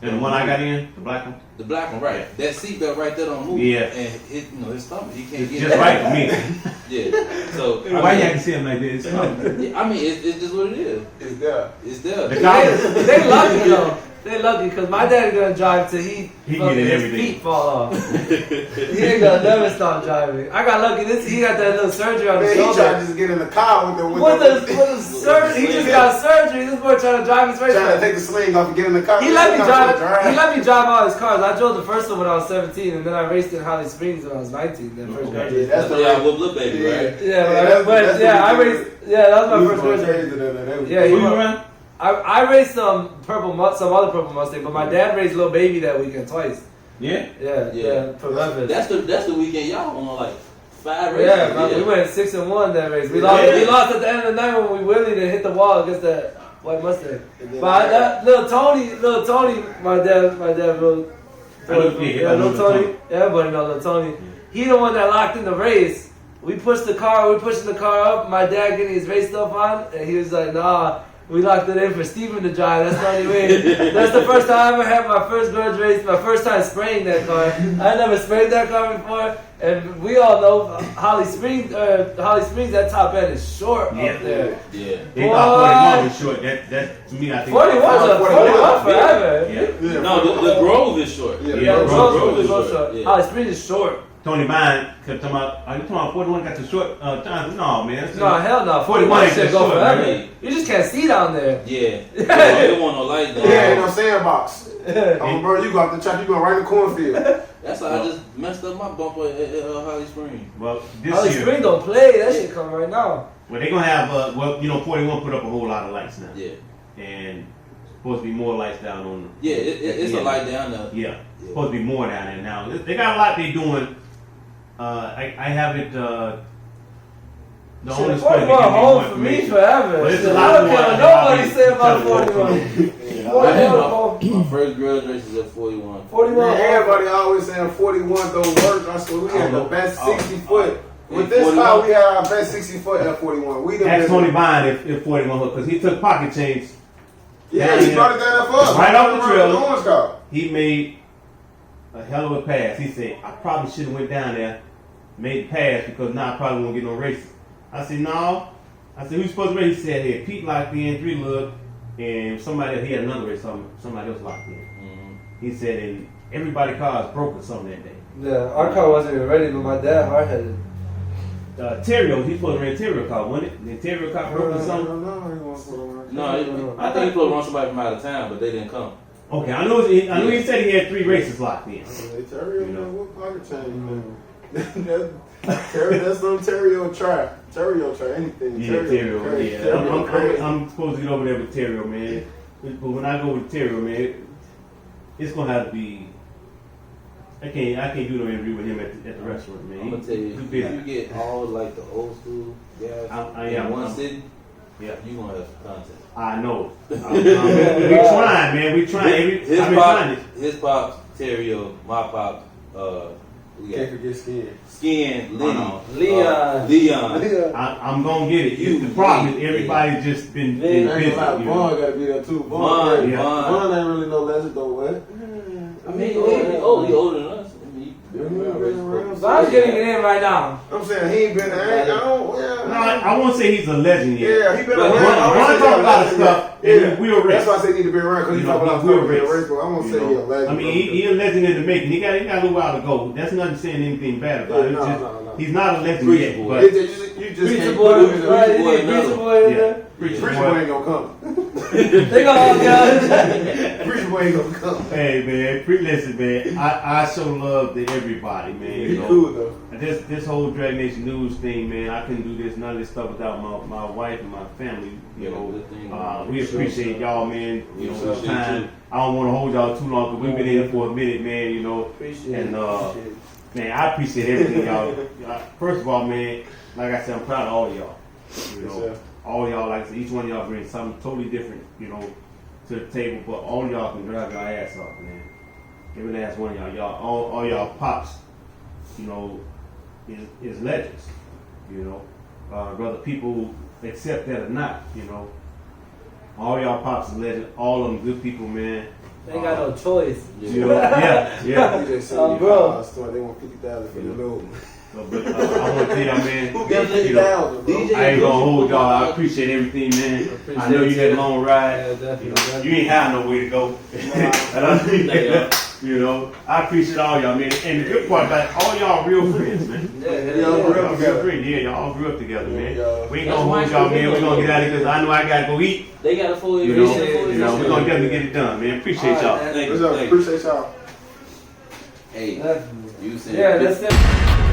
And the one I got in, the black one, the black one, right? That seat belt right there don't move. Yeah. And his stomach, he can't it's get just that. right for me. Yeah. So Why you have to see him like this? I mean, it's just what it is. It's there. It's there. The car- They lucky though. They lucky because my daddy gonna drive till He fucking get it his every day. feet fall off. He ain't gonna never stop driving. I got lucky. He got that little surgery on his Man, he tried shoulder. to just get in the car with the surgery? He just got surgery. This boy trying to drive his race trying to car. take the sling off and get in the car. He let me drive. He let me drive all his cars. I drove the first one when I was 17, and then I raced in Holly Springs when I was 19. That first graduation. Yeah, that's That's the y'all whoop little baby, right? I raced. Yeah, that was my first graduation. Yeah, Who you run? I raced some other purple Mustang, but my dad raced Lil Baby that weekend twice. Yeah. Yeah. That's the weekend y'all on like 5 races. Yeah, man, we went 6-1 that race. We lost at the end of the night when we wheelied and hit the wall against that white Mustang. But that little Tony, my dad, Lil Tony, everybody know Lil Tony. He the one that locked in the race. We pushing the car up. My dad getting his race stuff on, and he was like, "Nah, we locked it in for Steven to drive. That's the only way." That's the first time I ever had my first grudge race. My first time spraying that car. I never sprayed that car before, and we all know Holly Springs. That top end is short up there. Yeah. They thought 41 was short. That to me, I think 41 forever. Yeah. No, the Grove is short. Yeah, The Grove is short. short. Yeah. Holly Springs is short. Tony Vine kept talking about, are you talking about 41 got the short time? No, man. No, hell no. 41 should ain't go short, forever. man. You just can't see down there. Yeah. They want no light down. Yeah, ain't no sandbox. Bro, you go out the track, you go right in the cornfield. That's how I just messed up my bumper at Holly Springs. Well, this Holly year, Springs don't play. That shit come right now. well, they're going to have, 41 put up a whole lot of lights now. Yeah. And supposed to be more lights down on them. Yeah, it's a light down there. Yeah. Supposed to be more down there now. They got a lot they doing. I have it, the only Shit, 41 home for me forever. But it's Shit, a I lot don't more care than what nobody I say about tell 41. My first grudge race is at 41. 41. Man, everybody always saying 41 don't work. I swear we had the best 60 foot. With this car, we had our best 60 foot at 41. We Ask Tony Vine if 41 hook, because he took pocket change. Yeah, he brought it down for us. Right off the trailer. Orange car. He made a hell of a pass. He said, I probably should have went down there, made the pass, because now I probably won't get no races. I said, no. I said, who's supposed to race? He said, hey, Pete locked in, 3 look, and he had another race, somebody else locked in. Mm-hmm. He said, and everybody's cars broke or something that day. Yeah, our car wasn't even ready, but my dad hard-headed. Terrio, he's supposed to run a Terrio car, wasn't it? The Terrio car broke or something? No, I think he supposed to run somebody from out of town, but they didn't come. Okay, I knew he said he had 3 races locked in. Terrio, man, what pocket change, man? That's some Terrio try. Terrio try anything. Yeah, Terrio. I'm supposed to get over there with Terrio, man. But when I go with Terrio, man, it's gonna have to be. I can't do no interview with him at the restaurant, man. I'm gonna tell you, Too if busy. you get all like the old school guys in one city, Yeah, you gonna have some content. I know. We trying, man. We trying. His pops, Terrio, my pops, we got Can't forget skin. Skin, Leon. I'm gonna get it. The problem is everybody just been busy. You Vaughn know? gotta be there too. Vaughn ain't really no legend though, what? I mean, he older than us. I mean, So I'm getting it in right now. I'm saying he ain't been there. No, I won't say he's a legend yet. Yeah, he been But around. Ron talk a lot of stuff, and we'll race. That's why I say he need to be around, because he talk about we'll stuff being race, but I won't say he a legend. I mean, he a legend in the making. He got a little while to go. That's not saying anything bad about it. It's just, he's not a legend yet. But You just Preacher can't boy, put him in right? the You need Preacher boy in there. Preacher boy ain't gonna come. They gonna all get Preacher boy ain't gonna come. hey man, listen man, I show love to everybody, man. He cool though. This whole Drag Nation News thing, man, I couldn't do this, none of this stuff without my wife and my family. You know, we appreciate y'all, man. You know, the time. I don't want to hold y'all too long, because we've been in for a minute, man. You know, Appreciate and man, I appreciate everything, y'all. First of all, man, like I said, I'm proud of all of y'all. You know, all y'all, like I said, each one of y'all brings something totally different, you know, to the table. But all y'all can drive your ass off, man. Every last one of y'all, all y'all pops, you know, is legends. You know, whether people accept that or not, you know, all y'all pops is legends. All of them good people, man. They ain't got no choice. You know, yeah. They just said, bro. they want $50,000 for the load. So, but I want to tell y'all, man. Who got you know, $50,000, I ain't gonna hold y'all. I appreciate everything, man. I know you had a long ride. Yeah, definitely, You know, definitely. you ain't have no way to go. You know, I appreciate all y'all, man. And the good part about it, all y'all real friends, man. Y'all grew Y'all up real together. friends. Yeah, y'all grew up together, man. Yeah. We ain't That's gonna hold my y'all, man. favorite We're gonna get out of here because I know I gotta go eat. They got a full You know, eviction. we're gonna definitely get it done, man. Appreciate y'all. Thank What's you. up? Thank you. Appreciate y'all. Hey, you said Yeah, this- that's it.